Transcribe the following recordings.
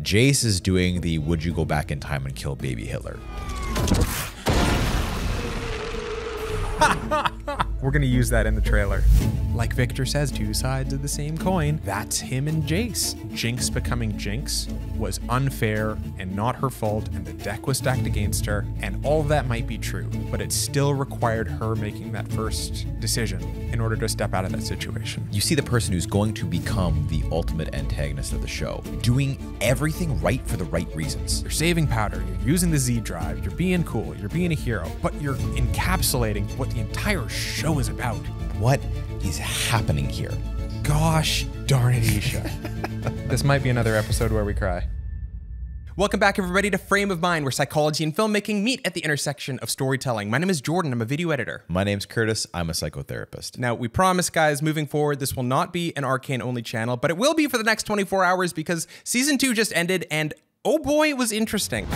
Jayce is doing the would you go back in time and kill baby Hitler. We're gonna use that in the trailer. Like Viktor says, two sides of the same coin. That's him and Jayce. Jinx becoming Jinx was unfair and not her fault, and the deck was stacked against her, and all of that might be true, but it still required her making that first decision in order to step out of that situation. You see the person who's going to become the ultimate antagonist of the show, doing everything right for the right reasons. You're saving powder, you're using the Z drive, you're being cool, you're being a hero, but you're encapsulating what the entire show is about. What is happening here? Gosh darn it, Isha. This might be another episode where we cry. Welcome back, everybody, to Frame of Mind, where psychology and filmmaking meet at the intersection of storytelling. My name is Jordan. I'm a video editor. My name's Curtis. I'm a psychotherapist. Now, we promise, guys, moving forward, this will not be an Arcane-only channel, but it will be for the next 24 hours because Season 2 just ended, and oh boy, it was interesting.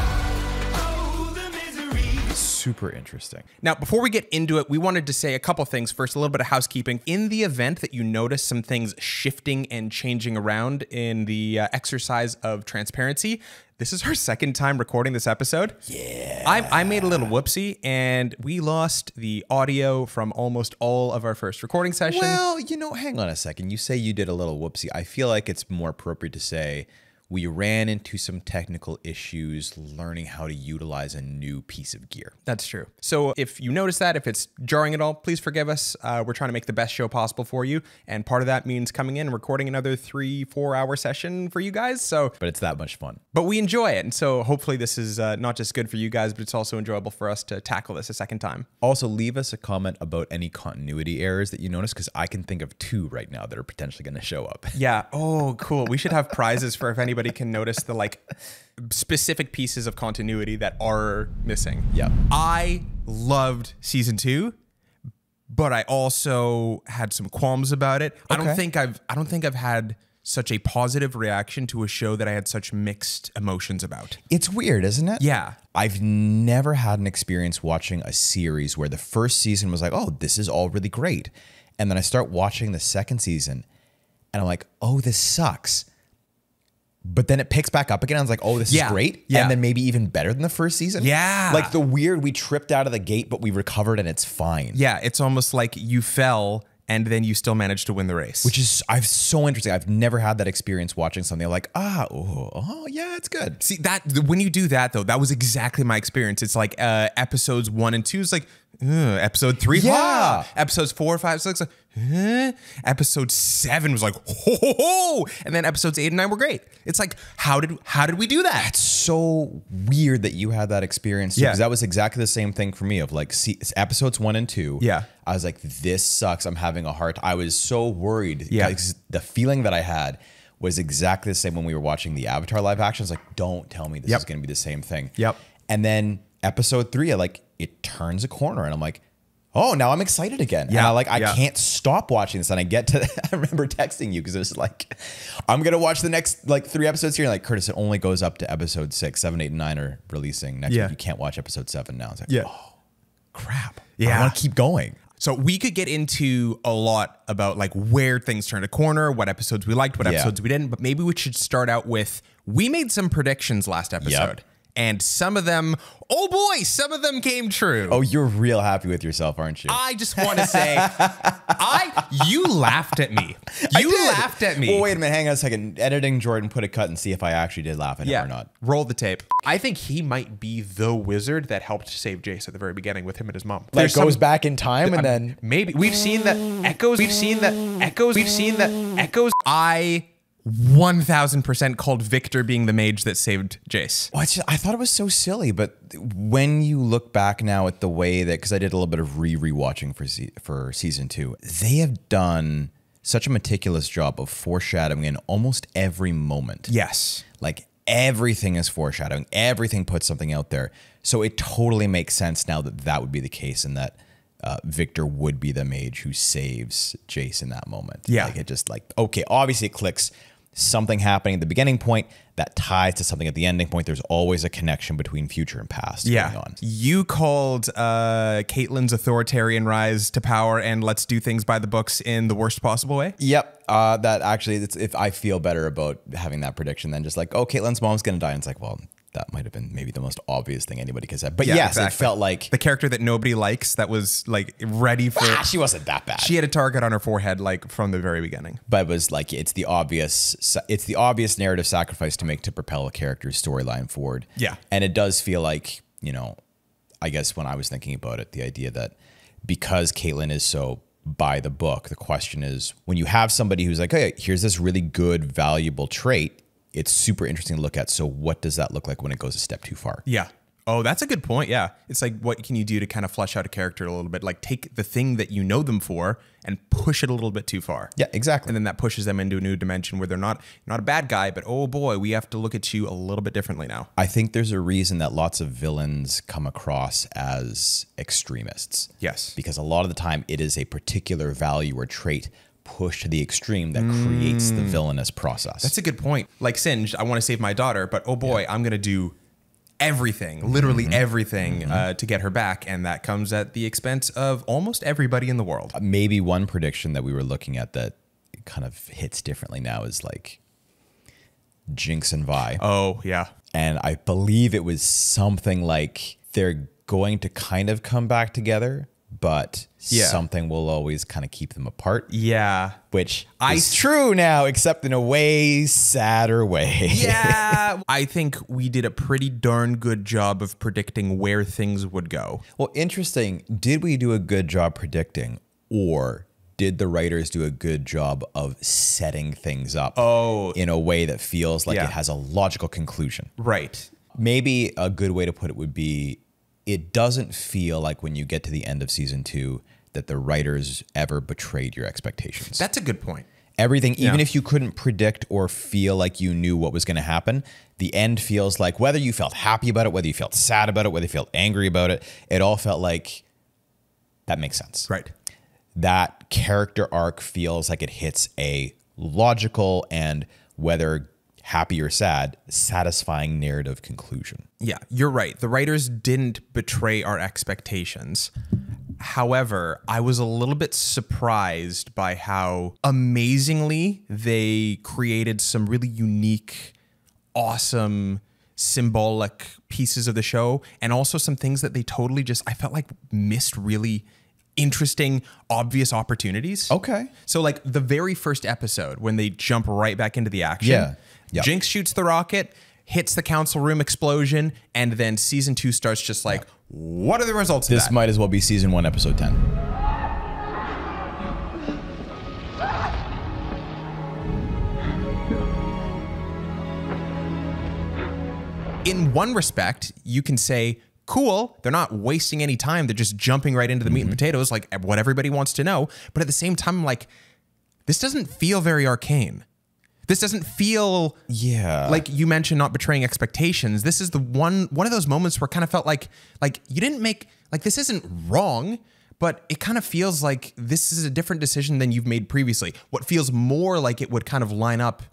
Super interesting. Now, before we get into it, we wanted to say a couple things. First, a little bit of housekeeping. In the event that you notice some things shifting and changing around in the exercise of transparency, this is our second time recording this episode. Yeah. I made a little whoopsie, and we lost the audio from almost all of our first recording session. Well, you know, hang on a second. You say you did a little whoopsie. I feel like it's more appropriate to say we ran into some technical issues learning how to utilize a new piece of gear. That's true. So if you notice that, if it's jarring at all, please forgive us. We're trying to make the best show possible for you. And part of that means coming in and recording another 3-4 hour session for you guys. But it's that much fun. But we enjoy it. And so hopefully this is not just good for you guys, but it's also enjoyable for us to tackle this a second time. Also, leave us a comment about any continuity errors that you notice, because I can think of 2 right now that are potentially going to show up. Yeah. Oh, cool. We should have prizes for if anybody can notice the specific pieces of continuity that are missing. Yeah. I loved Season 2, but I also had some qualms about it. Okay. I don't think I've had such a positive reaction to a show that I had such mixed emotions about. It's weird, isn't it? Yeah. I've never had an experience watching a series where the first season was like, oh, this is all really great. And then I start watching the second season and I'm like, oh, this sucks. But then it picks back up again. I was like, oh, this is great. Yeah. And then maybe even better than the first season. Yeah. Like the weird, we tripped out of the gate, but we recovered and it's fine. Yeah. It's almost like you fell and then you still managed to win the race. Which is so interesting. I've never had that experience watching something like, oh yeah, it's good. See, when you do that, though, that was exactly my experience. It's like episodes 1 and 2 is like, episode 3, yeah. Episodes 4, 5, 6, episode 7 was like, ho, ho, ho. And then episodes 8 and 9 were great. It's like, how did we do that? It's so weird that you had that experience. Because that was exactly the same thing for me of like, episodes 1 and 2. Yeah. I was like, this sucks. I'm having a heart. I was so worried. Yeah. The feeling that I had was exactly the same when we were watching the Avatar live action. I was like, don't tell me this is going to be the same thing. Yep. And then episode 3, it turns a corner and I'm like, oh, now I'm excited again. Yeah. And I can't stop watching this. And I remember texting you because it was like, I'm going to watch the next 3 episodes here. And Curtis, it only goes up to episode 6, 7, 8, and 9 are releasing next week. You can't watch episode 7 now. It's like, oh, crap. Yeah. I want to keep going. So we could get into a lot about where things turned a corner, what episodes we liked, what episodes we didn't. But maybe we should start out with, we made some predictions last episode. Yep. And some of them, oh boy, some of them came true. Oh, you're real happy with yourself, aren't you? I just want to say, you laughed at me. You laughed at me. Well, wait a minute, hang on a second. Editing Jordan, put a cut and see if I actually did laugh at him or not. Roll the tape. I think he might be the wizard that helped save Jayce at the very beginning with him and his mom. Goes back in time and then maybe we've seen that Ekko's. We've seen that Ekko's. I 1000% called Viktor being the mage that saved Jayce. Well, I thought it was so silly, but when you look back now at the way that, because I did a little bit of rewatching for season 2, they have done such a meticulous job of foreshadowing in almost every moment. Yes. Everything is foreshadowing. Everything puts something out there. So it totally makes sense now that would be the case and that Viktor would be the mage who saves Jayce in that moment. Yeah. It just okay, obviously it clicks something happening at the beginning point that ties to something at the ending point. There's always a connection between future and past going on. You called Caitlyn's authoritarian rise to power and let's do things by the books in the worst possible way. Yep. That actually, if I feel better about having that prediction than just like, oh, Caitlyn's mom's going to die. And it's like, well, that might have been maybe the most obvious thing anybody could say. But yes, exactly. It felt like the character that nobody likes that was like ready for... she wasn't that bad. She had a target on her forehead like from the very beginning. But it was like, it's the obvious narrative sacrifice to make to propel a character's storyline forward. Yeah. And it does feel like, you know, I guess when I was thinking about it, the idea that because Caitlyn is so by the book, the question is when you have somebody who's like, hey, here's this really good, valuable trait, it's super interesting to look at. So what does that look like when it goes a step too far? Yeah. Oh, that's a good point. Yeah. It's like, what can you do to kind of flesh out a character a little bit? Like take the thing that you know them for and push it a little bit too far. Yeah, exactly. And then that pushes them into a new dimension where they're not a bad guy, but oh boy, we have to look at you a little bit differently now. I think there's a reason that lots of villains come across as extremists. Yes. Because a lot of the time it is a particular value or trait pushed to the extreme that creates the villainous process. That's a good point. Like Singe, I want to save my daughter, but oh boy, I'm going to do everything, literally everything to get her back. And that comes at the expense of almost everybody in the world. Maybe one prediction that we were looking at that kind of hits differently now is like Jinx and Vi. Oh, yeah. And I believe it was something like they're going to kind of come back together, but something will always kind of keep them apart. Yeah. Which is true now, except in a way sadder way. Yeah. I think we did a pretty darn good job of predicting where things would go. Well, interesting. Did we do a good job predicting, or did the writers do a good job of setting things up in a way that feels like it has a logical conclusion? Right. Maybe a good way to put it would be, it doesn't feel like when you get to the end of season 2 that the writers ever betrayed your expectations. That's a good point. Everything, even if you couldn't predict or feel like you knew what was going to happen, the end feels like whether you felt happy about it, whether you felt sad about it, whether you felt angry about it, it all felt like that makes sense. Right. That character arc feels like it hits a logical and, whether happy or sad, satisfying narrative conclusion. Yeah, you're right. The writers didn't betray our expectations. However, I was a little bit surprised by how amazingly they created some really unique, awesome, symbolic pieces of the show, and also some things that they totally just, I felt like, missed really interesting, obvious opportunities. Okay. So like the very first episode, when they jump right back into the action, Jinx shoots the rocket, hits the council room explosion, and then season 2 starts just like, what are the results of that? This might as well be season 1, episode 10. In one respect, you can say, cool, they're not wasting any time. They're just jumping right into the meat and potatoes, like what everybody wants to know. But at the same time, I'm like, this doesn't feel very Arcane. This doesn't feel like you mentioned not betraying expectations. This is the one of those moments where it kind of felt like you didn't make, like, this isn't wrong, but it kind of feels like this is a different decision than you've made previously. What feels more like it would kind of line up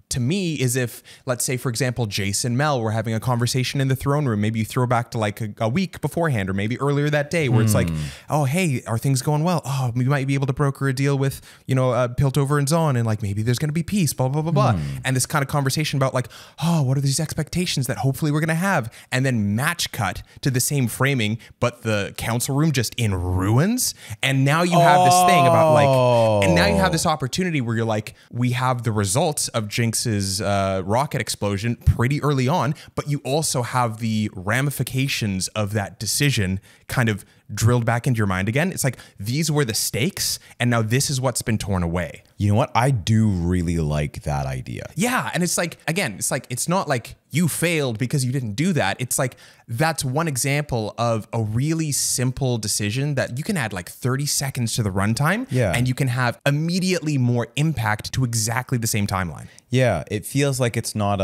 to me is if, let's say, for example, Jayce and Mel were having a conversation in the throne room. Maybe you throw back to like a week beforehand, or maybe earlier that day, where it's like, oh, hey, are things going well? Oh, we might be able to broker a deal with, Piltover and Zahn, and like maybe there's going to be peace, blah, blah, blah, blah. And this kind of conversation about like, oh, what are these expectations that hopefully we're going to have? And then match cut to the same framing, but the council room just in ruins. And now you have this thing about like, and now you have this opportunity where you're like, we have the results of Jinx's rocket explosion pretty early on, but you also have the ramifications of that decision kind of drilled back into your mind again. It's like, these were the stakes, and now this is what's been torn away. You know what? I do really like that idea. Yeah, and it's like, again, it's not like you failed because you didn't do that. It's like, that's one example of a really simple decision that you can add like 30 seconds to the runtime, and you can have immediately more impact to exactly the same timeline. Yeah, it feels like it's not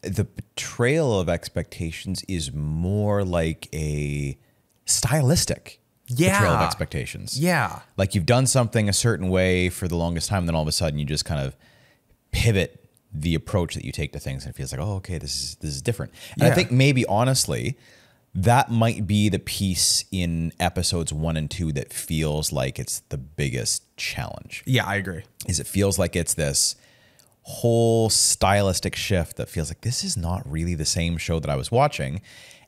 the betrayal of expectations is more like a stylistic betrayal of expectations. Yeah. Like you've done something a certain way for the longest time, then all of a sudden you just kind of pivot the approach that you take to things, and it feels like, oh, okay, this is different. And I think maybe honestly, that might be the piece in episodes 1 and 2 that feels like it's the biggest challenge. Yeah, I agree. Is it feels like it's this whole stylistic shift that feels like this is not really the same show that I was watching.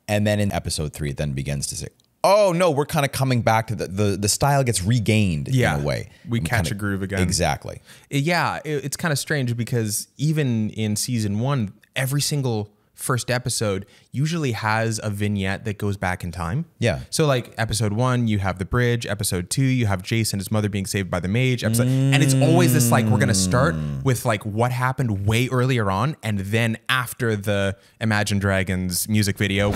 And then in episode 3, it then begins to say, oh no, we're kind of coming back to the style gets regained in a way. We catch a groove again. Exactly. Yeah, it's kind of strange because even in season 1, every single first episode usually has a vignette that goes back in time. Yeah. So like episode 1, you have the bridge. Episode 2, you have Jayce and his mother being saved by the mage. And it's always this like, we're going to start with like what happened way earlier on. And then after the Imagine Dragons music video.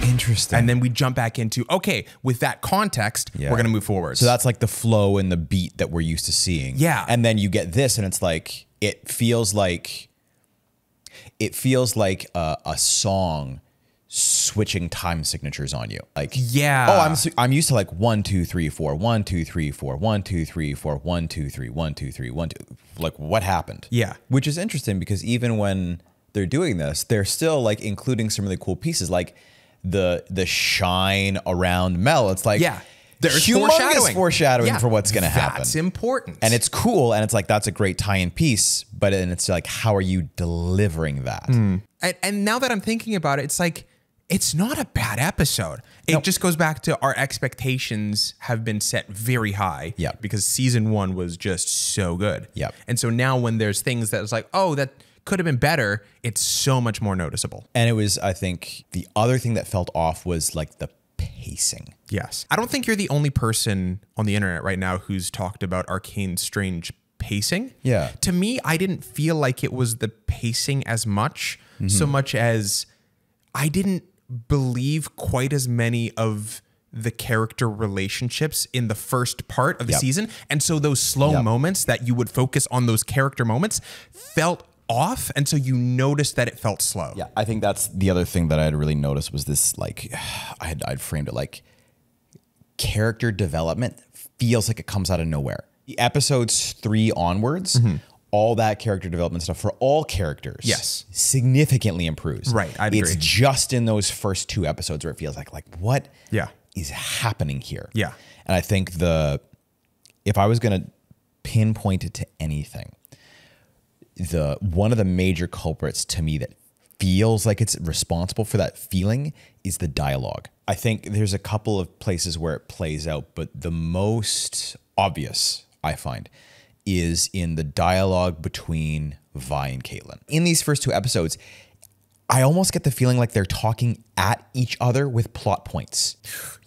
Interesting. And then we jump back into, okay, with that context, we're going to move forward. So that's like the flow and the beat that we're used to seeing. Yeah. And then you get this and it's like, it feels like a song switching time signatures on you. Like, yeah. Oh, I'm used to like 1, 2, 3, 4, 1, 2, 3, 4, 1, 2, 3, 4, 1, 2, 3, 1, 2, 3, 1, 2. Like, what happened? Yeah. Which is interesting because even when they're doing this, they're still like including some really cool pieces, like the shine around Mel. It's like, yeah, there's foreshadowing for what's going to happen. That's important. And it's cool. And it's like, that's a great tie-in piece. But then it's like, how are you delivering that? And now that I'm thinking about it, it's like, it's not a bad episode. It just goes back to our expectations have been set very high. Yeah. Because season 1 was just so good. Yeah. And so now when there's things that it's like, oh, that could have been better, it's so much more noticeable. And it was, I think, the other thing that felt off was like the pacing. Yes. I don't think you're the only person on the internet right now who's talked about Arcane's strange pacing. Yeah. To me, I didn't feel like it was the pacing as much, so much as I didn't believe quite as many of the character relationships in the first part of the season. And so those slow moments that you would focus on those character moments felt off, and so you noticed that it felt slow. Yeah, I think that's the other thing that I had really noticed was this, like, I'd framed it like character development feels like it comes out of nowhere. The episodes 3 onwards, all that character development stuff for all characters, significantly improves. Right, I'd agree. It's just in those first 2 episodes where it feels like what is happening here? Yeah. And I think if I was going to pinpoint it to anything, one of the major culprits to me that feels like it's responsible for that feeling is the dialogue. I think there's a couple of places where it plays out, but the most obvious, I find, is in the dialogue between Vi and Caitlin. In these first 2 episodes, I almost get the feeling like they're talking at each other with plot points.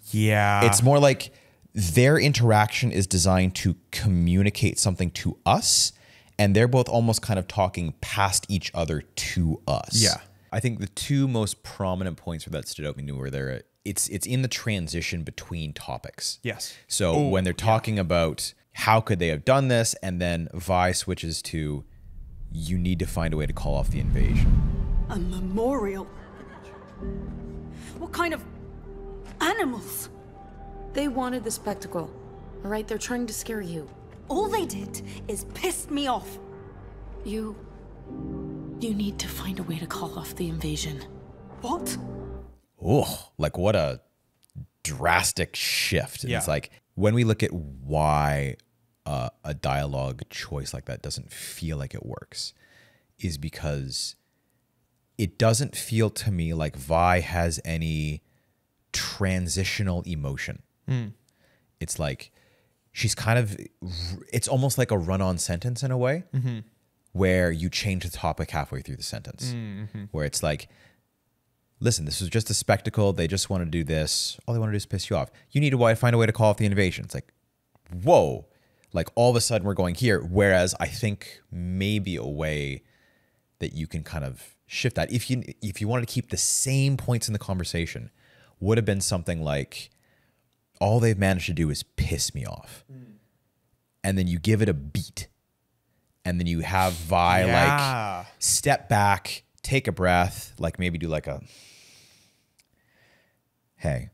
Yeah. It's more like their interaction is designed to communicate something to us, and they're both almost kind of talking past each other to us. Yeah. I think the 2 most prominent points where that stood out to me were it's in the transition between topics. Yes. So when they're talking about how could they have done this, and then Vi switches to, you need to find a way to call off the invasion. A memorial? What kind of animals? They wanted the spectacle, all right? They're trying to scare you. All they did is piss me off. You need to find a way to call off the invasion. What? Oh, like what a drastic shift. Yeah. It's like when we look at why a dialogue choice like that doesn't feel like it works is because it doesn't feel to me like Vi has any transitional emotion. It's like she's kind of, it's almost like a run-on sentence in a way where you change the topic halfway through the sentence, where it's like, listen, this was just a spectacle. They just want to do this. All they want to do is piss you off. You need to find a way to call off the invasion. It's like, whoa, like all of a sudden we're going here. Whereas I think maybe a way that you can kind of shift that, if you wanted to keep the same points in the conversation, would have been something like, all they've managed to do is piss me off. And then you give it a beat. And then you have Vi like step back, take a breath, like maybe do like a, hey,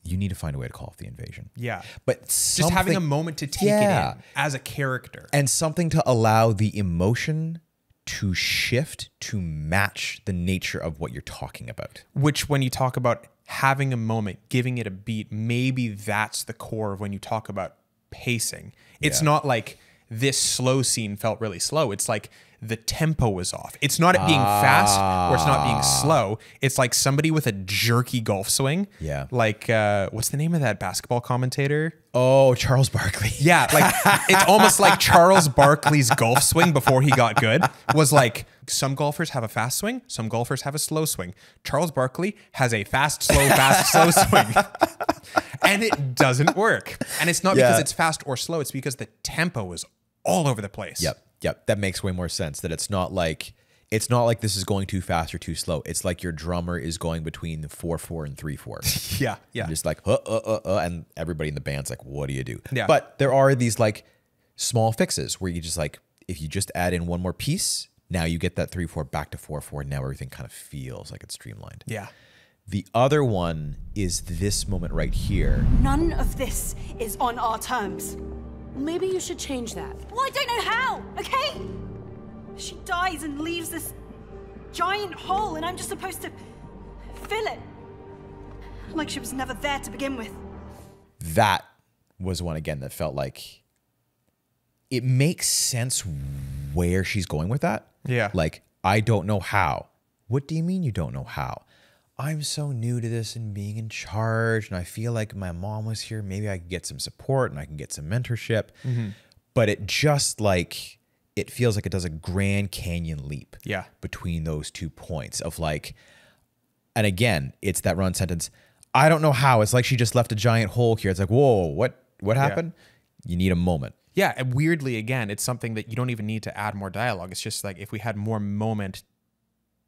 you need to find a way to call off the invasion. Yeah. But Just having a moment to take it in as a character. And something to allow the emotion to shift to match the nature of what you're talking about. Which, when you talk about having a moment, giving it a beat, maybe that's the core of when you talk about pacing. It's not like this slow scene felt really slow. It's like the tempo was off. It's not it being fast or it's not being slow. It's like somebody with a jerky golf swing. Yeah. Like, what's the name of that basketball commentator? Oh, Charles Barkley. Yeah, like it's almost like Charles Barkley's golf swing before he got good was like, some golfers have a fast swing, some golfers have a slow swing. Charles Barkley has a fast, slow swing. And it doesn't work. And it's not because it's fast or slow, it's because the tempo is all over the place. Yep. That makes way more sense. That it's not like this is going too fast or too slow. It's like your drummer is going between the 4/4 and 3/4. Yeah. And just like and everybody in the band's like, what do you do? Yeah. But there are these like small fixes where you just like, if you just add in one more piece, now you get that 3/4 back to 4/4. Now everything kind of feels like it's streamlined. Yeah. The other one is this moment right here. None of this is on our terms. Maybe you should change that. Well, I don't know how, okay? She dies and leaves this giant hole, and I'm just supposed to fill it. Like she was never there to begin with. That was one, again, that felt like it makes sense where she's going with that. Yeah. Like, I don't know how. What do you mean you don't know how? I'm so new to this and being in charge, and I feel like my mom was here. Maybe I could get some support and I can get some mentorship. But it just like, it feels like it does a Grand Canyon leap between those 2 points of like, and again, it's that run sentence. I don't know how. It's like she just left a giant hole here. It's like, whoa, what happened? You need a moment. Yeah, and weirdly, again, it's something that you don't even need to add more dialogue. It's just like, if we had more moment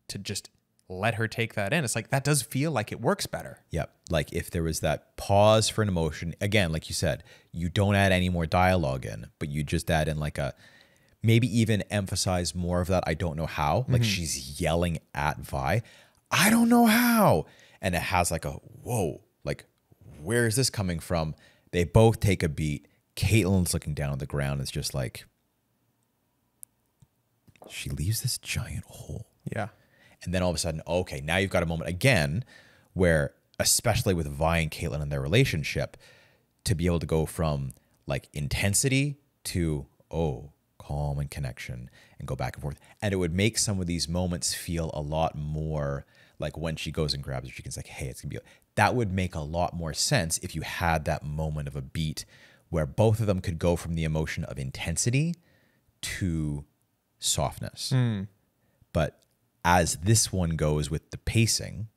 to just let her take that in, it's like, that does feel like it works better. Yep. Like if there was that pause for an emotion, again, like you said, you don't add any more dialogue in, but you just add in like a, maybe even emphasize more of that. I don't know how. Like she's yelling at Vi. I don't know how. And it has like a, whoa, like, where is this coming from? They both take a beat. Caitlyn's looking down at the ground. It's just like, she leaves this giant hole. Yeah. And then all of a sudden, okay, now you've got a moment again where, especially with Vi and Caitlyn and their relationship, to be able to go from like intensity to, calm and connection and go back and forth. And it would make some of these moments feel a lot more like when she goes and grabs her, she can say, hey, it's going to be, that would make a lot more sense if you had that moment of a beat where both of them could go from the emotion of intensity to softness. But as this one goes with the pacing,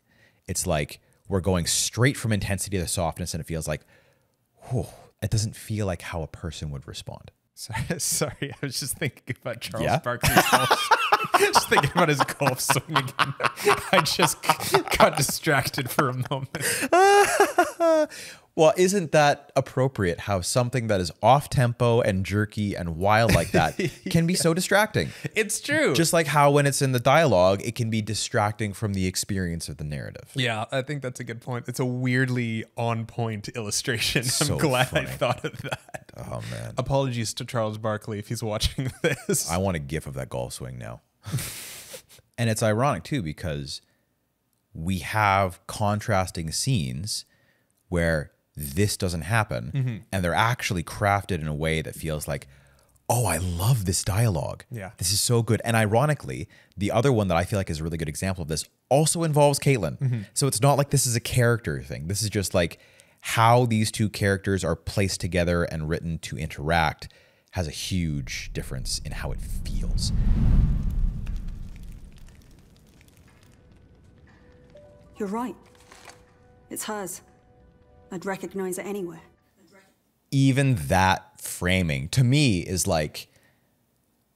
it's like we're going straight from intensity to softness, and it feels like, it doesn't feel like how a person would respond. Sorry, I was just thinking about Charles Barkley's golf. Just thinking about his golf swing again. I just got distracted for a moment. Well, isn't that appropriate how something that is off tempo and jerky and wild like that can be so distracting? It's true. Just like how when it's in the dialogue, it can be distracting from the experience of the narrative. Yeah, I think that's a good point. It's a weirdly on point illustration. So I'm glad funny. I thought of that. Oh, man. Apologies to Charles Barkley if he's watching this. I want a gif of that golf swing now. And it's ironic, too, because we have contrasting scenes where this doesn't happen, and they're actually crafted in a way that feels like, oh, I love this dialogue. Yeah. This is so good. And ironically, the other one that I feel like is a really good example of this also involves Caitlyn. So it's not like this is a character thing. This is just like how these two characters are placed together and written to interact has a huge difference in how it feels. You're right. It's hers. I'd recognize it anywhere. Even that framing to me is like,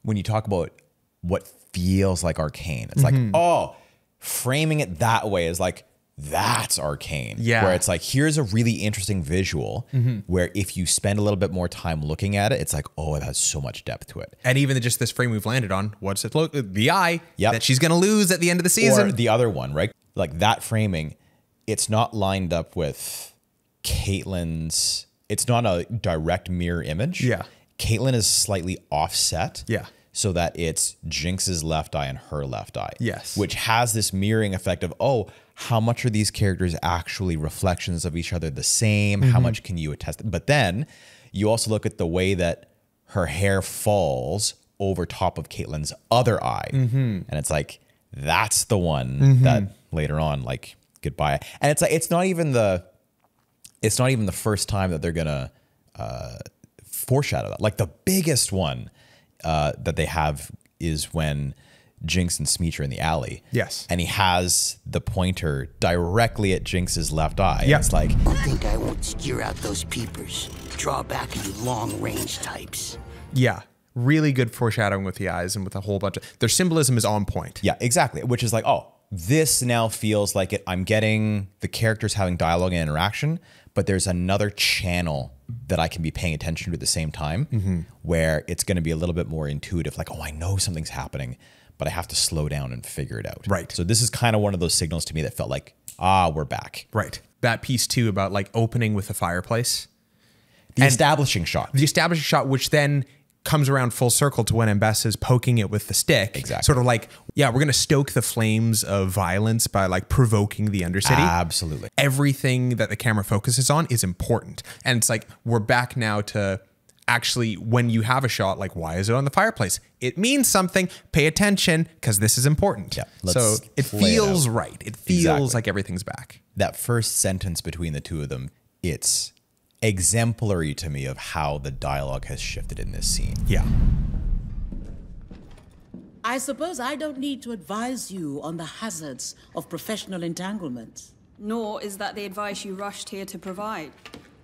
when you talk about what feels like Arcane, it's like, oh, framing it that way is like, that's Arcane. Yeah. Where it's like, here's a really interesting visual where if you spend a little bit more time looking at it, it's like, oh, it has so much depth to it. And even just this frame we've landed on, what's it look? The eye Yep. that she's going to lose at the end of the season. Or the other one, right? Like that framing, it's not lined up with Caitlyn's, it's not a direct mirror image. Yeah. Caitlyn is slightly offset. Yeah. So that it's Jinx's left eye and her left eye. Yes. Which has this mirroring effect of, oh, how much are these characters actually reflections of each other the same? How much can you attest? But then you also look at the way that her hair falls over top of Caitlyn's other eye. And it's like, that's the one that later on, like, goodbye. And it's like, it's not even the first time that they're gonna foreshadow that. Like the biggest one that they have is when Jinx and Smeech are in the alley. Yes. And he has the pointer directly at Jinx's left eye. Yeah. And it's like, I think I won't steer out those peepers. Draw back you long-range types. Yeah. Really good foreshadowing with the eyes and with a whole bunch of... Their symbolism is on point. yeah, exactly. Which is like, oh, this now feels like it. I'm getting the characters having dialogue and interaction, but there's another channel that I can be paying attention to at the same time where it's going to be a little bit more intuitive. Like, oh, I know something's happening, but I have to slow down and figure it out. Right. So this is kind of one of those signals to me that felt like, ah, we're back. Right. That piece too about like opening with the fireplace. The establishing shot. The establishing shot, which then comes around full circle to when Mbessa's poking it with the stick. Exactly. Sort of like, yeah, we're going to stoke the flames of violence by like provoking the Undercity. Absolutely. Everything that the camera focuses on is important. And it's like, we're back now to actually, when you have a shot, like, why is it on the fireplace? It means something. Pay attention because this is important. Yeah, so let's it play feels it out. right. It feels Exactly. like everything's back. That first sentence between the two of them, it's exemplary to me of how the dialogue has shifted in this scene. Yeah. I suppose I don't need to advise you on the hazards of professional entanglements. Nor is that the advice you rushed here to provide.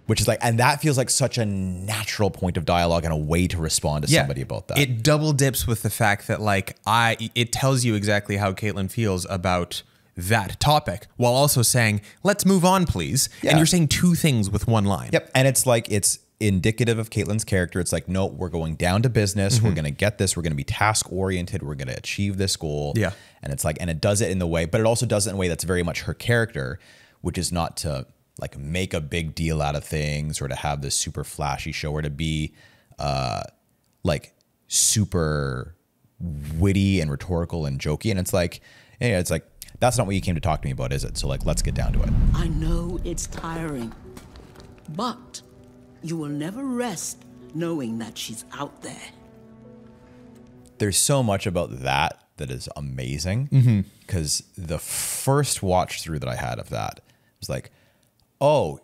Which is like, and that feels like such a natural point of dialogue and a way to respond to somebody about that. It double dips with the fact that like it tells you exactly how Caitlyn feels about that topic while also saying, let's move on, please. Yeah. And you're saying two things with one line. Yep. And it's like, it's indicative of Caitlyn's character. It's like, no, we're going down to business. We're going to get this. We're going to be task oriented. We're going to achieve this goal. Yeah. And it's like, and it does it in the way, but it also does it in a way that's very much her character, which is not to like make a big deal out of things or to have this super flashy show or to be like super witty and rhetorical and jokey. And it's like, yeah, it's like, that's not what you came to talk to me about, is it? So like, let's get down to it. I know it's tiring, but you will never rest knowing that she's out there. There's so much about that is amazing because the first watch through that I had of that was like, oh,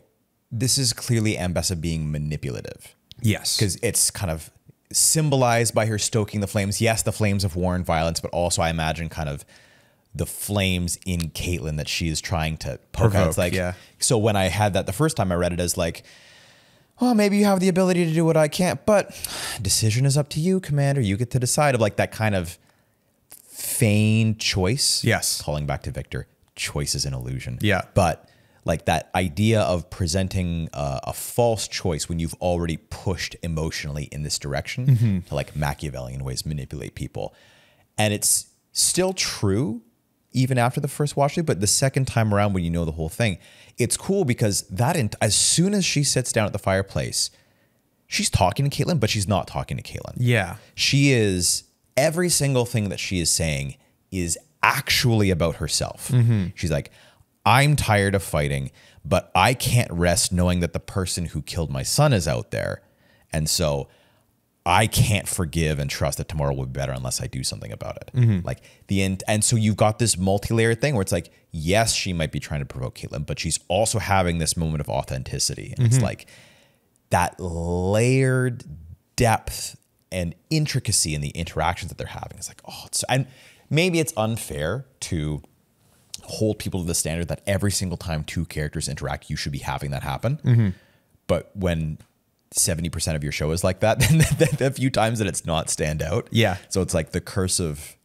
this is clearly Mbessa being manipulative. Yes. Because it's kind of symbolized by her stoking the flames. Yes, the flames of war and violence, but also I imagine kind of the flames in Caitlyn that she is trying to poke out. It's like, yeah. So when I had that the first time I read it as like, well, maybe you have the ability to do what I can't, but decision is up to you, Commander. You get to decide, of like that kind of feigned choice. Yes. Calling back to Viktor, choice is an illusion. Yeah. But like that idea of presenting a false choice when you've already pushed emotionally in this direction to like Machiavellian ways manipulate people. And it's still true even after the first watch through, but the second time around when you know the whole thing, it's cool because as soon as she sits down at the fireplace, she's talking to Caitlyn, but she's not talking to Caitlyn. Yeah. She is, every single thing that she is saying is actually about herself. She's like, I'm tired of fighting, but I can't rest knowing that the person who killed my son is out there. And so I can't forgive and trust that tomorrow will be better unless I do something about it. Like the end. And so you've got this multi-layered thing where it's like, yes, she might be trying to provoke Caitlyn, but she's also having this moment of authenticity. And it's like that layered depth and intricacy in the interactions that they're having. It's like, oh, and maybe it's unfair to hold people to the standard that every single time two characters interact, you should be having that happen. But when 70% of your show is like that, then the few times that it's not stand out. Yeah. So it's like the curse of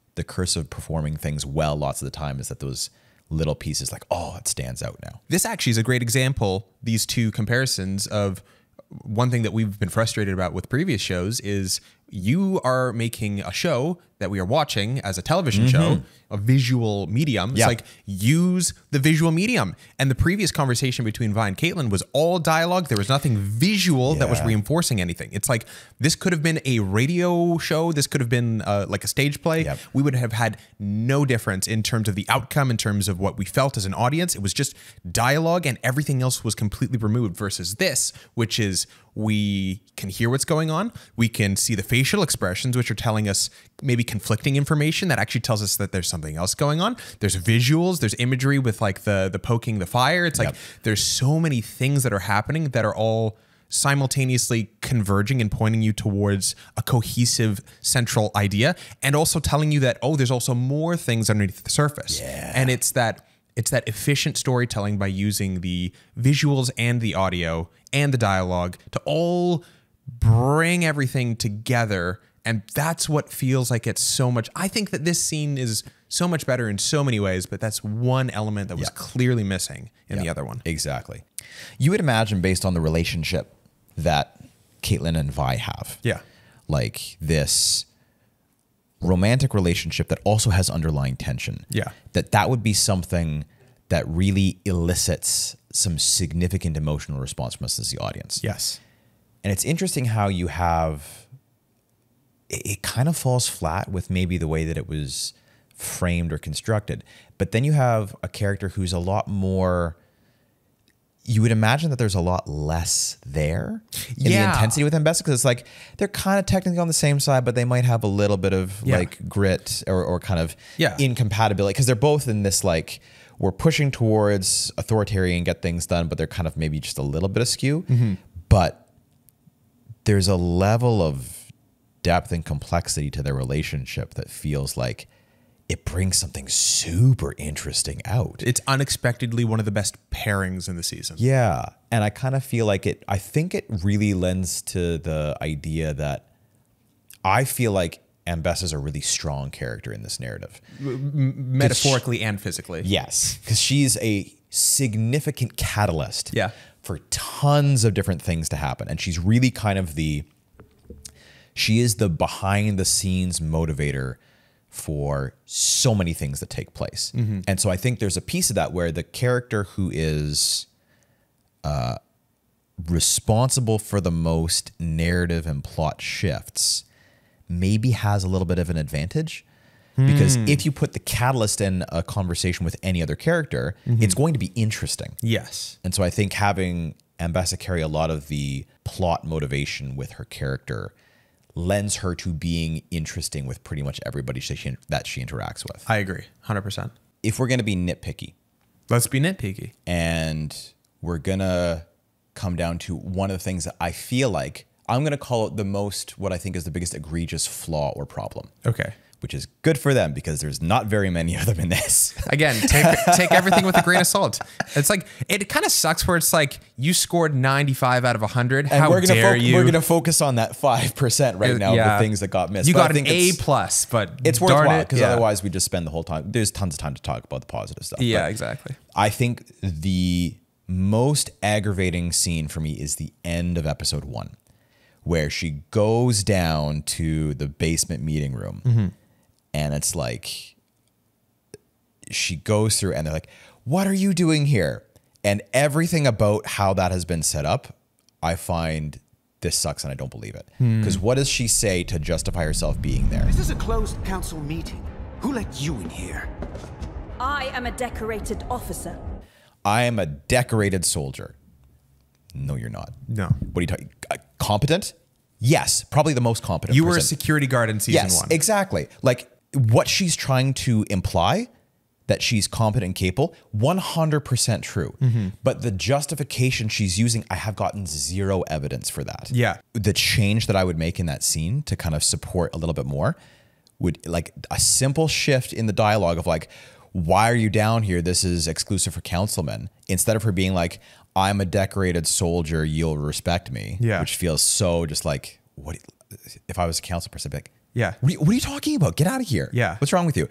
performing things well lots of the time is that those little pieces like, oh, it stands out now. This actually is a great example, these two comparisons of one thing that we've been frustrated about with previous shows is you are making a show that we are watching as a television show, a visual medium. It's like, use the visual medium. And the previous conversation between Vi and Caitlin was all dialogue. There was nothing visual that was reinforcing anything. It's like, this could have been a radio show. This could have been like a stage play. We would have had no difference in terms of the outcome, in terms of what we felt as an audience. It was just dialogue, and everything else was completely removed, versus this, which is, we can hear what's going on. We can see the facial expressions, which are telling us maybe conflicting information that actually tells us that there's something else going on. There's visuals, there's imagery with like the poking the fire. It's like, there's so many things that are happening that are all simultaneously converging and pointing you towards a cohesive central idea, and also telling you that, oh, there's also more things underneath the surface. And it's that efficient storytelling by using the visuals and the audio and the dialogue to all bring everything together. And that's what feels like it's so much. I think that this scene is so much better in so many ways, but that's one element that was clearly missing in the other one. Exactly. You would imagine, based on the relationship that Caitlin and Vi have, like this romantic relationship that also has underlying tension, that would be something that really elicits some significant emotional response from us as the audience. And it's interesting how you have, it kind of falls flat with maybe the way that it was framed or constructed, but then you have a character who's a lot more, you would imagine that there's a lot less there in the intensity with Ambessa, because it's like, they're kind of technically on the same side, but they might have a little bit of like grit or kind of incompatibility, because they're both in this, like, we're pushing towards authoritarian, get things done, but they're kind of maybe just a little bit askew. But there's a level of depth and complexity to their relationship that feels like it brings something super interesting out. It's unexpectedly one of the best pairings in the season. And I kind of feel like I think it really lends to the idea that I feel like Ambessa's a really strong character in this narrative. Metaphorically and physically. Yes, because she's a significant catalyst for tons of different things to happen. And she's really kind of she is the behind the scenes motivator for so many things that take place. And so I think there's a piece of that where the character who is responsible for the most narrative and plot shifts maybe has a little bit of an advantage, because if you put the catalyst in a conversation with any other character, it's going to be interesting. And so I think having Ambessa carry a lot of the plot motivation with her character lends her to being interesting with pretty much everybody that she interacts with. I agree, 100%. If we're going to be nitpicky, let's be nitpicky. And we're going to come down to one of the things that I feel like, I'm going to call it what I think is the biggest egregious flaw or problem. Which is good for them, because there's not very many of them in this. Again, take everything with a grain of salt. It's like, it kind of sucks where it's like, you scored 95 out of 100. And How dare you? We're going to focus on that 5% right now of the things that got missed. You got an A+, but it's worthwhile, because otherwise we just spend the whole time. There's tons of time to talk about the positive stuff. Exactly. I think the most aggravating scene for me is the end of episode 1, where she goes down to the basement meeting room. And it's like, she goes through and they're like, what are you doing here? And everything about how that has been set up, I find this sucks and I don't believe it. Because what does she say to justify herself being there? This is a closed council meeting. Who let you in here? I am a decorated officer. I am a decorated soldier. No, you're not. No. What are you talking? Competent? Yes, probably the most competent. You were a security guard in season 1. Yes, exactly. Like, what she's trying to imply, that she's competent and capable, 100% true. But the justification she's using, I have gotten zero evidence for that. The change that I would make in that scene to kind of support a little bit more would, like, a simple shift in the dialogue of like, why are you down here? This is exclusive for councilmen. Instead of her being like, I'm a decorated soldier, you'll respect me. Which feels so just like, what if I was a council person, I'd be like, what are you talking about? Get out of here. What's wrong with you?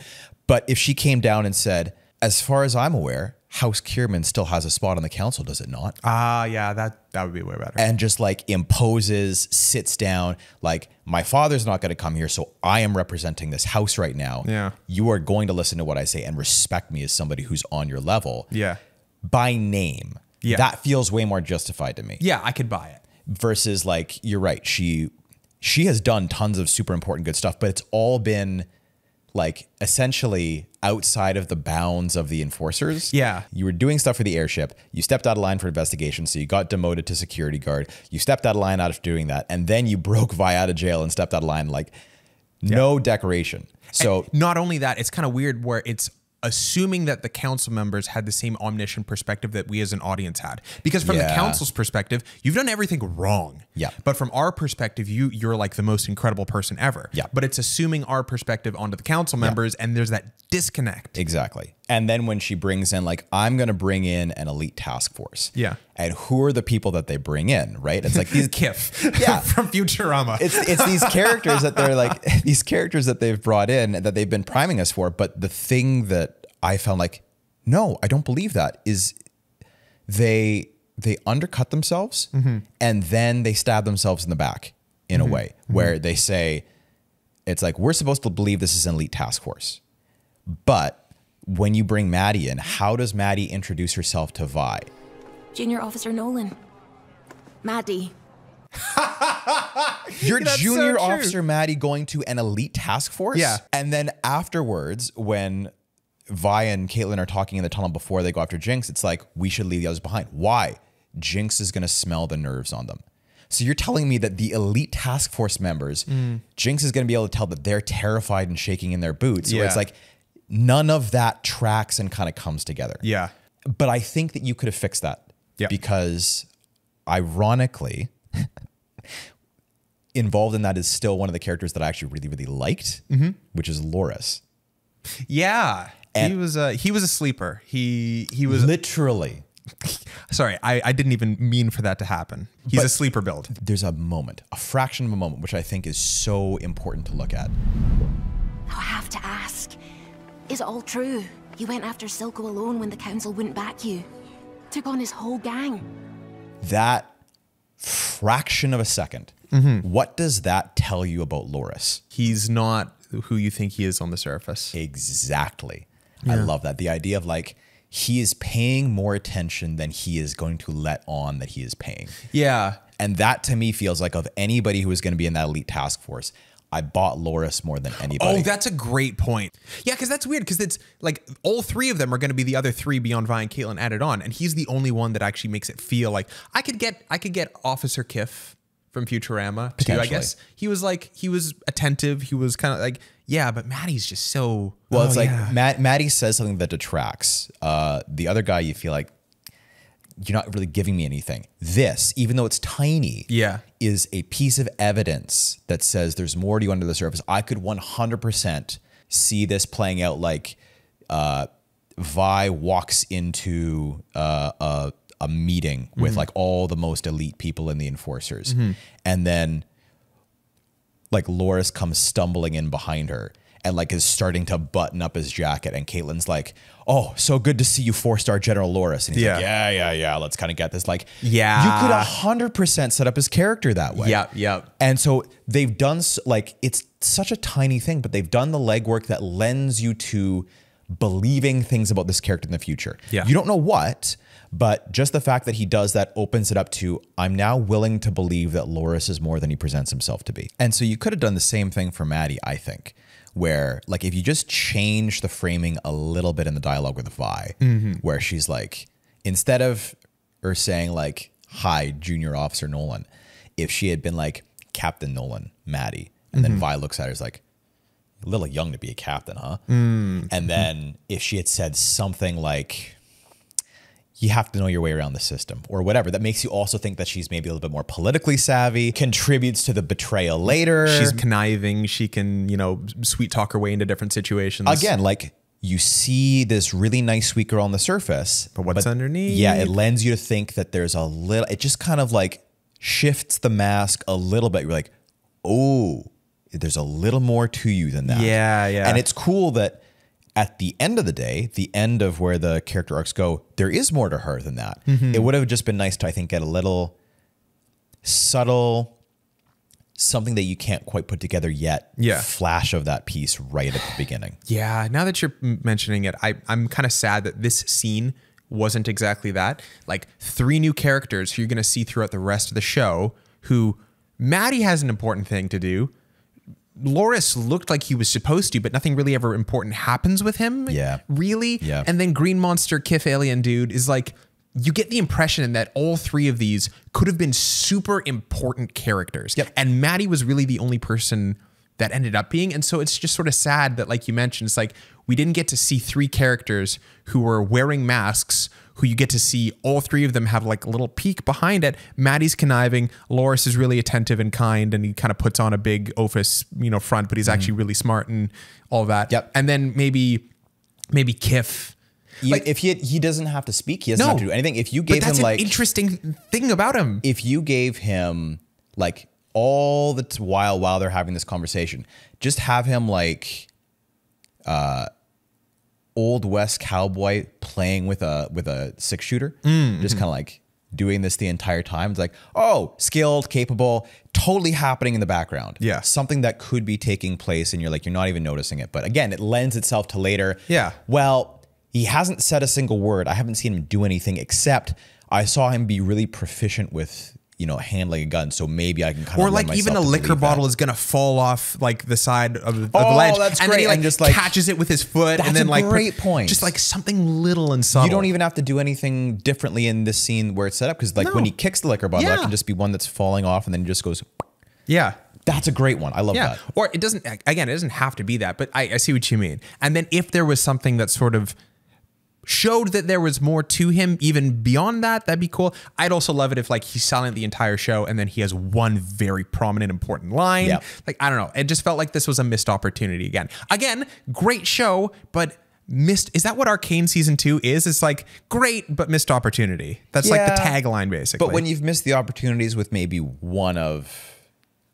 But if she came down and said, as far as I'm aware, House Kierman still has a spot on the council, does it not? Yeah, that would be way better. And just like imposes, sits down, like, my father's not going to come here, so I am representing this house right now. Yeah. You are going to listen to what I say and respect me as somebody who's on your level. Yeah. By name. Yeah. That feels way more justified to me. Yeah, I could buy it. Versus like, you're right. She has done tons of super important good stuff, but it's all been like essentially outside of the bounds of the enforcers. Yeah. You were doing stuff for the airship. You stepped out of line for investigation. So you got demoted to security guard. You stepped out of line after doing that. And then you broke Vi out of jail and stepped out of line. Like no decoration. So and not only that, it's kind of weird where it's assuming that the council members had the same omniscient perspective that we as an audience had. Because from the council's perspective, you've done everything wrong. Yeah. But from our perspective, you're like the most incredible person ever. Yeah. But it's assuming our perspective onto the council members, and there's that disconnect. Exactly. And then when she brings in, like, I'm going to bring in an elite task force. Yeah. And who are the people that they bring in, right? It's like these Kif. Yeah. From Futurama. It's these characters that they're like, these characters that they've brought in that they've been priming us for. But the thing that I found like, no, I don't believe that, is they undercut themselves and then they stab themselves in the back in a way where they say, it's like, we're supposed to believe this is an elite task force. But when you bring Maddie in, how does Maddie introduce herself to Vi? Junior Officer Nolan. Maddie. You're That's Junior so true. Officer Maddie going to an elite task force? Yeah. And then afterwards, when Vi and Caitlin are talking in the tunnel before they go after Jinx, it's like, we should leave the others behind. Why? Jinx is going to smell the nerves on them. So you're telling me that the elite task force members, Jinx is going to be able to tell that they're terrified and shaking in their boots. So it's like, none of that tracks and kind of comes together. Yeah. But I think that you could have fixed that. Yeah. Because ironically, involved in that is still one of the characters that I actually really, really liked, which is Loris. Yeah. And he was a sleeper. He was literally. Sorry, I didn't even mean for that to happen. He's a sleeper build. There's a moment, a fraction of a moment, which I think is so important to look at. I have to ask. Is it all true? You went after Silco alone when the council wouldn't back you. Took on his whole gang. That fraction of a second, what does that tell you about Loris? He's not who you think he is on the surface. Exactly. I love that. The idea of like, he is paying more attention than he is going to let on that he is paying. Yeah. And that to me feels like, of anybody who is going to be in that elite task force, I bought Loris more than anybody. Oh, that's a great point. Yeah, because that's weird, because it's like all three of them are going to be the other three beyond Vi and Caitlin added on, and he's the only one that actually makes it feel like I could get Officer Kif from Futurama too. I guess he was attentive. He was kind of like, yeah, but Maddie's just so well. It's like Maddie says something that detracts. The other guy, you feel like you're not really giving me anything. This, even though it's tiny, is a piece of evidence that says there's more to you under the surface. I could 100% see this playing out like Vi walks into a meeting with like all the most elite people in the enforcers. And then like Loris comes stumbling in behind her and like is starting to button up his jacket. And Caitlin's like, oh, so good to see you, 4-star General Loris. And he's like, yeah, let's kind of get this. Like, you could 100% set up his character that way. Yeah. And so they've done, like, it's such a tiny thing, but they've done the legwork that lends you to believing things about this character in the future. Yeah. You don't know what, but just the fact that he does that opens it up to, I'm now willing to believe that Loris is more than he presents himself to be. And so you could have done the same thing for Maddie, I think, where like if you just change the framing a little bit in the dialogue with Vi, where she's like, instead of her saying like, hi, Junior Officer Nolan, if she had been like, Captain Nolan, Maddie, and then Vi looks at her, is like, a little young to be a captain, huh? And then if she had said something like, you have to know your way around the system or whatever, that makes you also think that she's maybe a little bit more politically savvy, contributes to the betrayal later. She's conniving. She can, sweet talk her way into different situations. Again, like you see this really nice sweet girl on the surface. But what's underneath? Yeah, it lends you to think that there's a little, it just kind of like shifts the mask a little bit. You're like, oh, there's a little more to you than that. Yeah. And it's cool that at the end of the day, the end of where the character arcs go, there is more to her than that. It would have just been nice to, I think, get a little subtle, something that you can't quite put together yet, flash of that piece right at the beginning. Yeah, now that you're mentioning it, I'm kind of sad that this scene wasn't exactly that. Like 3 new characters who you're going to see throughout the rest of the show, who Maddie has an important thing to do. Loris looked like he was supposed to, but nothing really ever important happens with him. Yeah. Really? Yeah. And then Green Monster, Kif Alien dude is like, you get the impression that all 3 of these could have been super important characters. Yep. And Maddie was really the only person that ended up being. And so it's just sort of sad that, like you mentioned, it's like we didn't get to see 3 characters who were wearing masks, who you get to see all 3 of them have like a little peek behind it. Maddie's conniving. Loris is really attentive and kind, and he kind of puts on a big oafus, front, but he's actually really smart and all that. Yep. And then maybe Kif. Like, if he doesn't have to speak, he doesn't have to do anything. If you gave him like an interesting thing about him. If you gave him like all the while they're having this conversation, just have him like old West cowboy playing with a 6-shooter, just kind of like doing this the entire time. It's like, oh, skilled, capable, totally happening in the background. Yeah. Something that could be taking place and you're not even noticing it. But again, it lends itself to later. Yeah. Well, he hasn't said a single word. I haven't seen him do anything except I saw him be really proficient with, handling a gun. So maybe I can kind of, or like even a liquor bottle is going to fall off like the side of the ledge. That's and great. then he like, and just like catches it with his foot. That's and then a like great point. Just like something little and subtle. You don't even have to do anything differently in this scene where it's set up. Because like when he kicks the liquor bottle, that can just be one that's falling off and then he just goes. Yeah. That's a great one. I love that. Or it doesn't have to be that, but I see what you mean. And then if there was something that sort of showed that there was more to him even beyond that, that'd be cool. I'd also love it if like he's silent the entire show and then he has one very prominent important line. Yeah. Like, I don't know. It just felt like this was a missed opportunity again. Again, great show, but missed. Is that what Arcane season 2 is? It's like great, but missed opportunity. That's like the tagline basically. But when you've missed the opportunities with maybe one of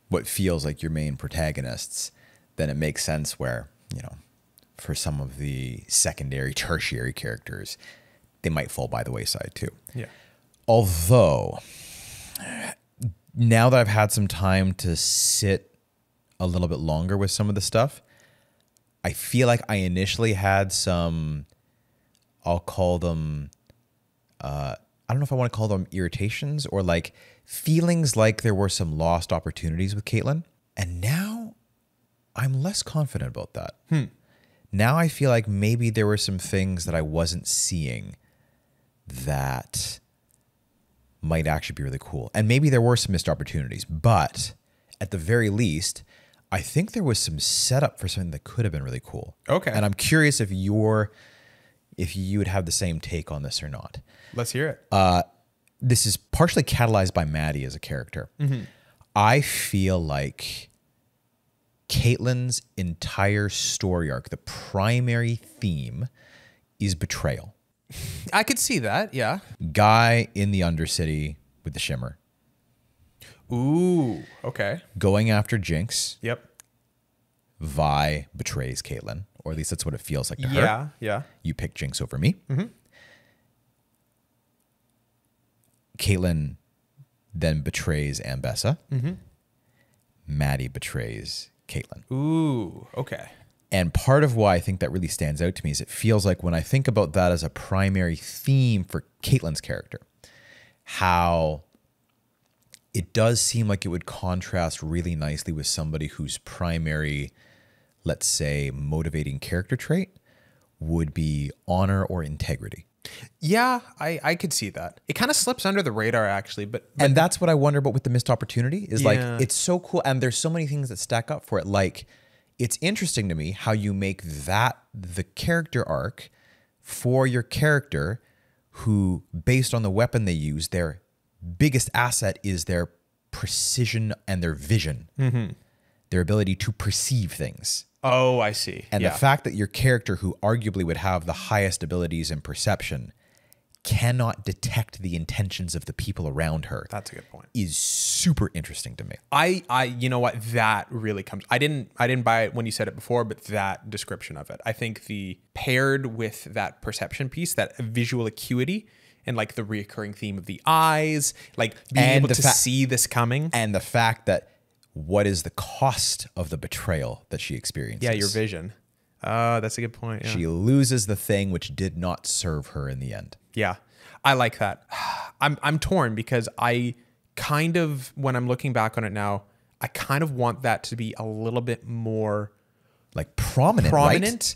what feels like your main protagonists, then it makes sense where, for some of the secondary, tertiary characters, they might fall by the wayside too. Yeah. Although, now that I've had some time to sit a little bit longer with some of the stuff, I feel like I initially had some, I'll call them, I don't know if I want to call them irritations or like feelings like there were some lost opportunities with Caitlyn. And now I'm less confident about that. Now I feel like maybe there were some things that I wasn't seeing that might actually be really cool. And maybe there were some missed opportunities, but at the very least, I think there was some setup for something that could have been really cool. Okay. And I'm curious if you would have the same take on this or not. Let's hear it. This is partially catalyzed by Maddie as a character. I feel like Caitlyn's entire story arc, the primary theme, is betrayal. I could see that, yeah. Guy in the Undercity with the shimmer. Ooh, okay. Going after Jinx. Yep. Vi betrays Caitlyn, or at least that's what it feels like to her. Yeah, yeah. You pick Jinx over me. Caitlyn then betrays Ambessa. Maddie betrays Caitlyn. Ooh, okay. And part of why I think that really stands out to me is it feels like when I think about that as a primary theme for Caitlyn's character, how it does seem like it would contrast really nicely with somebody whose primary, let's say, motivating character trait would be honor or integrity. Yeah, I could see that. It kind of slips under the radar actually, but and that's what I wonder about with the missed opportunity is like, Yeah. it's so cool. And there's so many things that stack up for it. Like, it's interesting to me how you make that the character arc for your character who, based on the weapon they use, their biggest asset is their precision and their vision, their ability to perceive things. Oh, I see. And the fact that your character, who arguably would have the highest abilities in perception, cannot detect the intentions of the people around her. That's a good point. Is super interesting to me. You know what, that really comes. I didn't buy it when you said it before, but that description of it, I think the paired with that perception piece, that visual acuity, and like the reoccurring theme of the eyes, like being able to see this coming, and the fact that what is the cost of the betrayal that she experiences? Yeah, your vision. That's a good point. Yeah. She loses the thing which did not serve her in the end. Yeah, I like that. I'm torn because I kind of, when I'm looking back on it now, I kind of want that to be a little bit more like prominent, right?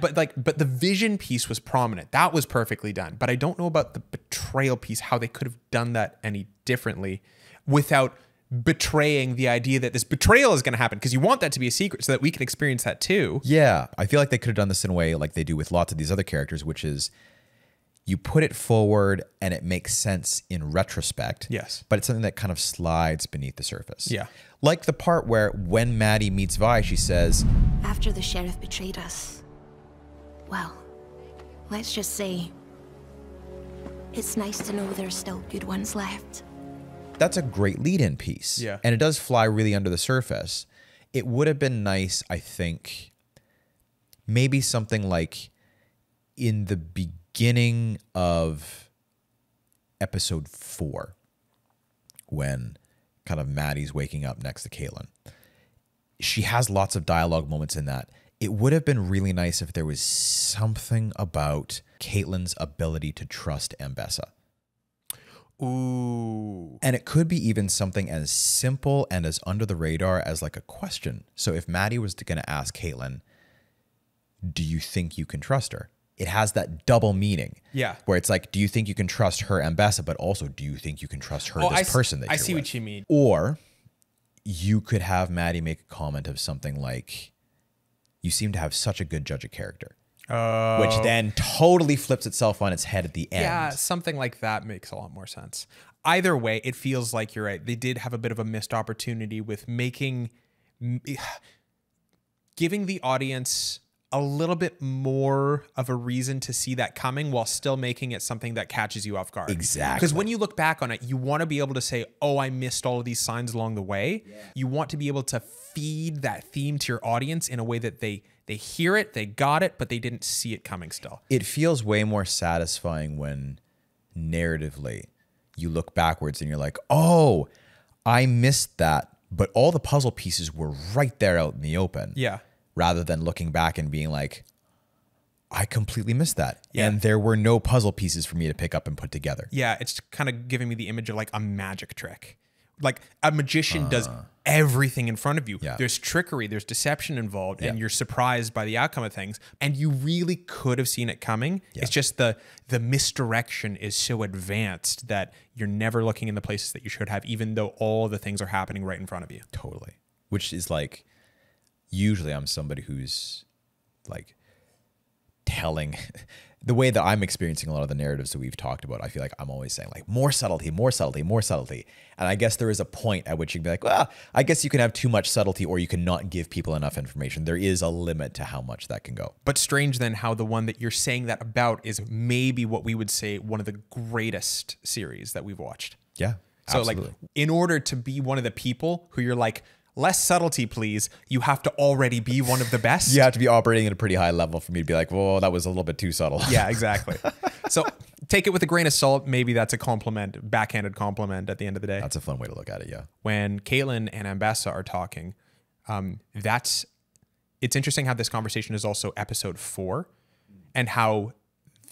But the vision piece was prominent. That was perfectly done. But I don't know about the betrayal piece, how they could have done that any differently without betraying the idea that this betrayal is going to happen, because you want that to be a secret so that we can experience that too. Yeah, I feel like they could have done this in a way like they do with lots of these other characters, which is you put it forward and it makes sense in retrospect. Yes. But it's something that kind of slides beneath the surface. Yeah. Like the part where when Maddie meets Vi, she says, After the sheriff betrayed us, well, let's just say, it's nice to know there's still good ones left. That's a great lead-in piece. Yeah. And it does fly really under the surface. It would have been nice, I think, maybe something like in the beginning of episode 4, when kind of Maddie's waking up next to Caitlin. She has lots of dialogue moments in that. It would have been really nice if there was something about Caitlin's ability to trust Ambessa. Ooh. And it could be even something as simple and as under the radar as like a question. So if Maddie was going to ask Caitlin, do you think you can trust her? It has that double meaning. Yeah. Where it's like, do you think you can trust her Ambessa, but also do you think you can trust her, person that you're I see with? what you mean. Or you could have Maddie make a comment of something like, you seem to have such a good judge of character. Which then totally flips itself on its head at the end. Yeah, something like that makes a lot more sense. Either way, it feels like you're right. They did have a bit of a missed opportunity with giving the audience a little bit more of a reason to see that coming while still making it something that catches you off guard. Exactly. Because when you look back on it, you want to be able to say, oh, I missed all of these signs along the way. Yeah. You want to be able to feed that theme to your audience in a way that they hear it, they got it, but they didn't see it coming still. It feels way more satisfying when narratively you look backwards and you're like, oh, I missed that, but all the puzzle pieces were right there out in the open. Yeah. Rather than looking back and being like, I completely missed that. Yeah. And there were no puzzle pieces for me to pick up and put together. Yeah, it's kind of giving me the image of like a magic trick. Like a magician does everything in front of you. Yeah. There's trickery, there's deception involved, and Yeah. you're surprised by the outcome of things. And you really could have seen it coming. Yeah. It's just the misdirection is so advanced that you're never looking in the places that you should have, even though all the things are happening right in front of you. Totally. Which is like, usually I'm somebody who's like telling the way that I'm experiencing a lot of the narratives that we've talked about. I feel like I'm always saying like more subtlety, more subtlety, more subtlety. And I guess there is a point at which you'd be like, well, I guess you can have too much subtlety or you can not give people enough information. There is a limit to how much that can go. But strange then how the one that you're saying that about is maybe what we would say one of the greatest series that we've watched. Yeah. So absolutely. like in order to be one of the people who you're like, less subtlety, please, you have to already be one of the best. You have to be operating at a pretty high level for me to be like, whoa, that was a little bit too subtle. Yeah, exactly. So take it with a grain of salt. Maybe that's a compliment, backhanded compliment at the end of the day. That's a fun way to look at it, yeah. When Caitlin and Ambessa are talking, it's interesting how this conversation is also episode 4 and how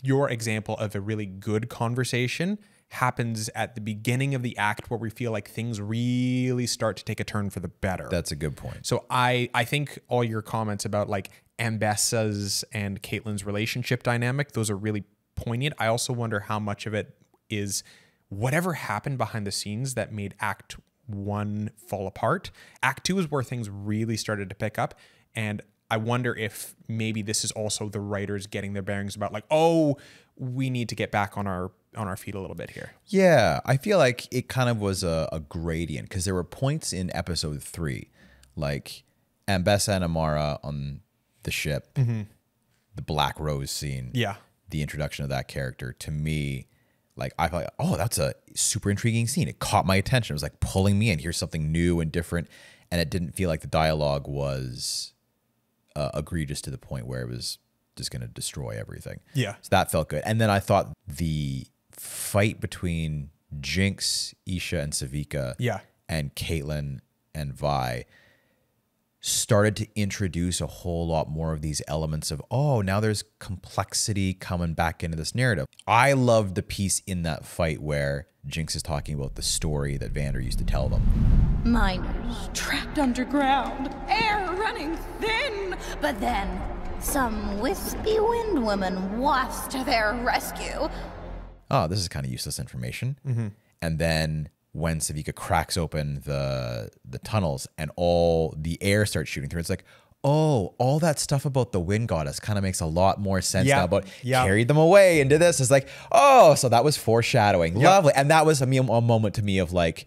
your example of a really good conversation happens at the beginning of the act where we feel like things really start to take a turn for the better. That's a good point. So I think all your comments about like Ambessa's and Caitlin's relationship dynamic, those are really poignant. I also wonder how much of it is whatever happened behind the scenes that made Act 1 fall apart. Act 2 is where things really started to pick up. And I wonder if maybe this is also the writers getting their bearings about like, oh, we need to get back on our feet a little bit here. Yeah, I feel like it kind of was a gradient because there were points in episode 3, like Ambessa and Amara on the ship, the Black Rose scene, Yeah. the introduction of that character, to me, Like I thought, oh, that's a super intriguing scene. It caught my attention. It was like pulling me in. Here's something new and different. And it didn't feel like the dialogue was egregious to the point where it was just going to destroy everything. Yeah. So that felt good. And then I thought the fight between Jinx, Isha, and Savika, and Caitlyn and Vi started to introduce a whole lot more of these elements of, oh, now there's complexity coming back into this narrative. I loved the piece in that fight where Jinx is talking about the story that Vander used to tell them. Miners trapped underground, air running thin, but then some wispy wind woman wafts to their rescue. Oh, this is kind of useless information. And then when Savika cracks open the tunnels and all the air starts shooting through, it's like, oh, all that stuff about the wind goddess kind of makes a lot more sense now, but carried them away into this. It's like, oh, so that was foreshadowing. Lovely. And that was a moment to me of like,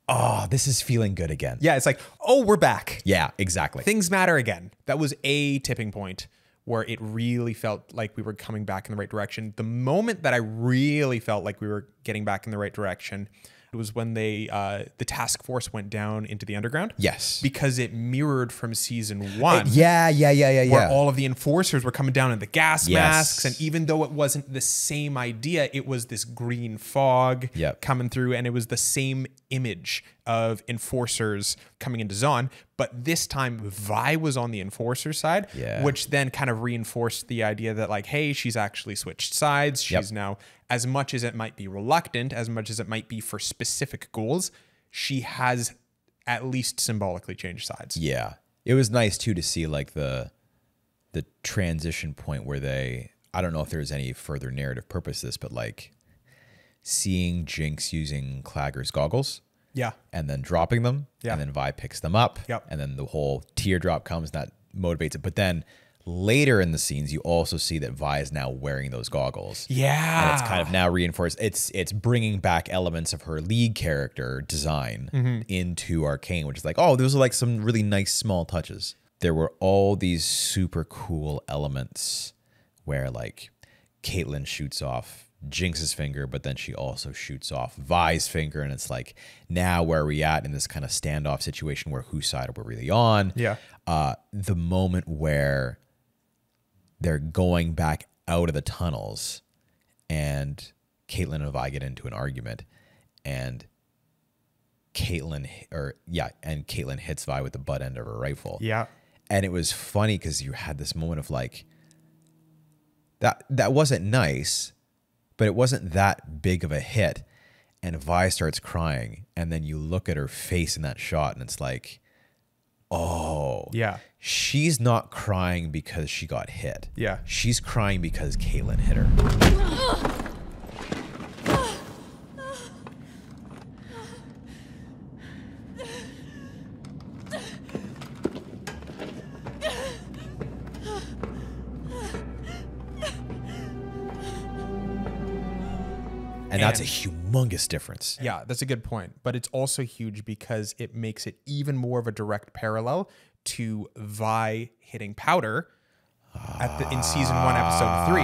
oh, this is feeling good again. Yeah, it's like, oh, we're back. Yeah, exactly. Things matter again. That was a tipping point where it really felt like we were coming back in the right direction. The moment that I really felt like we were getting back in the right direction, it was when the task force went down into the underground. Yes. Because it mirrored from season 1. Where all of the enforcers were coming down in the gas masks. And even though it wasn't the same idea, it was this green fog coming through. And it was the same image of enforcers coming into Zon. But this time, Vi was on the enforcer side, which then kind of reinforced the idea that like, hey, she's actually switched sides. She's now, as much as it might be reluctant, as much as it might be for specific goals, she has at least symbolically changed sides. Yeah. It was nice too to see like the transition point where they, I don't know if there's any further narrative purpose to this, but like seeing Jinx using Clagger's goggles. Yeah. And then dropping them. Yeah. And then Vi picks them up. Yep. And then the whole teardrop comes, that motivates it. But then later in the scenes, you also see that Vi is now wearing those goggles. Yeah. And it's kind of now reinforced. It's bringing back elements of her lead character design into Arcane, which is like, oh, those are like some really nice small touches. There were all these super cool elements where like Caitlyn shoots off Jinx's finger, but then she also shoots off Vi's finger, and it's like, now where are we at in this kind of standoff situation where whose side are we really on? Yeah. The moment where they're going back out of the tunnels and Caitlyn and Vi get into an argument, and Caitlyn hits Vi with the butt end of her rifle. Yeah. And it was funny because you had this moment of like, that wasn't nice, but it wasn't that big of a hit. And Vi starts crying. And then you look at her face in that shot and it's like, oh. Yeah. She's not crying because she got hit. Yeah. She's crying because Caitlyn hit her. And that's a humongous difference. Yeah, that's a good point. But it's also huge because it makes it even more of a direct parallel to Vi hitting Powder in season 1, episode 3.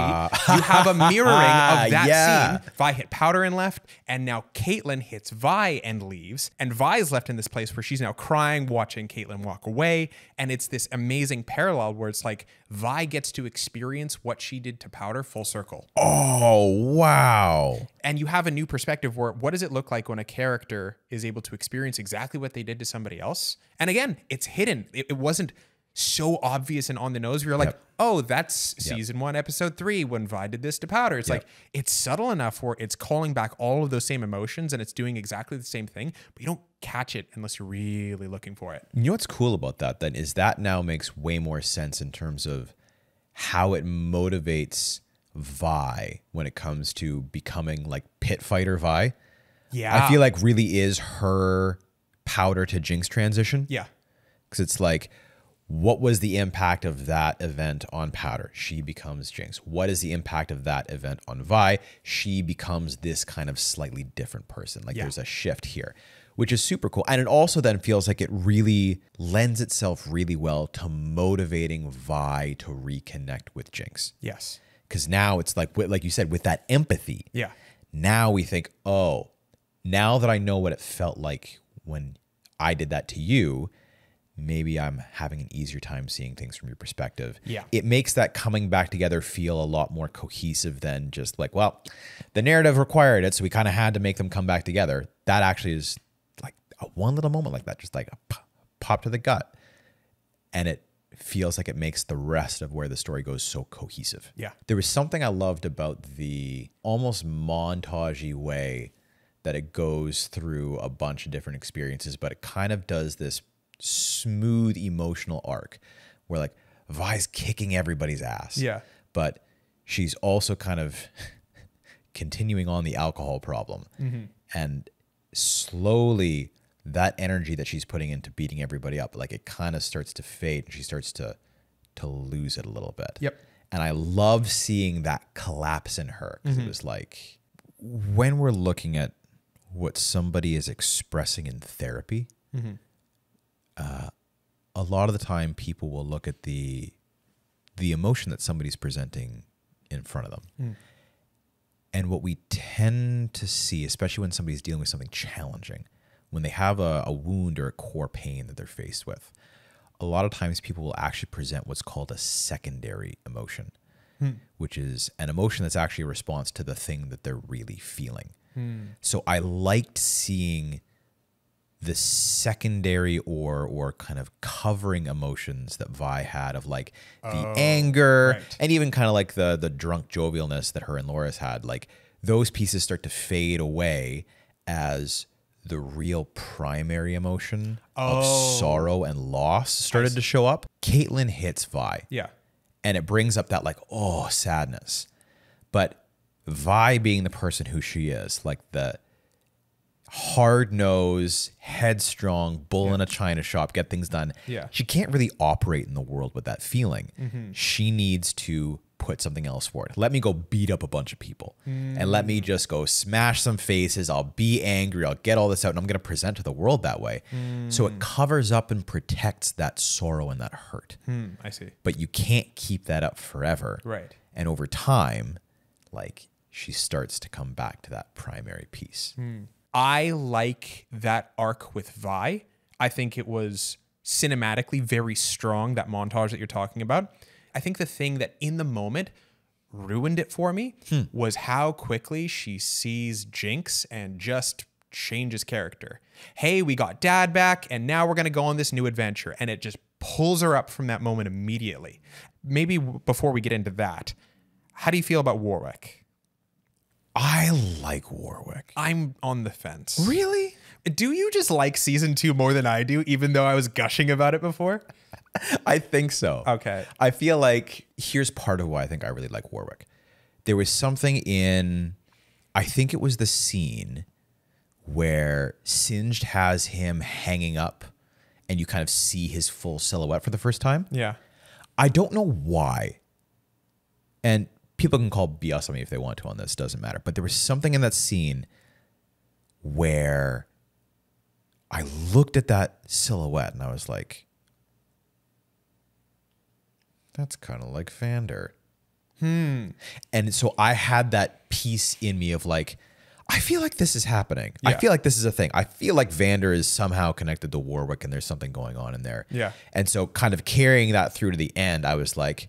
You have a mirroring of that scene. Vi hit Powder and left, and now Caitlyn hits Vi and leaves. And Vi's left in this place where she's now crying, watching Caitlyn walk away. And it's this amazing parallel where it's like Vi gets to experience what she did to Powder full circle. Oh, wow. And you have a new perspective where what does it look like when a character is able to experience exactly what they did to somebody else? And again, it's hidden. It wasn't so obvious and on the nose. You're like, oh, that's season 1, episode 3 when Vi did this to Powder. It's like, it's subtle enough where it's calling back all of those same emotions and it's doing exactly the same thing, but you don't catch it unless you're really looking for it. You know what's cool about that then is that now makes way more sense in terms of how it motivates Vi when it comes to becoming like pit fighter Vi. Yeah. I feel like really is her Powder to Jinx transition. Yeah. Because it's like, what was the impact of that event on Powder? She becomes Jinx. What is the impact of that event on Vi? She becomes this kind of slightly different person. Like there's a shift here, which is super cool. And it also then feels like it really lends itself really well to motivating Vi to reconnect with Jinx. Yes. Because now it's like you said, with that empathy. Yeah. Now we think, oh, now that I know what it felt like when I did that to you, maybe I'm having an easier time seeing things from your perspective. Yeah. It makes that coming back together feel a lot more cohesive than just like, well, the narrative required it, so we kind of had to make them come back together. That actually is like a one little moment like that, just like a pop to the gut. And it feels like it makes the rest of where the story goes so cohesive. Yeah. There was something I loved about the almost montagey way that it goes through a bunch of different experiences, but it kind of does this smooth emotional arc where like Vi's kicking everybody's ass. Yeah. But she's also kind of continuing on the alcohol problem. And slowly that energy that she's putting into beating everybody up, like it kind of starts to fade and she starts to lose it a little bit. Yep. And I love seeing that collapse in her because it was like when we're looking at what somebody is expressing in therapy, a lot of the time people will look at the emotion that somebody's presenting in front of them. And what we tend to see, especially when somebody's dealing with something challenging, when they have a wound or a core pain that they're faced with, a lot of times people will actually present what's called a secondary emotion, which is an emotion that's actually a response to the thing that they're really feeling. So I liked seeing the secondary or kind of covering emotions that Vi had of like the anger and even kind of like the drunk jovialness that her and Loris had. Like those pieces start to fade away as the real primary emotion of sorrow and loss started to show up. Caitlyn hits Vi. Yeah. And it brings up that like, oh, sadness. But Vi being the person who she is, like the hard-nosed, headstrong, bull in a china shop, get things done. Yeah. She can't really operate in the world with that feeling. She needs to put something else for it. Let me go beat up a bunch of people and let me just go smash some faces. I'll be angry. I'll get all this out and I'm going to present to the world that way. So it covers up and protects that sorrow and that hurt. I see. But you can't keep that up forever. Right. And over time, like she starts to come back to that primary piece. I like that arc with Vi. I think it was cinematically very strong, that montage that you're talking about. I think the thing that in the moment ruined it for me was how quickly she sees Jinx and just changes character. Hey, we got Dad back and now we're going to go on this new adventure. And it just pulls her up from that moment immediately. Maybe before we get into that, how do you feel about Warwick? I like Warwick. I'm on the fence. Really? Do you just like season 2 more than I do, even though I was gushing about it before? I think so. Okay. I feel like here's part of why I think I really like Warwick. There was something in, I think it was the scene where Singed has him hanging up and you kind of see his full silhouette for the first time. Yeah. I don't know why. And people can call BS on me if they want to on this, doesn't matter. But there was something in that scene where I looked at that silhouette and I was like, that's kind of like Vander. And so I had that piece in me of like, I feel like this is happening. Yeah. I feel like this is a thing. I feel like Vander is somehow connected to Warwick and there's something going on in there. Yeah. And so kind of carrying that through to the end, I was like,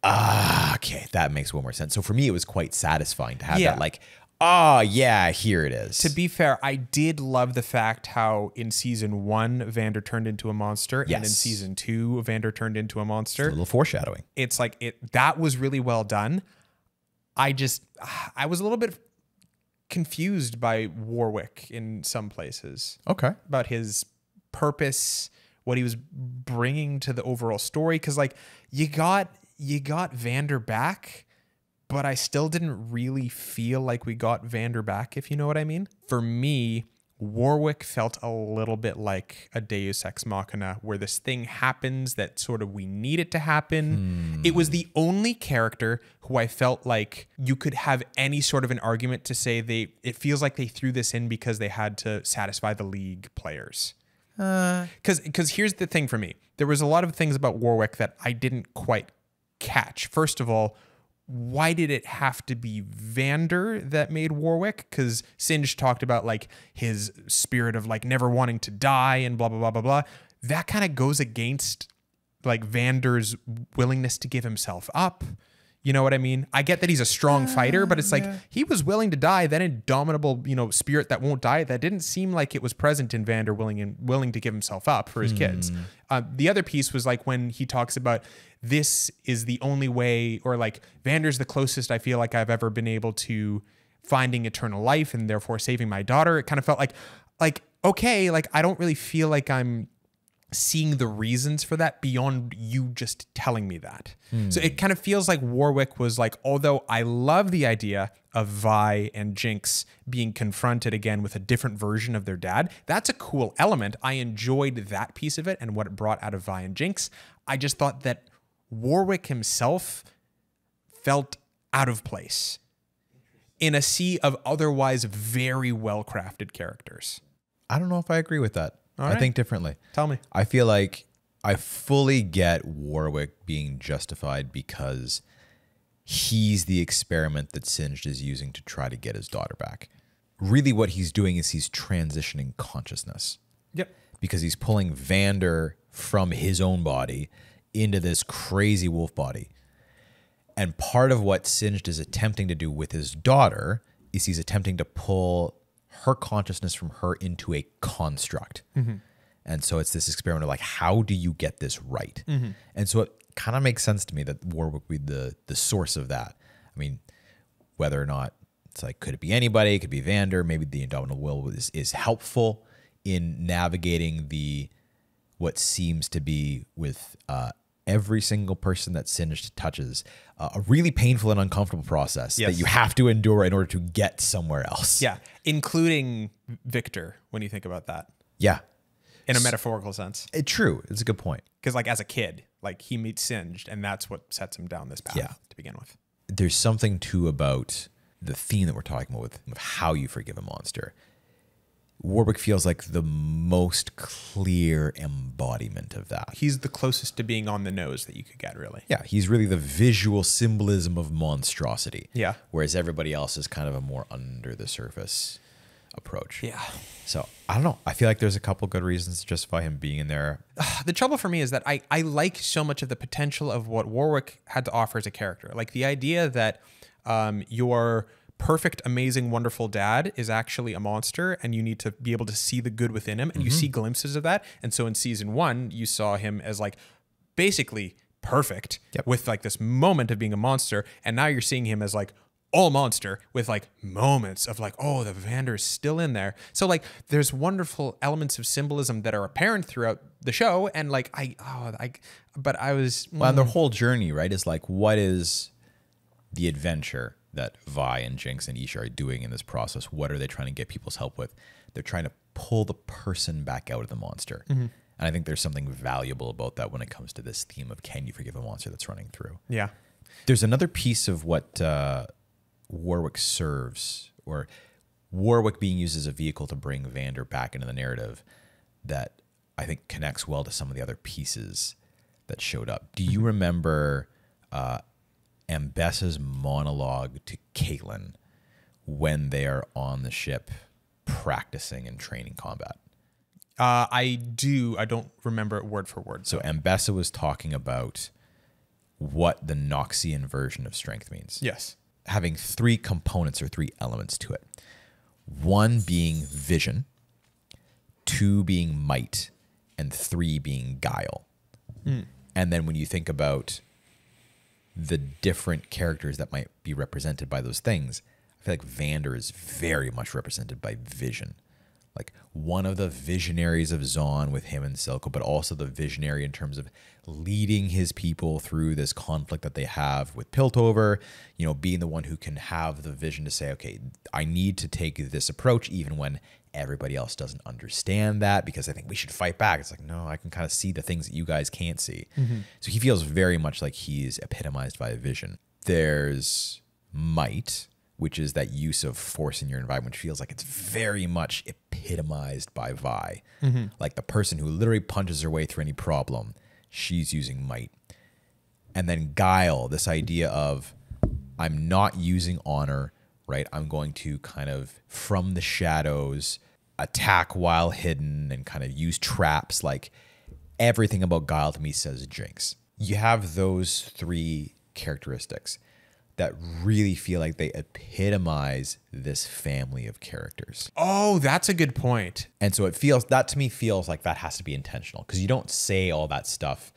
okay, that makes one more sense. So for me, it was quite satisfying to have that like, oh yeah, here it is. To be fair, I did love the fact how in season 1, Vander turned into a monster. Yes. And in season 2, Vander turned into a monster. A little foreshadowing. It's like, that was really well done. I was a little bit confused by Warwick in some places. Okay. About his purpose, what he was bringing to the overall story. Because like, you got Vander back, but I still didn't really feel like we got Vander back, if you know what I mean. For me, Warwick felt a little bit like a Deus Ex Machina, where this thing happens that sort of we need it to happen. It was the only character who I felt like you could have any sort of an argument to say it feels like they threw this in because they had to satisfy the League players. Because here's the thing for me. There was a lot of things about Warwick that I didn't quite catch. First of all, why did it have to be Vander that made Warwick? Because Singe talked about like his spirit of like never wanting to die and blah, blah, blah, blah, blah. That kind of goes against like Vander's willingness to give himself up. You know what I mean? I get that he's a strong fighter, but it's like he was willing to die. That indomitable, you know, spirit that won't die. That didn't seem like it was present in Vander, willing to give himself up for his kids. The other piece was like when he talks about this is the only way, or like Vander's the closest I feel like I've ever been able to finding eternal life and therefore saving my daughter. It kind of felt like okay, like I don't really feel like I'm seeing the reasons for that beyond you just telling me that. So it kind of feels like Warwick was like, although I love the idea of Vi and Jinx being confronted again with a different version of their dad, that's a cool element. I enjoyed that piece of it and what it brought out of Vi and Jinx. I just thought that Warwick himself felt out of place in a sea of otherwise very well-crafted characters. I don't know if I agree with that. I think differently. Tell me. I feel like I fully get Warwick being justified because he's the experiment that Singed is using to try to get his daughter back. Really what he's doing is he's transitioning consciousness. Yep. Because he's pulling Vander from his own body into this crazy wolf body. And part of what Singed is attempting to do with his daughter is he's attempting to pull her consciousness from her into a construct. And so it's this experiment of like, how do you get this right? And so it kind of makes sense to me that Warwick would be the source of that. I mean, whether or not it's like, could it be anybody? It could be Vander. Maybe the Indomitable Will is helpful in navigating what seems to be with every single person that Singed touches, a really painful and uncomfortable process that you have to endure in order to get somewhere else. Yeah, including Viktor, when you think about that. Yeah. In a metaphorical sense. True. It's a good point. Because like as a kid, like he meets Singed and that's what sets him down this path to begin with. There's something too about the theme that we're talking about with how you forgive a monster. Warwick feels like the most clear embodiment of that. He's the closest to being on the nose that you could get, really. Yeah, he's really the visual symbolism of monstrosity. Yeah. Whereas everybody else is kind of a more under the surface approach. Yeah. So, I don't know. I feel like there's a couple good reasons to justify him being in there. The trouble for me is that I like so much of the potential of what Warwick had to offer as a character. Like the idea that your perfect, amazing, wonderful dad is actually a monster and you need to be able to see the good within him, and you see glimpses of that. And so in season 1, you saw him as like basically perfect with like this moment of being a monster. And now you're seeing him as like all monster with like moments of like, oh, the Vander is still in there. So like there's wonderful elements of symbolism that are apparent throughout the show. And like, but I was... Well, and their whole journey, right, is like, what is the adventure that Vi and Jinx and Isha are doing in this process? What are they trying to get people's help with? They're trying to pull the person back out of the monster. And I think there's something valuable about that when it comes to this theme of can you forgive a monster that's running through? Yeah. There's another piece of what Warwick serves, or Warwick being used as a vehicle to bring Vander back into the narrative, that I think connects well to some of the other pieces that showed up. Do you remember Ambessa's monologue to Caitlyn when they are on the ship practicing and training combat? I do. I don't remember it word for word. So Ambessa was talking about what the Noxian version of strength means. Yes. Having 3 components or 3 elements to it. 1 being vision, 2 being might, and 3 being guile. And then when you think about the different characters that might be represented by those things, I feel like Vander is very much represented by vision. Like one of the visionaries of Zon with him and Silco, but also the visionary in terms of leading his people through this conflict that they have with Piltover, you know, being the one who can have the vision to say, okay, I need to take this approach even when everybody else doesn't understand that, because I think we should fight back. It's like, no, I can kind of see the things that you guys can't see. So he feels very much like he's epitomized by a vision. There's might, which is that use of force in your environment, which feels like it's very much epitomized by Vi. Like the person who literally punches her way through any problem, she's using might. And then guile, this idea of I'm not using honor, right? I'm going to kind of, from the shadows, attack while hidden and kind of use traps. Like, everything about Guile to me says Jinx. You have those three characteristics that really feel like they epitomize this family of characters. Oh, that's a good point. And so that to me feels like that has to be intentional, because you don't say all that stuff.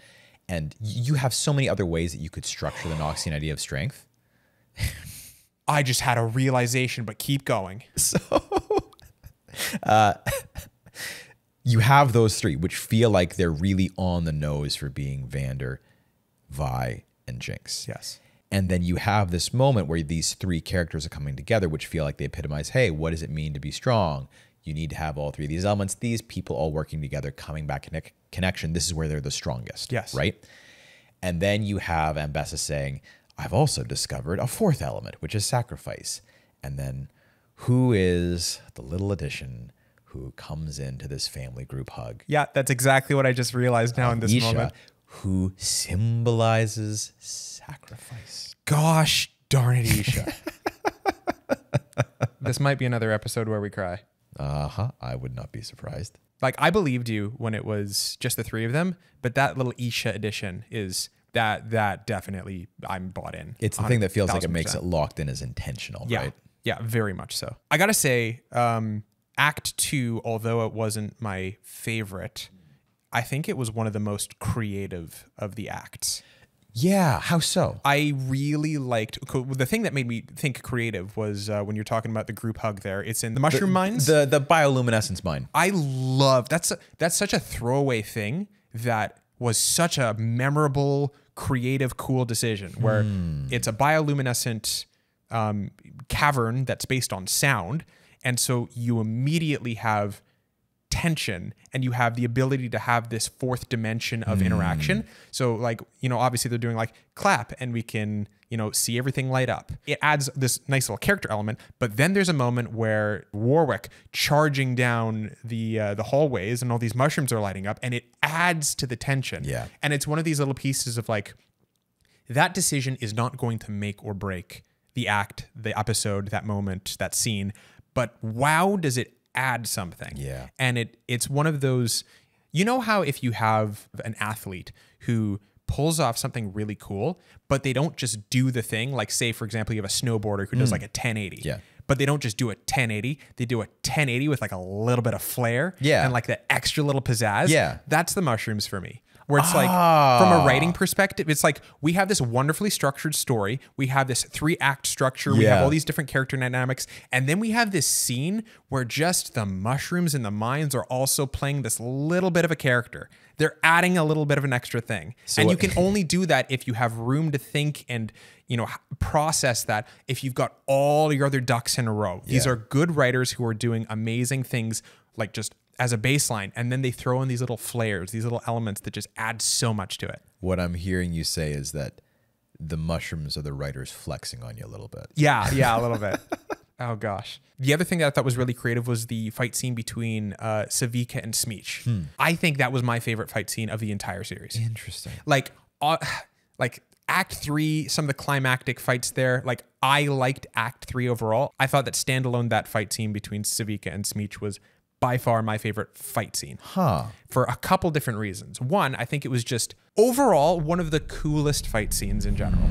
And you have so many other ways that you could structure the Noxian idea of strength. I just had a realization, but keep going. So you have those three, which feel like they're really on the nose for being Vander, Vi, and Jinx. Yes. And then you have this moment where these three characters are coming together, which feel like they epitomize, hey, what does it mean to be strong? You need to have all three of these elements, these people all working together, coming back connection. This is where they're the strongest. Yes. Right? And then you have Ambessa saying, I've also discovered a fourth element, which is sacrifice. And then who is the little addition who comes into this family group hug? Yeah, that's exactly what I just realized now in this Isha, moment. who symbolizes sacrifice. Gosh darn it, Isha. This might be another episode where we cry. I would not be surprised. Like, I believed you when it was just the three of them, but that little Isha addition is that definitely I'm bought in. It's the thing that feels like it 1000%. makes it locked in as intentional, Yeah. right? Yeah, very much so. I gotta say, Act 2, although it wasn't my favorite, I think it was one of the most creative of the acts. Yeah, how so? I really liked, the thing that made me think creative was when you're talking about the group hug there. It's in the mushroom mines. The bioluminescence mine. I love, that's such a throwaway thing that was such a memorable, creative, cool decision where it's a bioluminescent cavern that's based on sound. And so you immediately have tension and you have the ability to have this fourth dimension of interaction. So like, obviously they're doing like clap and we can, see everything light up. It adds this nice little character element, but then there's a moment where Warwick charging down the hallways and all these mushrooms are lighting up and it adds to the tension. Yeah. And it's one of these little pieces of like, that decision is not going to make or break the act, the episode, that moment, that scene, but wow, does it add something. Yeah. And it's one of those, how if you have an athlete who pulls off something really cool, but they don't just do the thing, like say, for example, you have a snowboarder who does like a 1080. Yeah. But they don't just do a 1080. They do a 1080 with like a little bit of flair. Yeah. And like the extra little pizzazz. Yeah. That's the mushrooms for me. Where it's like, from a writing perspective, it's like we have this wonderfully structured story. We have this 3-act structure. We have all these different character dynamics. And then we have this scene where just the mushrooms in the mines are also playing this little bit of a character. They're adding a little bit of an extra thing. And you can only do that if you have room to think and, process that if you've got all your other ducks in a row. Yeah. These are good writers who are doing amazing things, like just as a baseline, and then they throw in these little flares, these little elements that just add so much to it. What I'm hearing you say is that the mushrooms are the writers flexing on you a little bit. Yeah, a little bit. Oh gosh. The other thing that I thought was really creative was the fight scene between Savika and Smeech. I think that was my favorite fight scene of the entire series. Interesting. Like Act 3, some of the climactic fights there, like I liked Act 3 overall. I thought that standalone, that fight scene between Savika and Smeech was by far my favorite fight scene. For a couple different reasons. One, I think it was just overall one of the coolest fight scenes in general.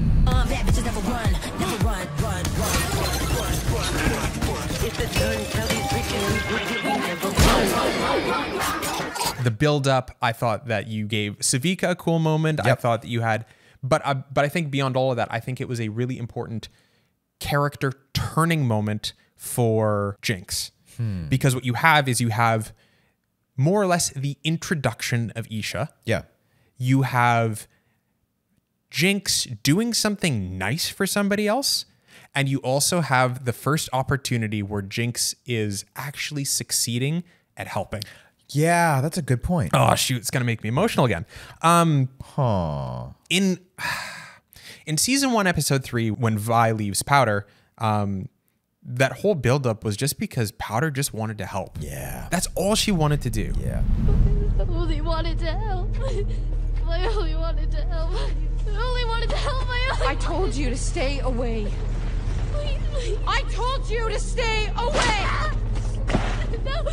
The build up, I thought that you gave Savika a cool moment. Yep. I thought that you had, but I think beyond all of that, I think it was a really important character turning moment for Jinx. Because what you have is you have more or less the introduction of Isha. Yeah. You have Jinx doing something nice for somebody else. And you also have the first opportunity where Jinx is actually succeeding at helping. Yeah, that's a good point. Oh, shoot. It's going to make me emotional again. In season 1, episode 3, when Vi leaves Powder, that whole buildup was just because Powder just wanted to help. Yeah. That's all she wanted to do. Yeah. I only wanted to help. I only wanted to help. I only wanted to help my own. I told you to stay away. Please. I told you to stay away! No.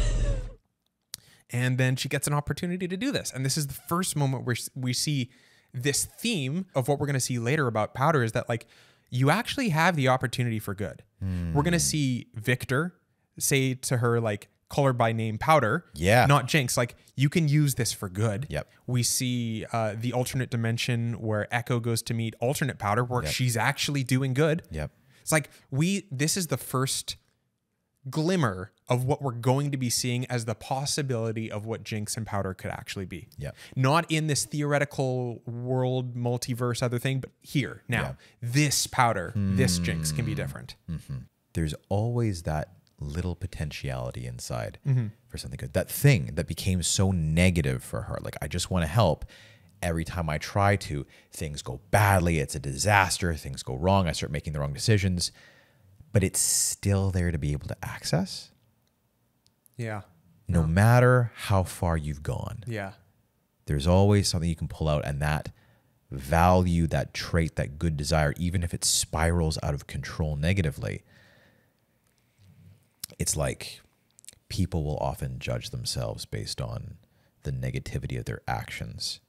And then she gets an opportunity to do this. And this is the first moment where we see this theme of what we're going to see later about Powder is that, like, you actually have the opportunity for good. We're going to see Viktor say to her, like, call her by name Powder, not Jinx. Like, you can use this for good. We see the alternate dimension where Ekko goes to meet alternate Powder, where she's actually doing good. It's like this is the first glimmer of what we're going to be seeing as the possibility of what Jinx and Powder could actually be. Not in this theoretical world, multiverse, other thing, but here, now. This Powder, this Jinx can be different. There's always that little potentiality inside for something good. That thing that became so negative for her. Like, I just want to help. Every time I try to, things go badly. It's a disaster. Things go wrong. I start making the wrong decisions. But it's still there to be able to access. No matter how far you've gone. There's always something you can pull out, and that value, that trait, that good desire, even if it spirals out of control negatively, it's like people will often judge themselves based on the negativity of their actions.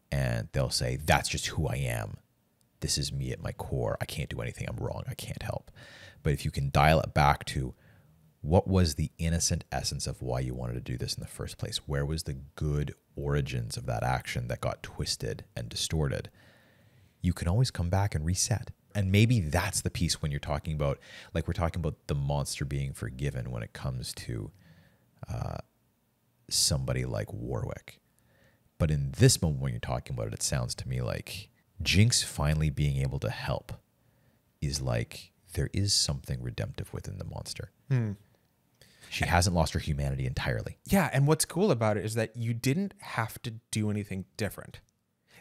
And they'll say, that's just who I am. This is me at my core. I can't do anything. I'm wrong. I can't help. But if you can dial it back to what was the innocent essence of why you wanted to do this in the first place? Where was the good origins of that action that got twisted and distorted? You can always come back and reset. And maybe that's the piece when you're talking about, like we're talking about the monster being forgiven when it comes to somebody like Warwick. But in this moment when you're talking about it, it sounds to me like Jinx finally being able to help is like there is something redemptive within the monster. She hasn't lost her humanity entirely. Yeah, and what's cool about it is that you didn't have to do anything different.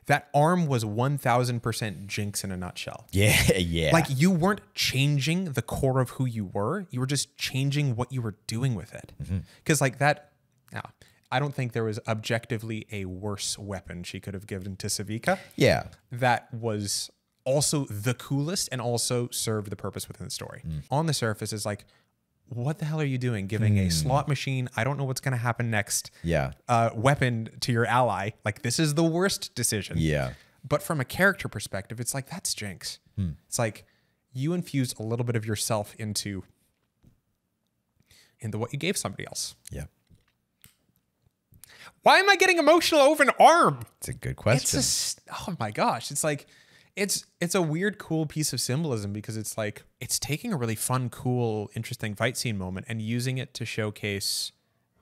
That arm was 1000% Jinx in a nutshell. Yeah. Like, you weren't changing the core of who you were. You were just changing what you were doing with it. Because like that, I don't think there was objectively a worse weapon she could have given to Savika. That was also the coolest and also served the purpose within the story. On the surface, is like, what the hell are you doing? Giving a slot machine, I don't know what's going to happen next, weapon to your ally. Like, this is the worst decision. But from a character perspective, it's like, that's Jinx. It's like, you infused a little bit of yourself into what you gave somebody else. Why am I getting emotional over an arm? It's a good question. Oh my gosh. It's like, it's a weird, cool piece of symbolism, because it's like, it's taking a really fun, cool, interesting fight scene moment and using it to showcase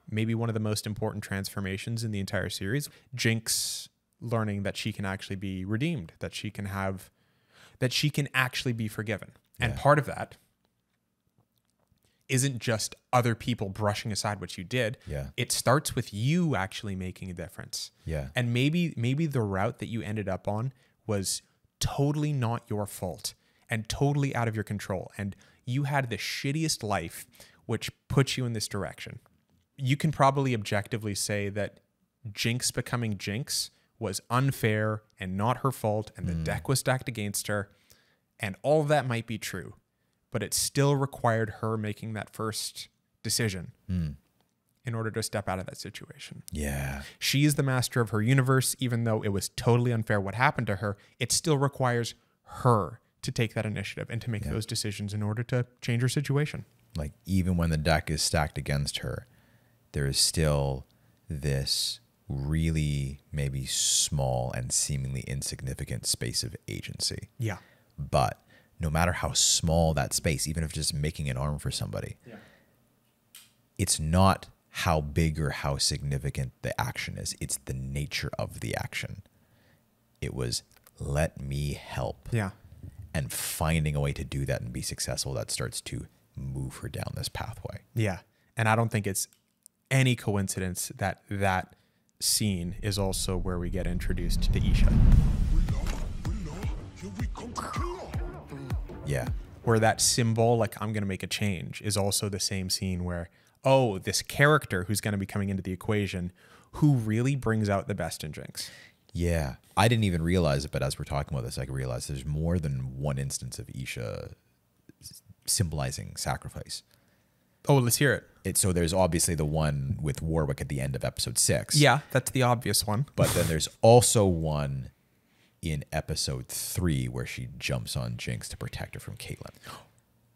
maybe one of the most important transformations in the entire series. Jinx learning that she can actually be redeemed, that she can actually be forgiven. And part of that isn't just other people brushing aside what you did. It starts with you actually making a difference. And maybe the route that you ended up on was totally not your fault and totally out of your control. And you had the shittiest life, which put you in this direction. You can probably objectively say that Jinx becoming Jinx was unfair and not her fault, and the deck was stacked against her. And all of that might be true, but it still required her making that first decision in order to step out of that situation. She is the master of her universe. Even though it was totally unfair what happened to her, it still requires her to take that initiative and to make those decisions in order to change her situation. Like, even when the deck is stacked against her, there is still this really maybe small and seemingly insignificant space of agency. But no matter how small that space, even if just making an arm for somebody, it's not how big or how significant the action is. It's the nature of the action. It was, let me help. And finding a way to do that and be successful, that starts to move her down this pathway. And I don't think it's any coincidence that that scene is also where we get introduced to Isha. Where that symbol, like, I'm going to make a change, is also the same scene where, this character who's going to be coming into the equation, who really brings out the best in Jinx. Yeah. I didn't even realize it, but as we're talking about this, I realized there's more than one instance of Isha symbolizing sacrifice. Oh, let's hear it. So there's obviously the one with Warwick at the end of episode 6. Yeah, that's the obvious one. But then there's also one in episode 3 where she jumps on Jinx to protect her from Caitlyn.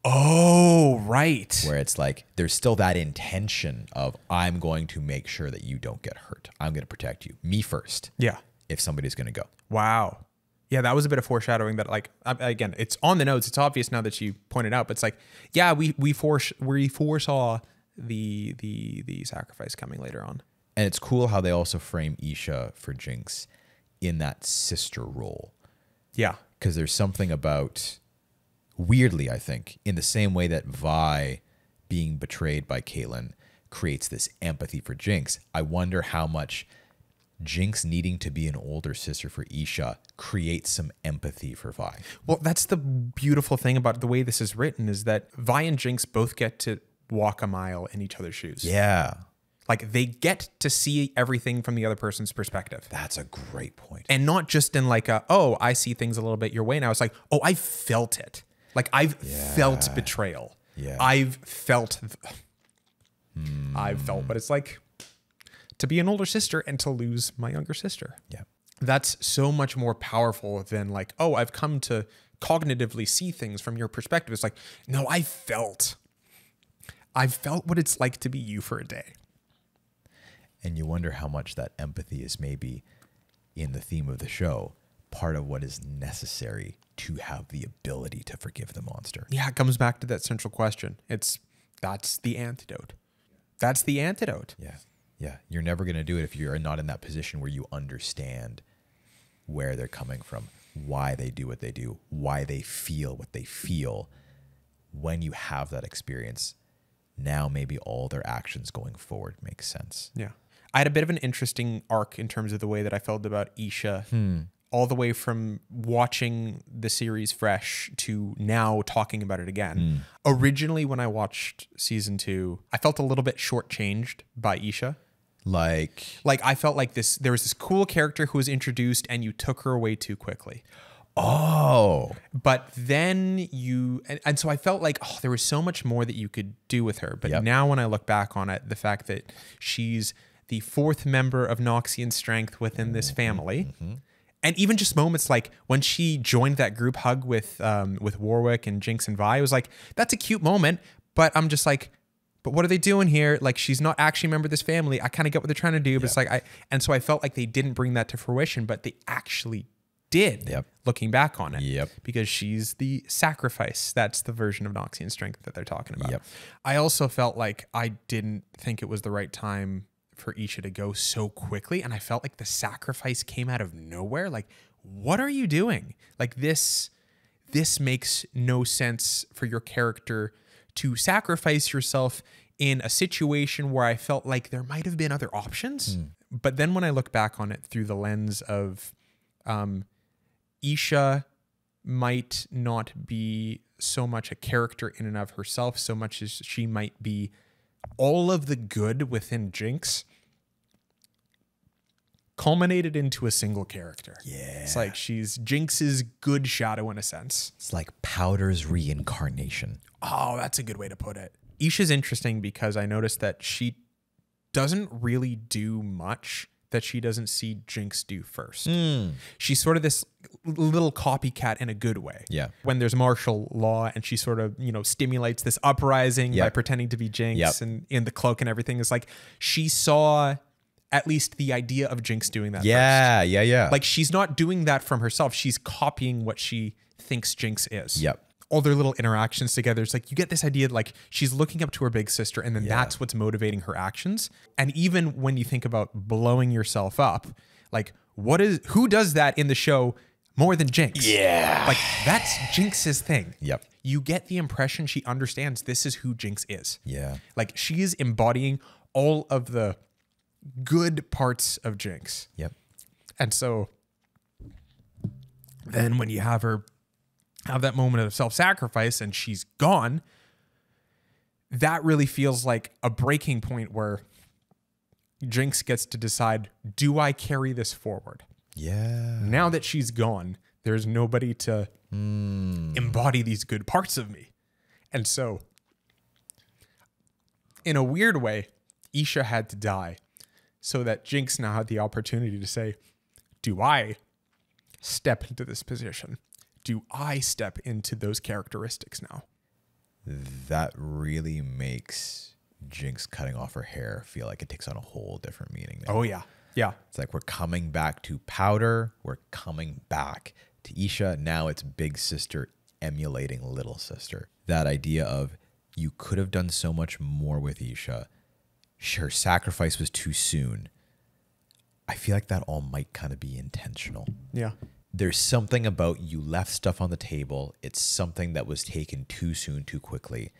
Oh, right. Where it's like there's still that intention of I'm going to make sure that you don't get hurt. I'm going to protect you. Me first. Yeah. If somebody's going to go. Wow. Yeah, that was a bit of foreshadowing that, like, again, it's on the notes. It's obvious now that you pointed out, but it's like, yeah, we foresaw the sacrifice coming later on. And it's cool how they also frame Isha for Jinx in that sister role. Yeah. Because there's something about, weirdly, I think, in the same way that Vi being betrayed by Caitlyn creates this empathy for Jinx, I wonder how much Jinx needing to be an older sister for Isha creates some empathy for Vi. Well, that's the beautiful thing about the way this is written, is that Vi and Jinx both get to walk a mile in each other's shoes. Yeah. Like, they get to see everything from the other person's perspective. That's a great point. And not just in like I see things a little bit your way now. It's like, oh, I felt it. Like, I've felt betrayal. Yeah. I've felt what it's like to be an older sister and to lose my younger sister. Yeah. That's so much more powerful than like, oh, I've come to cognitively see things from your perspective. It's like, no, I've felt what it's like to be you for a day. And you wonder how much that empathy is maybe in the theme of the show, part of what is necessary to have the ability to forgive the monster. Yeah, it comes back to that central question. That's the antidote. That's the antidote. Yeah. Yeah. You're never going to do it if you're not in that position where you understand where they're coming from, why they do what they do, why they feel what they feel. When you have that experience, now maybe all their actions going forward make sense. Yeah. I had a bit of an interesting arc in terms of the way that I felt about Isha, all the way from watching the series fresh to now talking about it again. Originally, when I watched season 2, I felt a little bit shortchanged by Isha. Like I felt like there was this cool character who was introduced and you took her away too quickly. Oh. But then and so I felt like, oh, there was so much more that you could do with her. But now when I look back on it, the fact that she's the 4th member of Noxian strength within this family, and even just moments like when she joined that group hug with Warwick and Jinx and Vi, it was like, that's a cute moment, but I'm just like, but what are they doing here? Like, she's not actually a member of this family. I kind of get what they're trying to do, but it's like, and so I felt like they didn't bring that to fruition, but they actually did, looking back on it, because she's the sacrifice. That's the version of Noxian strength that they're talking about. I also felt like I didn't think it was the right time for Isha to go so quickly, and I felt like the sacrifice came out of nowhere. Like, what are you doing? Like, this makes no sense for your character to sacrifice yourself in a situation where I felt like there might have been other options. But then when I look back on it through the lens of Isha might not be so much a character in and of herself, so much as she might be all of the good within Jinx culminated into a single character. Yeah. It's like she's Jinx's good shadow in a sense. It's like Powder's reincarnation. Oh, that's a good way to put it. Isha's interesting because I noticed that she doesn't really do much that she doesn't see Jinx do first. She's sort of this little copycat in a good way. Yeah. When there's martial law and she sort of, stimulates this uprising by pretending to be Jinx and in the cloak and everything, is like she saw at least the idea of Jinx doing that first. Like, she's not doing that from herself. She's copying what she thinks Jinx is. All their little interactions together. It's like you get this idea like she's looking up to her big sister, and then that's what's motivating her actions. And even when you think about blowing yourself up, like who does that in the show more than Jinx? Yeah. Like, that's Jinx's thing. You get the impression she understands this is who Jinx is. Yeah. Like, she is embodying all of the good parts of Jinx. And so then when you have her have that moment of self-sacrifice and she's gone, that really feels like a breaking point where Jinx gets to decide, do I carry this forward? Yeah. Now that she's gone, there's nobody to embody these good parts of me. And so, in a weird way, Isha had to die so that Jinx now had the opportunity to say, do I step into this position? Do I step into those characteristics now? That really makes Jinx cutting off her hair feel like it takes on a whole different meaning now. Oh, yeah. Yeah. It's like we're coming back to Powder. We're coming back to Isha. Now it's big sister emulating little sister. That idea of you could have done so much more with Isha. Her sacrifice was too soon. I feel like that all might kind of be intentional. Yeah. There's something about you left stuff on the table. It's something that was taken too soon, too quickly,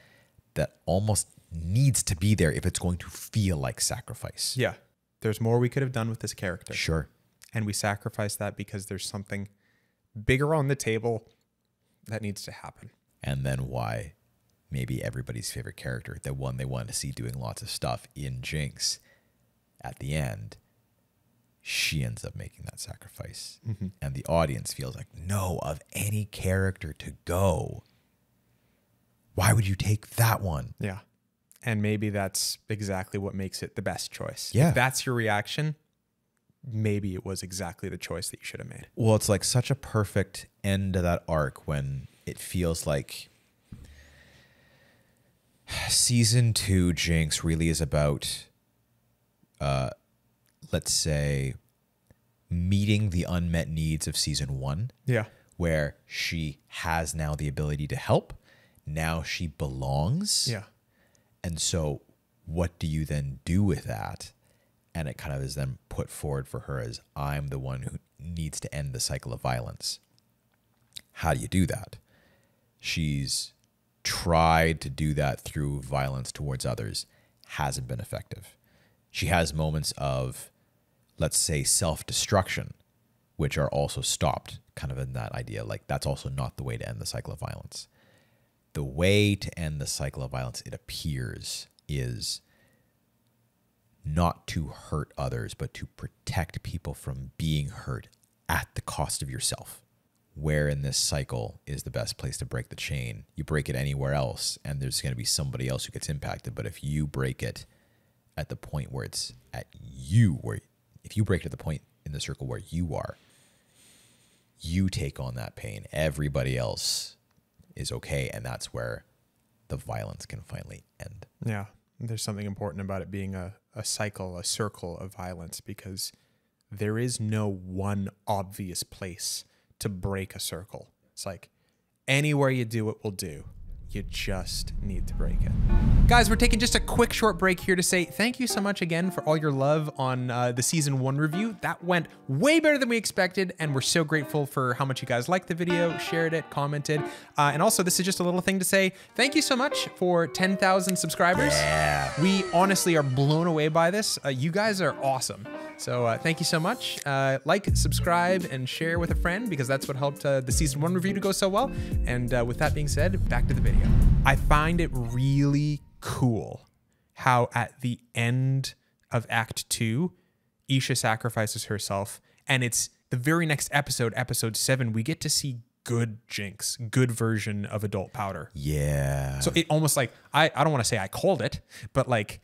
that almost needs to be there if it's going to feel like sacrifice. Yeah. There's more we could have done with this character. Sure. And we sacrifice that because there's something bigger on the table that needs to happen. And then why maybe everybody's favorite character, the one they wanted to see doing lots of stuff in Jinx, at the end, she ends up making that sacrifice. Mm-hmm. And the audience feels like, no, of any character to go, why would you take that one? Yeah. And maybe that's exactly what makes it the best choice. Yeah. If that's your reaction, maybe it was exactly the choice that you should have made. Well, it's like such a perfect end to that arc when it feels like season 2 Jinx really is about, let's say, meeting the unmet needs of season 1. Yeah. Where she has now the ability to help. Now she belongs. Yeah. And so what do you then do with that? And it kind of is then put forward for her as, I'm the one who needs to end the cycle of violence. How do you do that? She's tried to do that through violence towards others. Hasn't been effective. She has moments of, let's say, self-destruction, which are also stopped kind of in that idea. Like, that's also not the way to end the cycle of violence. The way to end the cycle of violence, it appears, is not to hurt others, but to protect people from being hurt at the cost of yourself. Where in this cycle is the best place to break the chain? You break it anywhere else, and there's going to be somebody else who gets impacted. But if you break it at the point where it's at you, where if you break it at the point in the circle where you are, you take on that pain. Everybody else is okay, and that's where the violence can finally end. Yeah. There's something important about it being a cycle, a circle of violence, because there is no one obvious place to break a circle. It's like anywhere you do it will do. You just need to break it. Guys, we're taking just a quick short break here to say thank you so much again for all your love on the season 1 review. That went way better than we expected, and we're so grateful for how much you guys liked the video, shared it, commented. And also, this is just a little thing to say thank you so much for 10,000 subscribers. Yeah. We honestly are blown away by this. You guys are awesome. So thank you so much. Like, subscribe, and share with a friend, because that's what helped the season 1 review to go so well. And with that being said, back to the video. I find it really cool how at the end of Act 2, Isha sacrifices herself, and it's the very next episode, episode 7, we get to see good Jinx, good version of adult Powder. Yeah. So it almost like, I don't want to say I called it, but like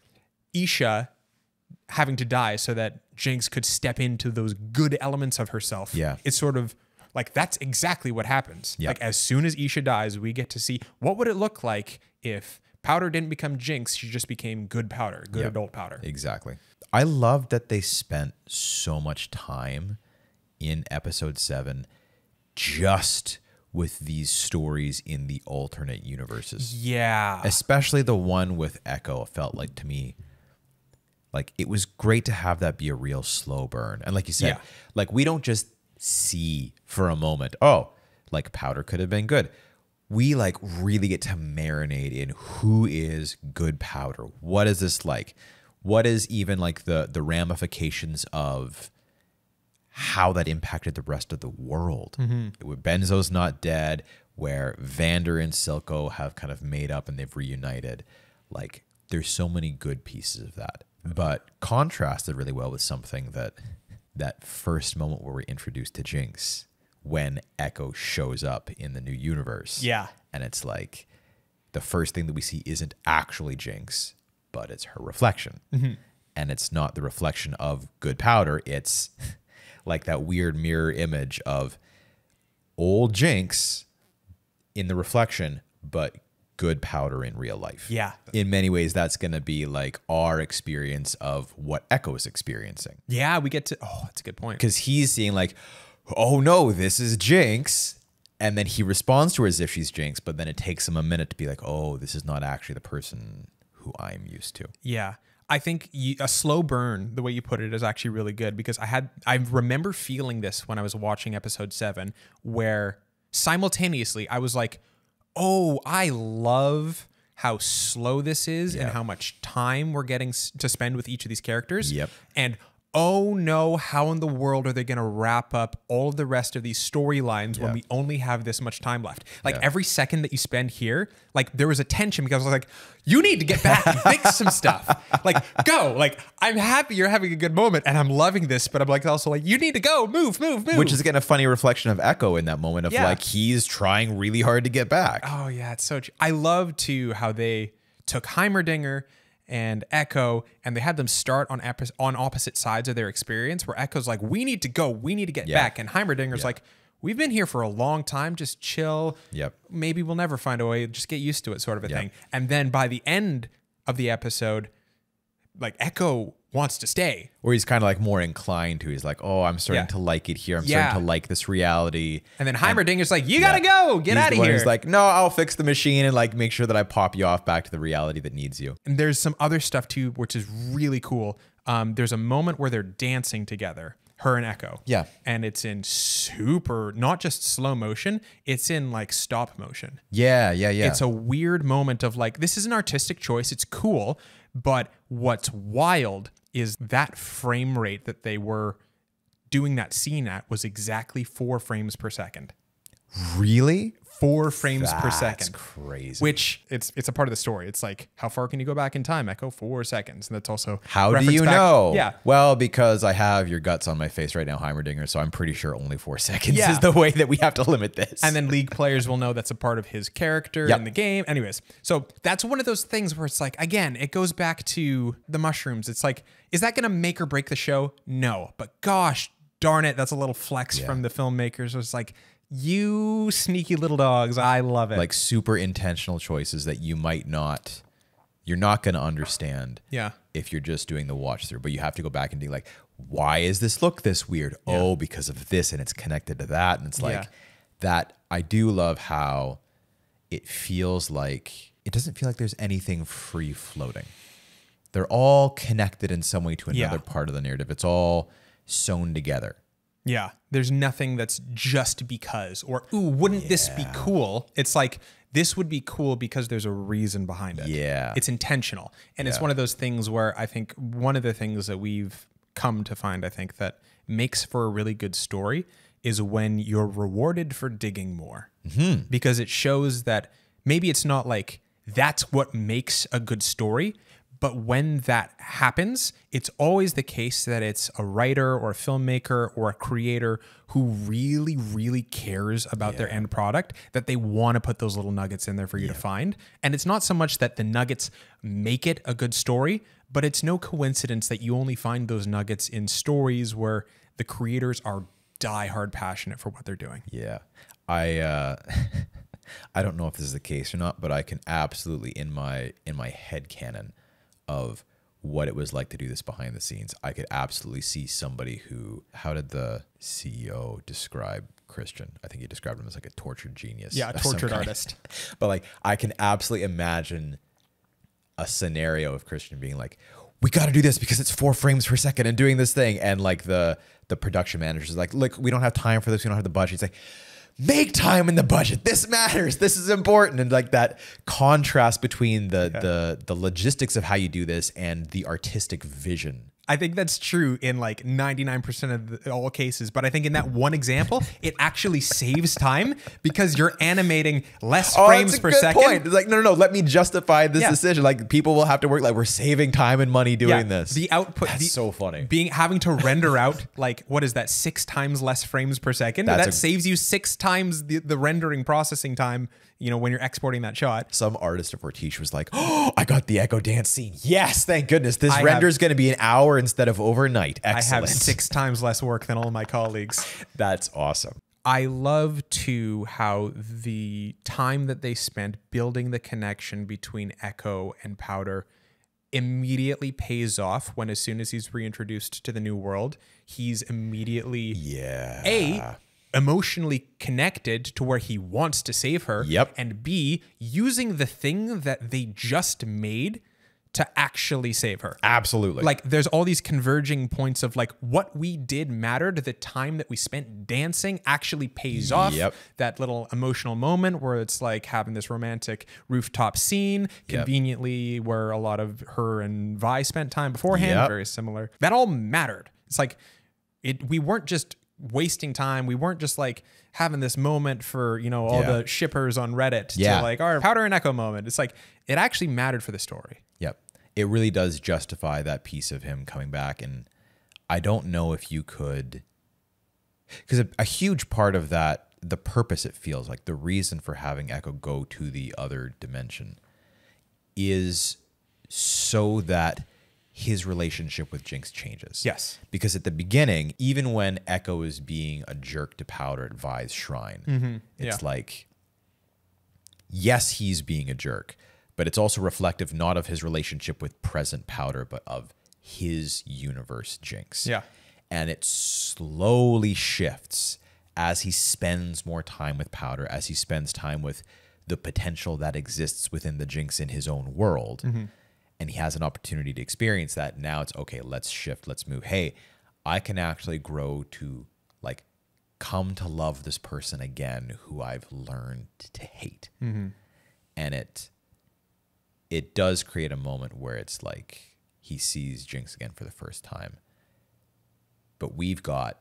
Isha having to die so that Jinx could step into those good elements of herself. Yeah. It's sort of like, that's exactly what happens. Yep. Like, as soon as Isha dies, we get to see what would it look like if Powder didn't become Jinx, she just became good Powder, good Yep. adult Powder. Exactly. I love that they spent so much time in episode 7 just with these stories in the alternate universes. Yeah. Especially the one with Ekko felt like, to me, like it was great to have that be a real slow burn. And like you said, Yeah. like we don't just see for a moment, oh, like Powder could have been good. We like really get to marinate in who is good Powder. What is this like? What is even like the ramifications of how that impacted the rest of the world? Mm-hmm. Benzo's not dead, where Vander and Silco have kind of made up and they've reunited. Like there's so many good pieces of that, but contrasted really well with something that that first moment where we're introduced to Jinx when Ekko shows up in the new universe. Yeah. And it's like the first thing that we see isn't actually Jinx, but it's her reflection. And it's not the reflection of good powder. It's like that weird mirror image of old Jinx in the reflection, but good powder in real life. Yeah. In many ways, that's going to be like our experience of what Ekko is experiencing. Yeah, we get to, oh, that's a good point. Because he's seeing like, oh no, this is Jinx. And then he responds to her as if she's Jinx, but then it takes him a minute to be like, oh, this is not actually the person who I'm used to. Yeah. I think a slow burn, the way you put it, is actually really good, because I remember feeling this when I was watching episode 7, where simultaneously I was like, oh, I love how slow this is and how much time we're getting to spend with each of these characters. Yep. And oh no, how in the world are they going to wrap up all of the rest of these storylines when we only have this much time left? Like every second that you spend here, like there was a tension, because I was like, you need to get back and fix some stuff. Like, go. Like, I'm happy you're having a good moment and I'm loving this, but I'm like also like, you need to go, move. Which is again a funny reflection of Ekko in that moment of like, he's trying really hard to get back. Oh yeah, it's so true. I love too how they took Heimerdinger and Ekko, and they had them start on opposite sides of their experience, where Ekko's like, we need to go, we need to get back. And Heimerdinger's like, we've been here for a long time, just chill. Maybe we'll never find a way, just get used to it, sort of a thing. And then by the end of the episode, like Ekko wants to stay. Or he's kind of like more inclined to, he's like, oh, I'm starting to like it here. I'm starting to like this reality. And then Heimerdinger's like, you gotta go, get out of here. He's like, no, I'll fix the machine and like make sure that I pop you off back to the reality that needs you. And there's some other stuff too, which is really cool. There's a moment where they're dancing together, her and Ekko. Yeah. And it's in super, not just slow motion, it's in like stop motion. Yeah. It's a weird moment of like, this is an artistic choice. It's cool. But what's wild is that frame rate that they were doing that scene at was exactly 4 frames per second. Really? 4 frames per second. That's crazy. Which it's a part of the story. It's like, how far can you go back in time? Ekko, 4 seconds. And that's also how do you know? Yeah. Well, because I have your guts on my face right now, Heimerdinger, so I'm pretty sure only 4 seconds is the way that we have to limit this. And then League players will know that's a part of his character in the game. Anyways, so that's one of those things where it's like, again, it goes back to the mushrooms. It's like, is that going to make or break the show? No. But gosh darn it, that's a little flex from the filmmakers. It's like, you sneaky little dogs. I love it. Like super intentional choices that you're not going to understand if you're just doing the watch through, but you have to go back and be like, why is this look this weird? Oh, because of this, and it's connected to that. And it's like that. I do love how it feels like, it doesn't feel like there's anything free floating. They're all connected in some way to another part of the narrative. It's all sewn together. Yeah, there's nothing that's just because, or, ooh, wouldn't this be cool? It's like, this would be cool because there's a reason behind it. Yeah. It's intentional. And it's one of those things where I think one of the things that we've come to find, I think, that makes for a really good story is when you're rewarded for digging more. Because it shows that maybe it's not like that's what makes a good story, but when that happens, it's always the case that it's a writer or a filmmaker or a creator who really, really cares about their end product, that they want to put those little nuggets in there for you to find. And it's not so much that the nuggets make it a good story, but it's no coincidence that you only find those nuggets in stories where the creators are diehard passionate for what they're doing. Yeah. I don't know if this is the case or not, but I can absolutely in my head canon of what it was like to do this behind the scenes, I could absolutely see somebody who, how did the CEO describe Christian? I think he described him as like a tortured genius. Yeah, a tortured artist. But like, I can absolutely imagine a scenario of Christian being like, we got to do this because it's 4 frames per second and doing this thing. And like the production manager is like, look, we don't have time for this. We don't have the budget. He's like, make time in the budget. This matters. This is important. And like that contrast between the logistics of how you do this and the artistic vision I think that's true in like 99% of all cases. But I think in that one example, it actually saves time because you're animating less frames per second. Point. It's like, no, let me justify this decision. Like people will have to work, like we're saving time and money doing this. The output, that's so funny. Having to render out like, what is that? 6 times less frames per second. That saves you 6 times the rendering processing time, you know, when you're exporting that shot. Some artist of Fortiche was like, oh, I got the Ekko dance scene. Yes, thank goodness. This render is going to be an hour instead of overnight. Excellent. I have 6 times less work than all my colleagues. That's awesome. I love too how the time that they spent building the connection between Ekko and Powder immediately pays off when, as soon as he's reintroduced to the new world, he's immediately emotionally connected to where he wants to save her. Yep. And B, using the thing that they just made to actually save her. Absolutely. Like there's all these converging points of like what we did mattered. The time that we spent dancing actually pays off. Yep. That little emotional moment where it's like having this romantic rooftop scene, conveniently where a lot of her and Vi spent time beforehand, very similar. That all mattered. It's like we weren't just wasting time. We weren't just like having this moment for, you know, all the shippers on Reddit to like our Powder and Ekko moment. It's like it actually mattered for the story. Yep. It really does justify that piece of him coming back. And I don't know if you could, because a huge part of that, the purpose, it feels like the reason for having Ekko go to the other dimension is so that his relationship with Jinx changes. Yes. Because at the beginning, even when Ekko is being a jerk to Powder at Vi's shrine, it's like, yes, he's being a jerk, but it's also reflective not of his relationship with present Powder, but of his universe, Jinx. Yeah. And it slowly shifts as he spends more time with Powder, as he spends time with the potential that exists within the Jinx in his own world. And he has an opportunity to experience that. Now it's okay, let's shift, let's move. Hey, I can actually grow to like come to love this person again who I've learned to hate. And it does create a moment where it's like he sees Jinx again for the first time. But we've got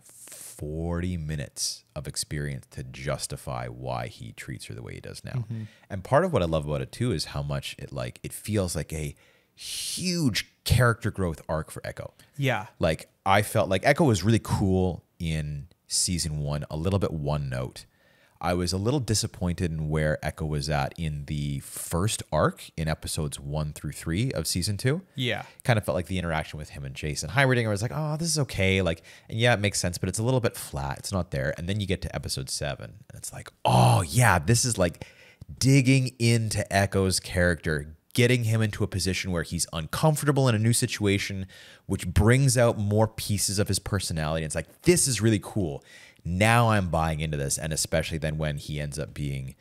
40 minutes of experience to justify why he treats her the way he does now. And part of what I love about it too is how much it feels like a huge character growth arc for Ekko. Yeah. Like I felt like Ekko was really cool in season 1, a little bit one note. I was a little disappointed in where Ekko was at in the first arc in episodes 1 through 3 of season 2. Yeah. Kind of felt like the interaction with him and Jayce and Heimerdinger, I was like, oh, this is okay. Like, and yeah, it makes sense, but it's a little bit flat. It's not there. And then you get to episode 7 and it's like, oh yeah, this is like digging into Ekko's character, getting him into a position where he's uncomfortable in a new situation, which brings out more pieces of his personality. And it's like, this is really cool. Now I'm buying into this. And especially then when he ends up being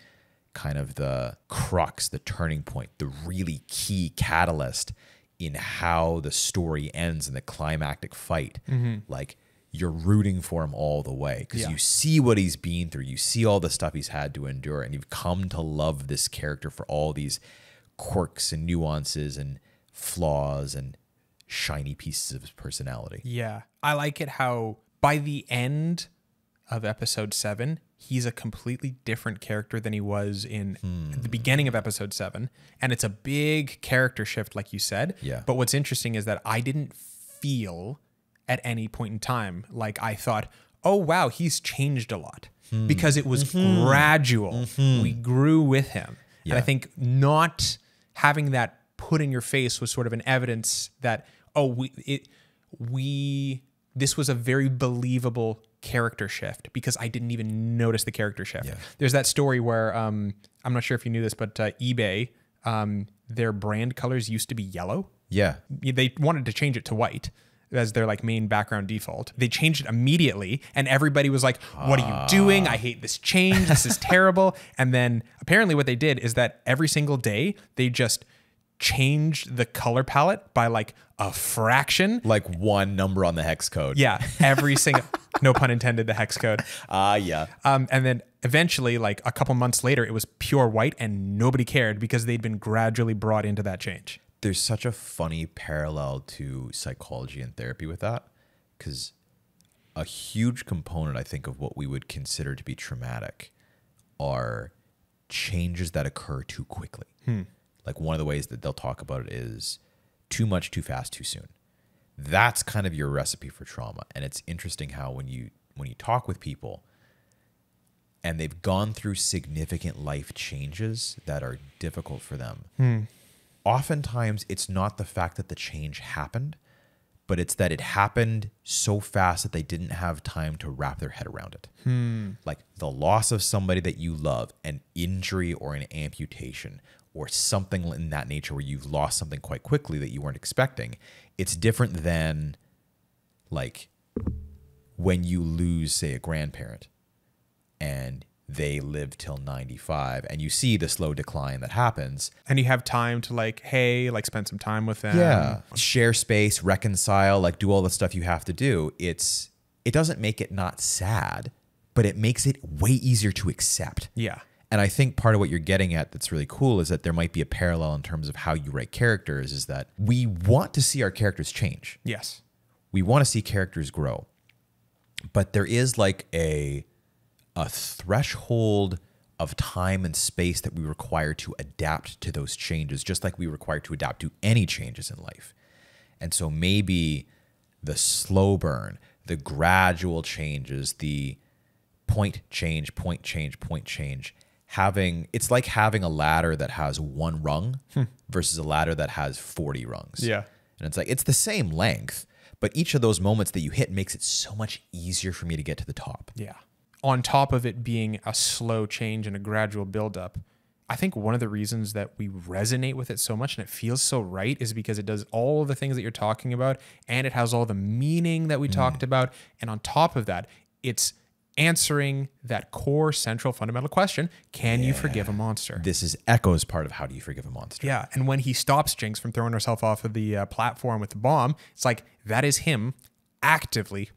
kind of the crux, the turning point, the really key catalyst in how the story ends in the climactic fight. Like you're rooting for him all the way because you see what he's been through. You see all the stuff he's had to endure, and you've come to love this character for all these quirks and nuances and flaws and shiny pieces of his personality. Yeah. I like it how by the end of episode 7, he's a completely different character than he was in the beginning of episode 7. And it's a big character shift, like you said. Yeah. But what's interesting is that I didn't feel at any point in time like I thought, oh, wow, he's changed a lot. Because it was gradual. We grew with him. Yeah. And I think not having that put in your face was sort of an evidence that, oh, this was a very believable character shift because I didn't even notice the character shift. Yeah. There's that story where, I'm not sure if you knew this, but eBay, their brand colors used to be yellow. Yeah. They wanted to change it to white as their like main background default. They changed it immediately and everybody was like, what are you doing? I hate this change. This is terrible. And then apparently what they did is that every single day they just changed the color palette by like a fraction. Like one number on the hex code. Yeah. Every single, no pun intended, the hex code. Yeah. And then eventually like a couple months later, it was pure white and nobody cared because they'd been gradually brought into that change. There's such a funny parallel to psychology and therapy with that, because a huge component, I think, of what we would consider to be traumatic are changes that occur too quickly. Like one of the ways that they'll talk about it is too much, too fast, too soon. That's kind of your recipe for trauma. And it's interesting how when you talk with people and they've gone through significant life changes that are difficult for them, oftentimes it's not the fact that the change happened, but it's that it happened so fast that they didn't have time to wrap their head around it. Like the loss of somebody that you love, an injury or an amputation, or something in that nature where you've lost something quite quickly that you weren't expecting. It's different than like when you lose, say, a grandparent and they live till 95 and you see the slow decline that happens. And you have time to like, hey, like spend some time with them. Yeah. Share space, reconcile, like do all the stuff you have to do. It doesn't make it not sad, but it makes it way easier to accept. Yeah. And I think part of what you're getting at that's really cool is that there might be a parallel in terms of how you write characters, is that we want to see our characters change. Yes. We want to see characters grow. But there is like a threshold of time and space that we require to adapt to those changes, just like we require to adapt to any changes in life. And so maybe the slow burn, the gradual changes, the point change, it's like having a ladder that has one rung versus a ladder that has 40 rungs. Yeah. And it's like, it's the same length, but each of those moments that you hit makes it so much easier for me to get to the top. Yeah. On top of it being a slow change and a gradual buildup, I think one of the reasons that we resonate with it so much and it feels so right is because it does all of the things that you're talking about, and it has all the meaning that we talked about. And on top of that, it's answering that core central fundamental question, can you forgive a monster? This is Ekko's part of how do you forgive a monster. Yeah. And when he stops Jinx from throwing herself off of the platform with the bomb, it's like, that is him actively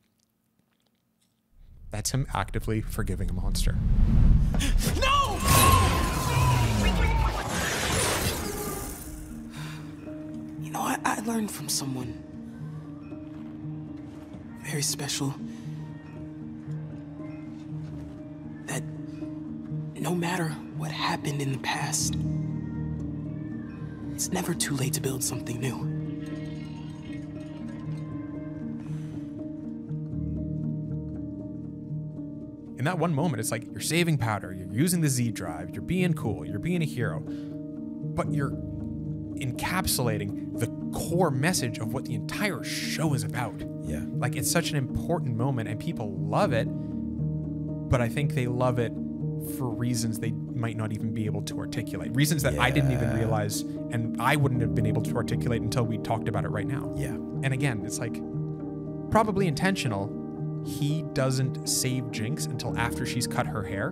forgiving a monster. No! You know, I learned from someone very special that no matter what happened in the past, it's never too late to build something new. In that one moment, it's like you're saving powder, you're using the Z drive, you're being cool, you're being a hero, but you're encapsulating the core message of what the entire show is about. Yeah. Like, it's such an important moment and people love it, but I think they love it for reasons they might not even be able to articulate. Reasons that I didn't even realize and I wouldn't have been able to articulate until we talked about it right now. Yeah. And again, it's like probably intentional. He doesn't save Jinx until after she's cut her hair,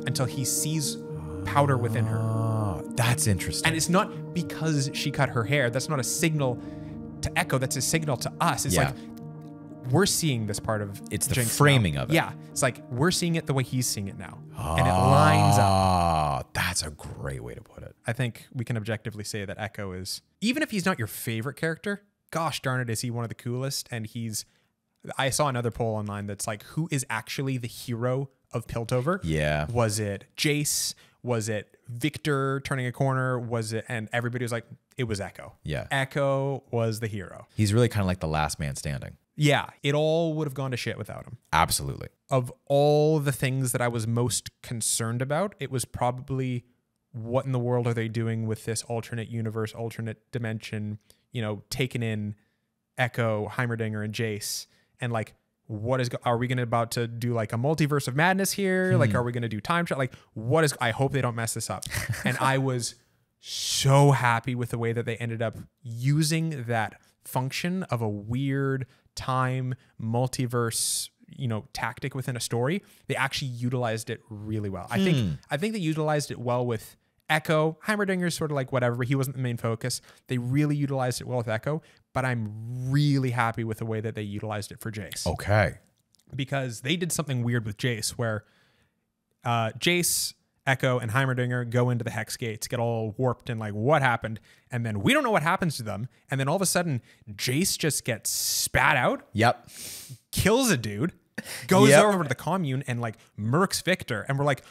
until he sees powder within her. That's interesting. And it's not because she cut her hair. That's not a signal to Ekko. That's a signal to us. It's like, we're seeing this part of it's the Jinx framing now. of it. Yeah. It's like, we're seeing it the way he's seeing it now. And it lines up. That's a great way to put it. I think we can objectively say that Ekko is, even if he's not your favorite character, gosh darn it, is he one of the coolest? And I saw another poll online that's like, who is actually the hero of Piltover? Yeah. Was it Jayce? Was it Viktor turning a corner? And everybody was like, it was Ekko. Yeah. Ekko was the hero. He's really kind of like the last man standing. Yeah. It all would have gone to shit without him. Absolutely. Of all the things that I was most concerned about, it was probably what in the world are they doing with this alternate universe, alternate dimension, taking in Ekko, Heimerdinger, and Jayce. And like, are we about to do like a multiverse of madness here? Like, are we going to do time travel? Like, I hope they don't mess this up. And I was so happy with the way that they ended up using that function of a weird time multiverse, tactic within a story. They actually utilized it really well. I think they utilized it well with Ekko. Heimerdinger's sort of like whatever. He wasn't the main focus. They really utilized it well with Ekko, but I'm really happy with the way that they utilized it for Jayce. Okay. Because they did something weird with Jayce where Jayce Ekko and Heimerdinger go into the Hex Gates, get all warped and like, what happened? And then we don't know what happens to them. And then all of a sudden, Jayce just gets spat out. Yep. Kills a dude, goes over to the commune and like murks Viktor. And we're like,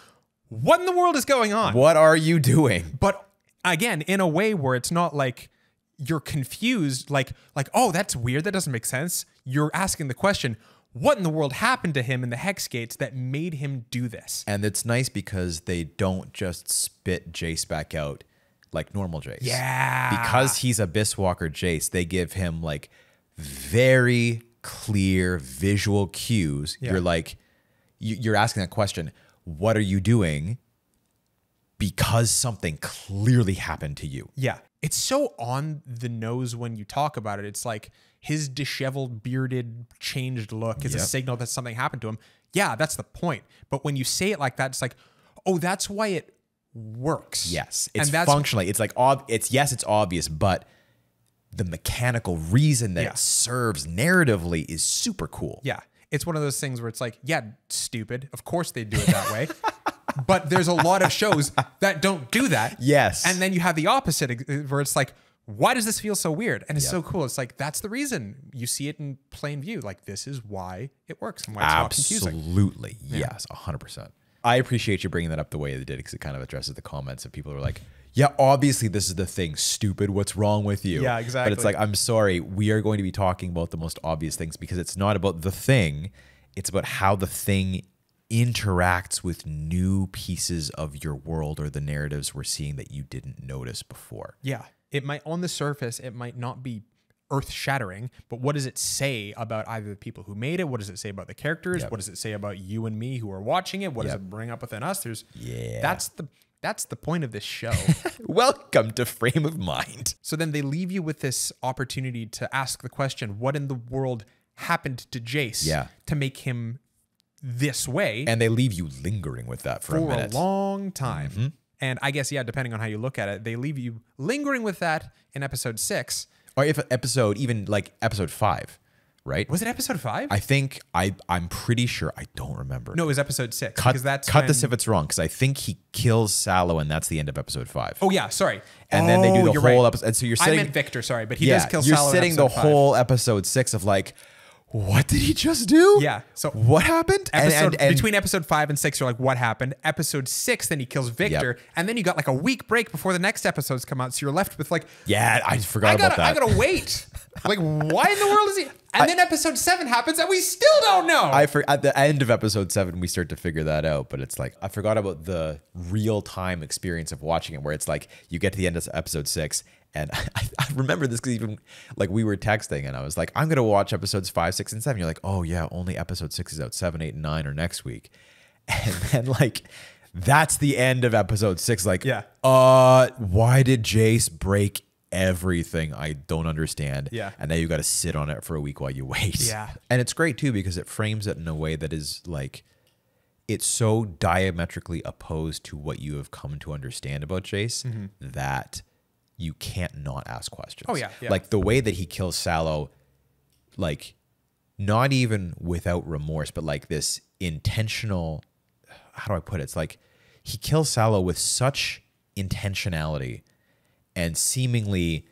what in the world is going on? What are you doing? But again, in a way where it's not like you're confused, like, oh, that's weird. That doesn't make sense. You're asking the question, what in the world happened to him in the Hex Gates that made him do this? And it's nice because they don't just spit Jayce back out like normal Jayce. Yeah. Because he's Abyss Walker Jayce, they give him like very clear visual cues. Yeah. You're like, you're asking that question, what are you doing? Because something clearly happened to you. Yeah. It's so on the nose when you talk about it. It's like his disheveled, bearded, changed look is a signal that something happened to him. Yeah, that's the point. But when you say it like that, it's like, oh, that's why it works. Yes. It's functionally. It's like, it's obvious, but the mechanical reason that it serves narratively is super cool. Yeah. It's one of those things where it's like, yeah, stupid. Of course they do it that way. But there's a lot of shows that don't do that. Yes. And then you have the opposite where it's like, why does this feel so weird? And it's so cool. It's like, that's the reason. You see it in plain view. Like, this is why it works and why it's not confusing. Absolutely. Yes, 100%. I appreciate you bringing that up the way they did because it kind of addresses the comments of people who are like, yeah, obviously this is the thing. Stupid. What's wrong with you? Yeah, exactly. But it's like, I'm sorry. We are going to be talking about the most obvious things because it's not about the thing. It's about how the thing interacts with new pieces of your world or the narratives we're seeing that you didn't notice before. Yeah. It might, on the surface, it might not be earth-shattering, but what does it say about either the people who made it? What does it say about the characters? What does it say about you and me who are watching it? What does it bring up within us? That's the point of this show. Welcome to Frame of Mind. So then they leave you with this opportunity to ask the question, what in the world happened to Jayce to make him this way? And they leave you lingering with that for a minute. A long time. And I guess, yeah, depending on how you look at it, they leave you lingering with that in episode 6. Or if even like episode 5, right? Was it episode 5? I think, I'm pretty sure, I don't remember. No, it was episode 6. Cut Because this if it's wrong, because I think he kills Sallow and that's the end of episode 5. Oh, yeah, sorry. And then they do the whole episode. And so you're sitting. I meant Viktor, sorry, but he does kill Sallow. You're sitting the whole episode 6 of like, what did he just do? Yeah. So what happened? And between episode 5 and 6, you're like, what happened? Episode 6, then he kills Viktor, and then you got like a week break before the next episodes come out. So you're left with like, I forgot about that. I gotta wait. Like, why in the world is he? And then episode 7 happens, and we still don't know. At the end of episode 7, we start to figure that out. But it's like I forgot about the real time experience of watching it, where it's like you get to the end of episode 6. And I remember this because even like we were texting and I was like, I'm going to watch episodes 5, 6, and 7. You're like, oh yeah, only episode 6 is out. 7, 8, and 9 are next week. And then like, that's the end of episode 6. Like, why did Jayce break everything? I don't understand. Yeah. And now you got to sit on it for a week while you wait. Yeah. And it's great too, because it frames it in a way that is like, it's so diametrically opposed to what you have come to understand about Jayce that you can't not ask questions. Oh, yeah. Like the way that he kills Sallow, like not even without remorse, but like this intentional, how do I put it? It's like he kills Sallow with such intentionality and seemingly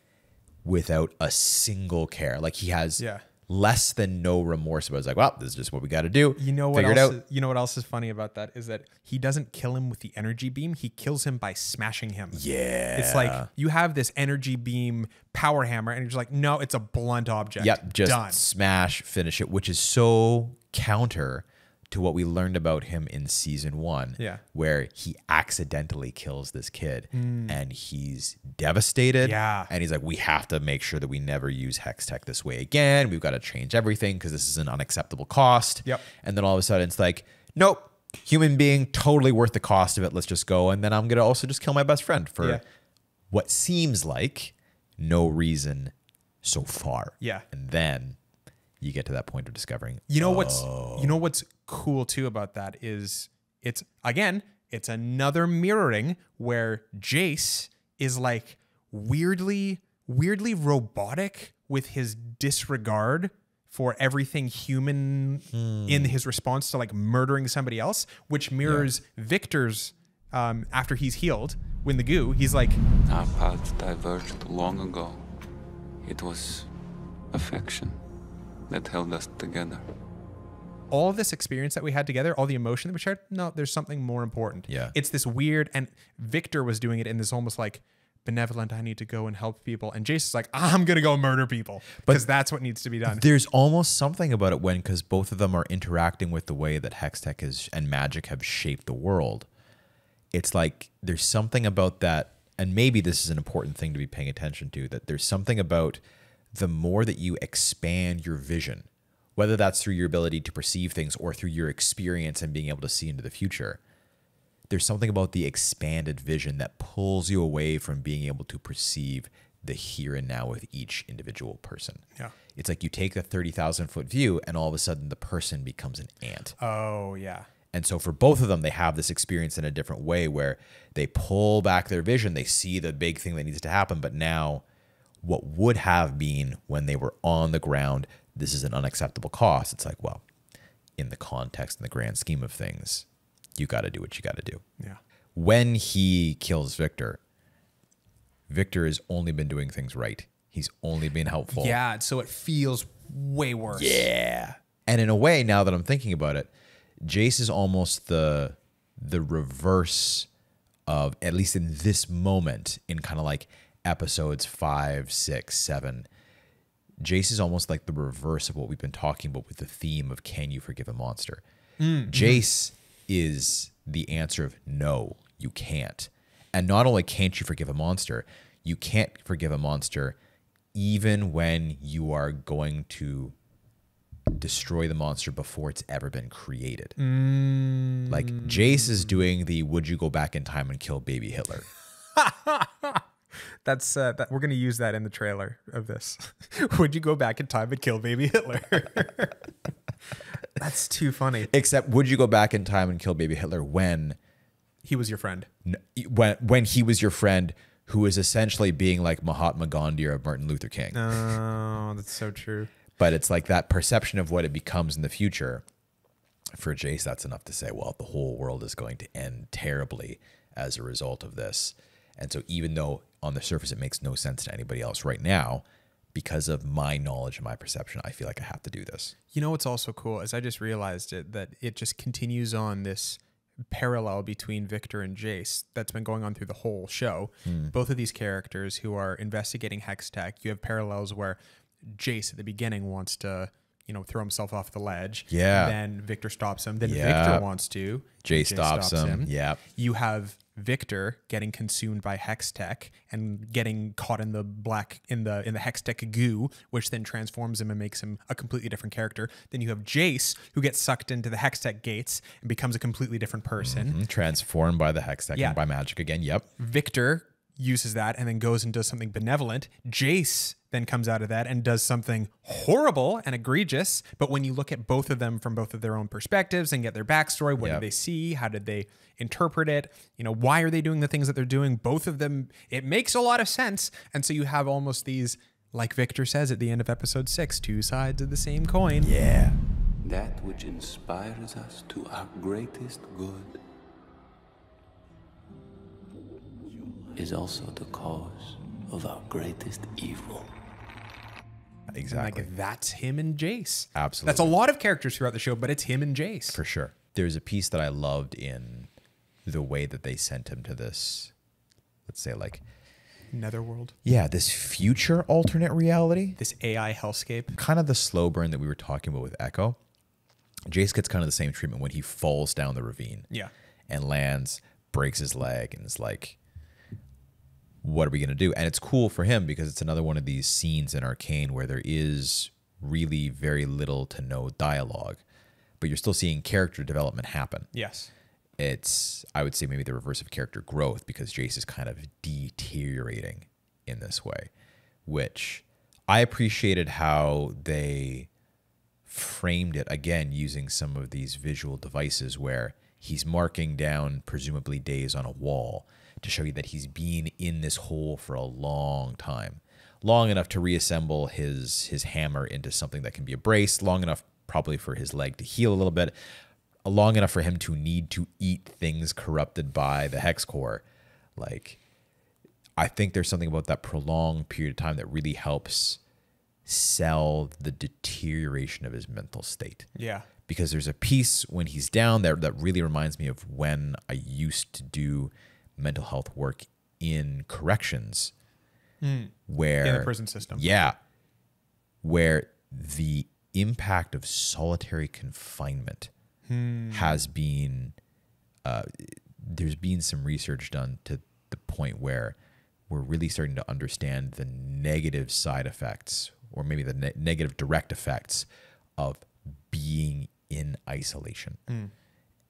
without a single care. Like he has less than no remorse about it. It's like, well, this is just what we got to do. You know what else? You know what else is funny about that is that he doesn't kill him with the energy beam. He kills him by smashing him. Yeah, it's like you have this energy beam power hammer, and you're just like, no, it's a blunt object. Yep, just done. Smash, finish it, which is so counter to what we learned about him in season 1, where he accidentally kills this kid and he's devastated. Yeah. And he's like, we have to make sure that we never use Hex Tech this way again. We've got to change everything because this is an unacceptable cost. Yep. And then all of a sudden it's like, nope, human being, totally worth the cost of it. Let's just go. And then I'm going to also just kill my best friend for what seems like no reason so far. Yeah. And then you get to that point of discovering. You know what's cool too about that is it's another mirroring where Jayce is like weirdly robotic with his disregard for everything human in his response to like murdering somebody else, which mirrors Viktor's after he's healed, when the goo, he's like, our paths diverged long ago. It was affection that held us together. All this experience that we had together, all the emotion that we shared, no, there's something more important. Yeah. It's this weird, and Viktor was doing it in this almost like benevolent, I need to go and help people. And Jayce is like, I'm going to go murder people because that's what needs to be done. There's almost something about it because both of them are interacting with the way that Hextech and magic have shaped the world. It's like there's something about that, and maybe this is an important thing to be paying attention to, that there's something about the more that you expand your vision, whether that's through your ability to perceive things or through your experience and being able to see into the future, there's something about the expanded vision that pulls you away from being able to perceive the here and now with each individual person. Yeah. It's like you take the 30,000-foot view and all of a sudden the person becomes an ant. Oh, yeah. And so for both of them, they have this experience in a different way where they pull back their vision. They see the big thing that needs to happen. But now what would have been when they were on the ground, this is an unacceptable cost. It's like, well, in the context, in the grand scheme of things, you got to do what you got to do. Yeah. When he kills Viktor, Viktor has only been doing things right. He's only been helpful. Yeah. So it feels way worse. Yeah. And in a way, now that I'm thinking about it, Jayce is almost the reverse of, at least in this moment, in kind of like episodes 5, 6, 7. Jayce is almost like the reverse of what we've been talking about with the theme of can you forgive a monster? Jayce is the answer of no, you can't. And not only can't you forgive a monster, you can't forgive a monster even when you are going to destroy the monster before it's ever been created. Like Jayce is doing the would you go back in time and kill baby Hitler? That's that we're going to use that in the trailer of this. Would you go back in time and kill baby Hitler? That's too funny. Except would you go back in time and kill baby Hitler when he was your friend? When he was your friend who is essentially being like Mahatma Gandhi or Martin Luther King. Oh, that's so true. But it's like that perception of what it becomes in the future. For Jayce, that's enough to say, well, the whole world is going to end terribly as a result of this. And so even though on the surface it makes no sense to anybody else right now, because of my knowledge and my perception, I feel like I have to do this. You know what's also cool is I just realized that it just continues on this parallel between Viktor and Jayce that's been going on through the whole show. Both of these characters who are investigating Hextech, you have parallels where Jayce at the beginning wants to, throw himself off the ledge. Yeah. Then Viktor stops him. Then Viktor wants to. Jayce stops him. Yeah. You have Viktor getting consumed by Hextech and getting caught in the Hextech goo, which then transforms him and makes him a completely different character. Then you have Jayce, who gets sucked into the Hextech gates and becomes a completely different person. Transformed by the Hextech and by magic again. Yep. Viktor uses that and then goes and does something benevolent. Jayce then comes out of that and does something horrible and egregious. But when you look at both of them from both of their own perspectives and get their backstory, what did they see? How did they interpret it? Why are they doing the things that they're doing? Both of them, it makes a lot of sense. And so you have almost these, like Viktor says at the end of episode 6, two sides of the same coin. Yeah. That which inspires us to our greatest good is also the cause of our greatest evil. Exactly. Like that's him and Jayce. Absolutely. That's a lot of characters throughout the show, but it's him and Jayce. For sure. There's a piece that I loved in the way that they sent him to this, let's say like Netherworld. Yeah, this future alternate reality. This AI hellscape. Kind of the slow burn that we were talking about with Ekko. Jayce gets kind of the same treatment when he falls down the ravine. Yeah. And lands, breaks his leg, and is like, what are we going to do? And it's cool for him because it's another one of these scenes in Arcane where there is really very little to no dialogue, but you're still seeing character development happen. Yes. It's, I would say, maybe the reverse of character growth because Jayce is kind of deteriorating in this way, which I appreciated how they framed it, again, using some of these visual devices where he's marking down presumably days on a wall to show you that he's been in this hole for a long time, long enough to reassemble his hammer into something that can be a brace, long enough probably for his leg to heal a little bit. long enough for him to need to eat things corrupted by the hex core. Like, I think there's something about that prolonged period of time that really helps sell the deterioration of his mental state. Yeah. Because there's a piece when he's down there that really reminds me of when I used to do mental health work in corrections. Where in the prison system. Yeah. Where the impact of solitary confinement has been, there's been some research done to the point where we're really starting to understand the negative side effects, or maybe the negative direct effects of being in isolation.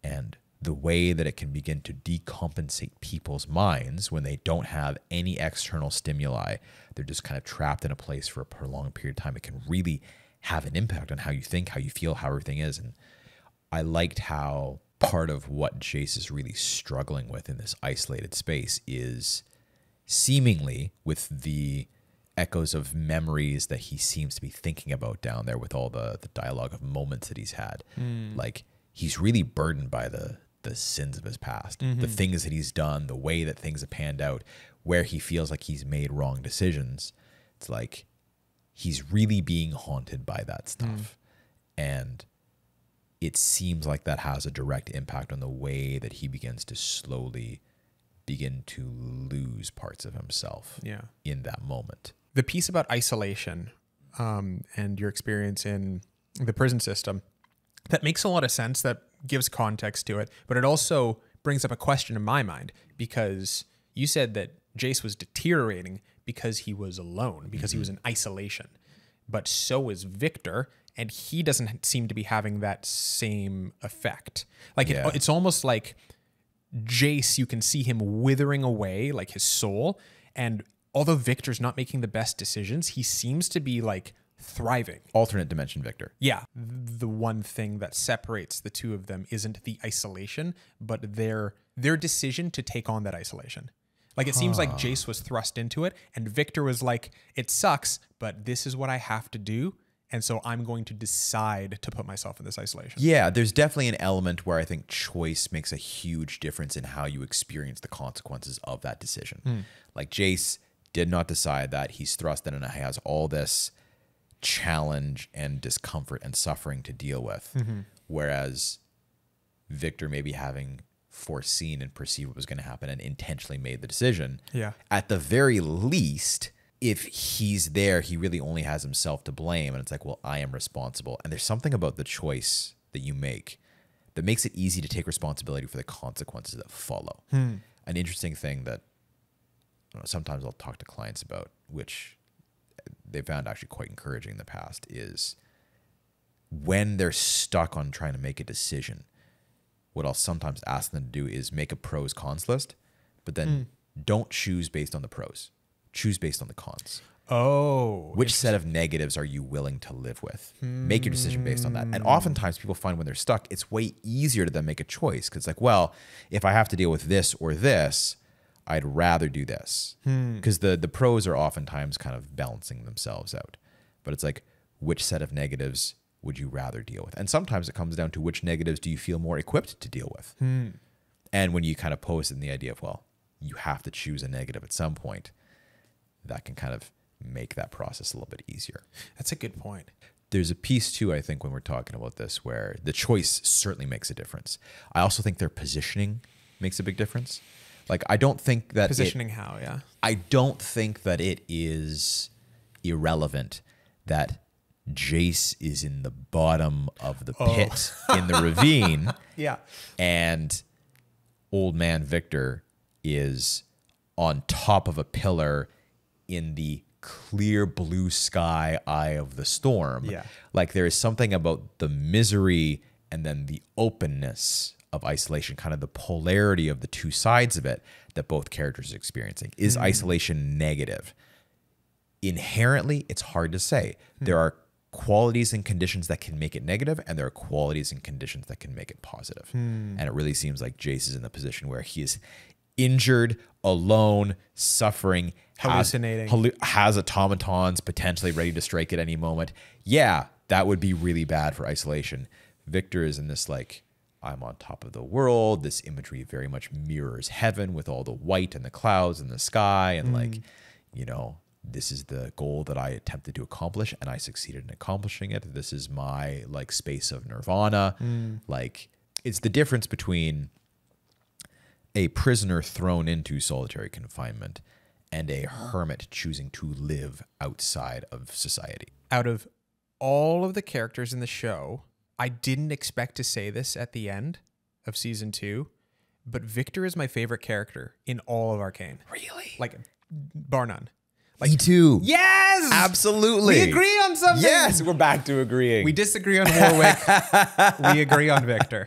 And the way that it can begin to decompensate people's minds when they don't have any external stimuli. They're just kind of trapped in a place for a prolonged period of time. It can really have an impact on how you think, how you feel, how everything is. And I liked how part of what Jayce is really struggling with in this isolated space is seemingly with the echoes of memories that he seems to be thinking about down there with all the dialogue of moments that he's had. Like, he's really burdened by the sins of his past, the things that he's done, the way that things have panned out, where he feels like he's made wrong decisions. It's like he's really being haunted by that stuff. And it seems like that has a direct impact on the way that he begins to slowly begin to lose parts of himself in that moment. The piece about isolation and your experience in the prison system, that makes a lot of sense. That gives context to it. But it also brings up a question in my mind, because you said that Jayce was deteriorating because he was alone, because he was in isolation. But so is Viktor, and he doesn't seem to be having that same effect. Like, it's almost like Jayce, you can see him withering away, like his soul. And although Viktor's not making the best decisions, he seems to be like thriving. Alternate dimension Viktor. Yeah. The one thing that separates the two of them isn't the isolation, but their decision to take on that isolation. Like, it seems like Jayce was thrust into it, and Viktor was like, it sucks, but this is what I have to do. And so I'm going to decide to put myself in this isolation. Yeah, there's definitely an element where I think choice makes a huge difference in how you experience the consequences of that decision. Like, Jayce did not decide that. He's thrust in and he has all this challenge and discomfort and suffering to deal with. Whereas Viktor, maybe having foreseen and perceived what was going to happen and intentionally made the decision. Yeah. At the very least, if he's there, he really only has himself to blame. And it's like, well, I am responsible. And there's something about the choice that you make that makes it easy to take responsibility for the consequences that follow. An interesting thing that sometimes I'll talk to clients about, which they found actually quite encouraging in the past, is when they're stuck on trying to make a decision, what I'll sometimes ask them to do is make a pros cons list, but then don't choose based on the pros. Choose based on the cons. Oh. Which set of negatives are you willing to live with? Make your decision based on that. And oftentimes people find when they're stuck, it's way easier to then make a choice. Because it's like, well, if I have to deal with this or this, I'd rather do this. Because the pros are oftentimes kind of balancing themselves out. But it's like, which set of negatives would you rather deal with? And sometimes it comes down to which negatives do you feel more equipped to deal with? And when you kind of pose in the idea of, well, you have to choose a negative at some point, that can kind of make that process a little bit easier. That's a good point. There's a piece too, I think, when we're talking about this, where the choice certainly makes a difference. I also think their positioning makes a big difference. Like, I don't think that I don't think that it is irrelevant that Jayce is in the bottom of the pit in the ravine. And old man Viktor is on top of a pillar in the clear blue sky eye of the storm. Like, there is something about the misery and then the openness of isolation, kind of the polarity of the two sides of it that both characters are experiencing. Is isolation negative? Inherently, it's hard to say. There are qualities and conditions that can make it negative, and there are qualities and conditions that can make it positive. And it really seems like Jayce is in the position where he is injured, alone, suffering, hallucinating, has automatons potentially ready to strike at any moment. Yeah, that would be really bad for isolation. Viktor is in this like I'm on top of the world. This imagery very much mirrors heaven with all the white and the clouds and the sky. And like, you know, this is the goal that I attempted to accomplish and I succeeded in accomplishing it. This is my like space of nirvana. Like, it's the difference between a prisoner thrown into solitary confinement and a hermit choosing to live outside of society. Out of all of the characters in the show, I didn't expect to say this at the end of season 2, but Viktor is my favorite character in all of Arcane. Really? Like, bar none. Like, Me too. Yes! Absolutely. We agree on something. Yes, we're back to agreeing. We disagree on Warwick. We agree on Viktor.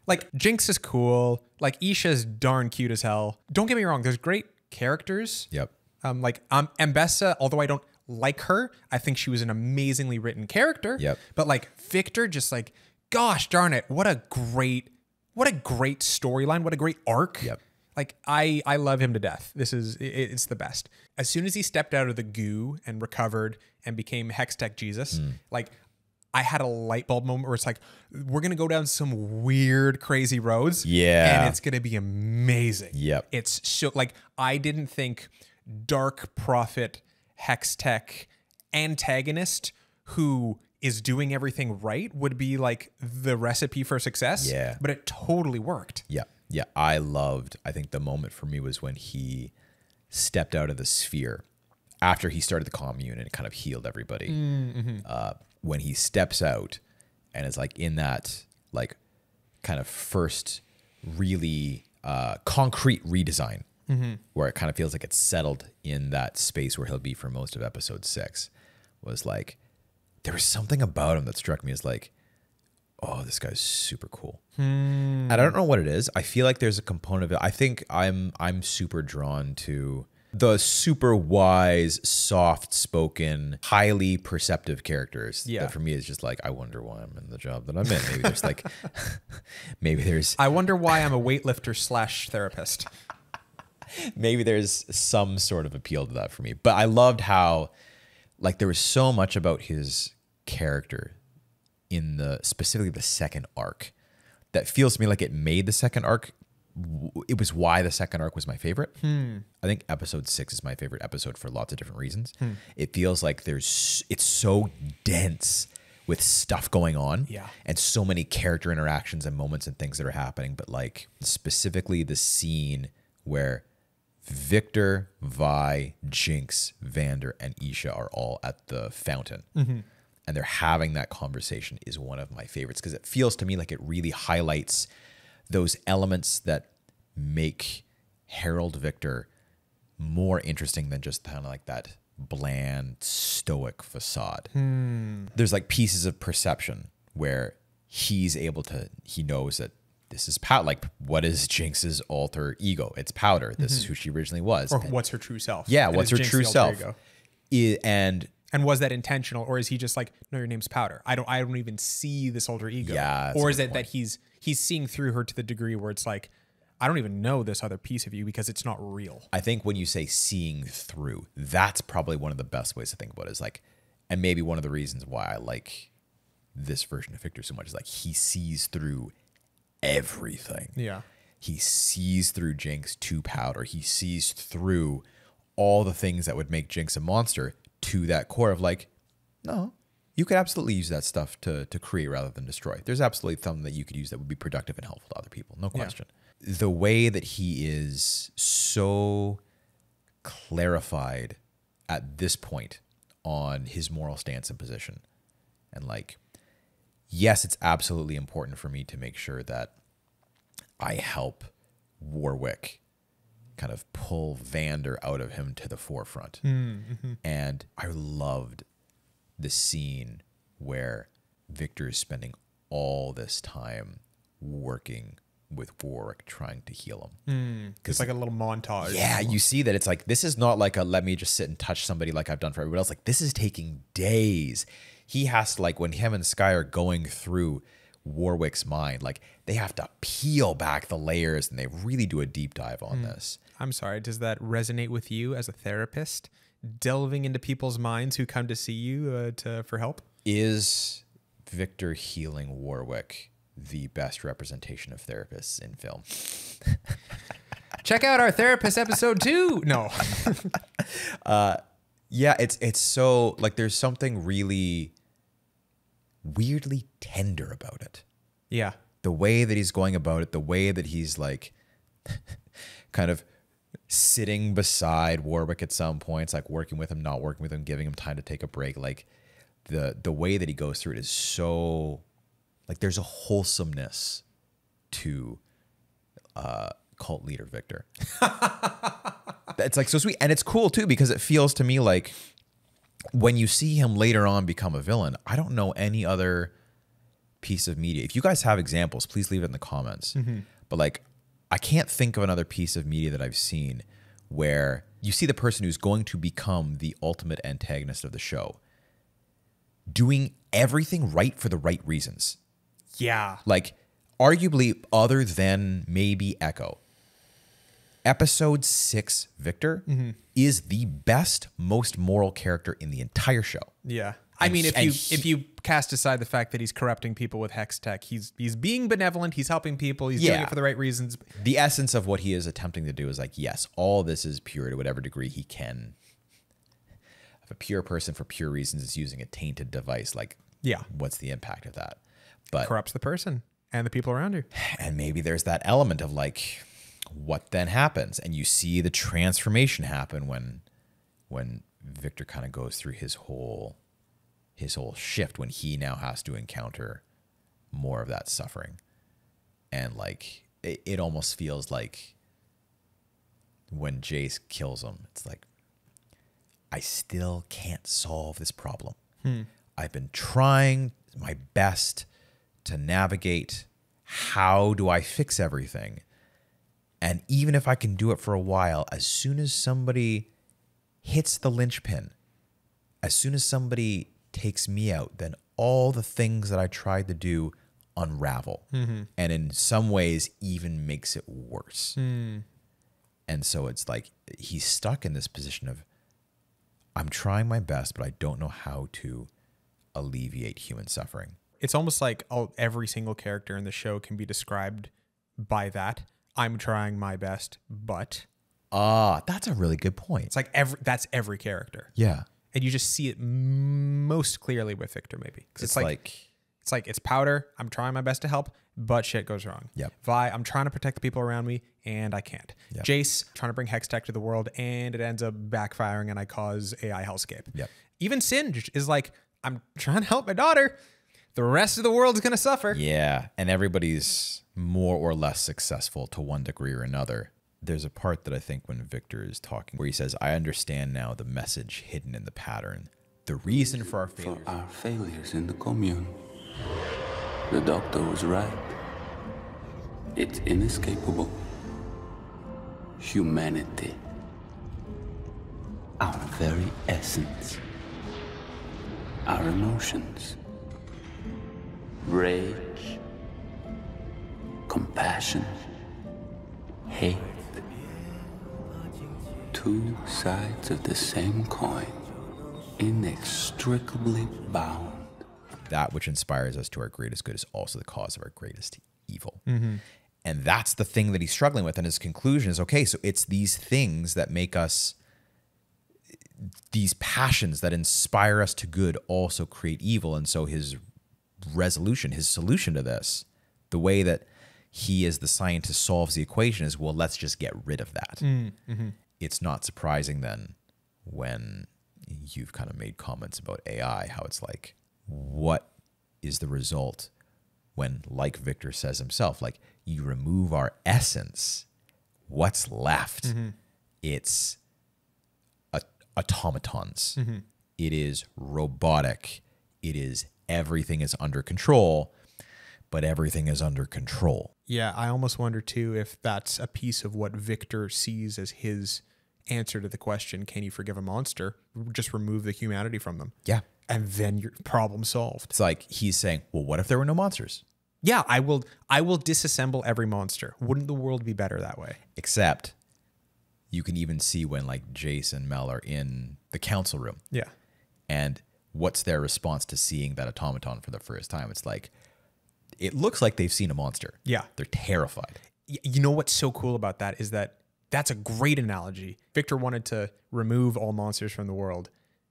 Like, Jinx is cool. Like, Isha's darn cute as hell. Don't get me wrong. There's great characters. Yep. Like, Ambessa, although I don't like her, I think she was an amazingly written character. Yep. But like Viktor, just like, gosh darn it, what a great storyline, what a great arc. Yep. Like, I love him to death. It's the best. As soon as he stepped out of the goo and recovered and became Hextech Jesus, like, I had a light bulb moment where it's like, we're going to go down some weird, crazy roads. Yeah. And it's going to be amazing. Yep. It's so, like, I didn't think Dark Prophet Hextech antagonist who is doing everything right would be like the recipe for success. Yeah. But it totally worked. Yeah. Yeah. I think the moment for me was when he stepped out of the sphere after he started the commune and it kind of healed everybody. When he steps out and is like in that like kind of first really concrete redesign where it kind of feels like it's settled in that space where he'll be for most of episode 6, was like, there was something about him that struck me as like, oh, this guy's super cool. And I don't know what it is. I feel like there's a component of it. I think I'm super drawn to the super wise, soft-spoken, highly perceptive characters. Yeah. That for me is just like, I wonder why I'm in the job that I'm in. Maybe there's like, maybe there's... I wonder why I'm a weightlifter / therapist. Maybe there's some sort of appeal to that for me. But I loved how, like, there was so much about his character in specifically the second arc that feels to me like it made the second arc. It was why the second arc was my favorite. I think episode 6 is my favorite episode for lots of different reasons. It feels like it's so dense with stuff going on, and so many character interactions and moments and things that are happening. But like specifically the scene where Viktor, Vi, Jinx, Vander, and Isha are all at the fountain. And they're having that conversation is one of my favorites because it feels to me like it really highlights those elements that make Herald Viktor more interesting than just kind of like that bland, stoic facade. There's like pieces of perception where he knows that this is Powder. Like, what is Jinx's alter ego? It's Powder. This is who she originally was. Or what's her true self. Yeah, And what's is her Jinx true the alter self? ego? And was that intentional, or is he just like, no, your name's Powder? I don't even see this alter ego. Yeah, or is it that he's seeing through her to the degree where it's like, I don't even know this other piece of you because it's not real. I think when you say seeing through, that's probably one of the best ways to think about it. Is like, and maybe one of the reasons why I like this version of Viktor so much is like he sees through everything. Yeah. He sees through Jinx to Powder. He sees through all the things that would make Jinx a monster to that core of like, no, you could absolutely use that stuff to create rather than destroy. There's absolutely something that you could use that would be productive and helpful to other people. No question. Yeah. The way that he is so clarified at this point on his moral stance and position. And like, yes, it's absolutely important for me to make sure that I help Warwick kind of pull Vander out of him to the forefront. And I loved the scene where Viktor is spending all this time working with Warwick trying to heal him. It's like a little montage. Yeah, you see that it's like, this is not like a let me just sit and touch somebody like I've done for everybody else. Like, this is taking days. He has to, like, when him and Skye are going through Warwick's mind, like, they have to peel back the layers and they really do a deep dive on this. I'm sorry, does that resonate with you as a therapist? Delving into people's minds who come to see you for help? Is Viktor healing Warwick the best representation of therapists in film. Check out our therapist episode 2. No. Yeah, it's so like there's something really weirdly tender about it. Yeah. The way that he's going about it, the way that he's like kind of sitting beside Warwick at some points, like working with him, not working with him, giving him time to take a break. Like the way that he goes through it is so like there's a wholesomeness to cult leader Viktor. It's like so sweet. And it's cool too, because it feels to me like when you see him later on become a villain, I don't know any other piece of media. If you guys have examples, please leave it in the comments. But like, I can't think of another piece of media that I've seen where you see the person who's going to become the ultimate antagonist of the show doing everything right for the right reasons. Yeah. Like, arguably, other than maybe Ekko, episode 6 Viktor is the best, most moral character in the entire show. Yeah. I mean, if you cast aside the fact that he's corrupting people with hex tech, he's being benevolent, he's helping people, he's doing it for the right reasons. The essence of what he is attempting to do is like, yes, all this is pure to whatever degree he can. If a pure person for pure reasons is using a tainted device, like, yeah, what's the impact of that? But corrupts the person and the people around you. And maybe there's that element of like, what then happens? And you see the transformation happen when Viktor kind of goes through his whole shift, when he now has to encounter more of that suffering. And like it almost feels like when Jayce kills him, it's like, I still can't solve this problem. I've been trying my best to navigate how do I fix everything. And even if I can do it for a while, as soon as somebody hits the linchpin, as soon as somebody takes me out, then all the things that I tried to do unravel. And in some ways even makes it worse. And so it's like he's stuck in this position of, I'm trying my best, but I don't know how to alleviate human suffering. It's almost like every single character in the show can be described by that. I'm trying my best, but... that's a really good point. It's like that's every character. Yeah. And you just see it most clearly with Viktor, maybe. It's Powder. I'm trying my best to help, but shit goes wrong. Yep. Vi, I'm trying to protect the people around me, and I can't. Yep. Jayce, trying to bring hex tech to the world, and it ends up backfiring, and I cause AI hellscape. Yep. Even Singe is like, I'm trying to help my daughter. The rest of the world is going to suffer. Yeah, and everybody's more or less successful to one degree or another. There's a part that I think when Viktor is talking where he says, I understand now the message hidden in the pattern. The reason for our failures. For our failures in the commune. The doctor was right. It's inescapable. Humanity. Our very essence. Our emotions. Rage. Compassion. Hate. Two sides of the same coin, inextricably bound. That which inspires us to our greatest good is also the cause of our greatest evil. And that's the thing that he's struggling with. And his conclusion is, okay, so it's these things that make us, these passions that inspire us to good also create evil. And so his resolution, his solution to this, the way that he as the scientist solves the equation is, well, let's just get rid of that. It's not surprising then when you've kind of made comments about AI, how it's like, what is the result when, like Viktor says himself, like you remove our essence, what's left? It's automatons. It is robotic. It is everything is under control, but everything is under control. Yeah, I almost wonder too if that's a piece of what Viktor sees as his answer to the question, can you forgive a monster? Just remove the humanity from them. Yeah. And then your problem solved. It's like he's saying, well, what if there were no monsters? Yeah, I will disassemble every monster. Wouldn't the world be better that way? Except you can even see when like Jayce and Mel are in the council room. Yeah. And what's their response to seeing that automaton for the first time? It's like, it looks like they've seen a monster. Yeah. They're terrified. You know what's so cool about that is that that's a great analogy. Viktor wanted to remove all monsters from the world,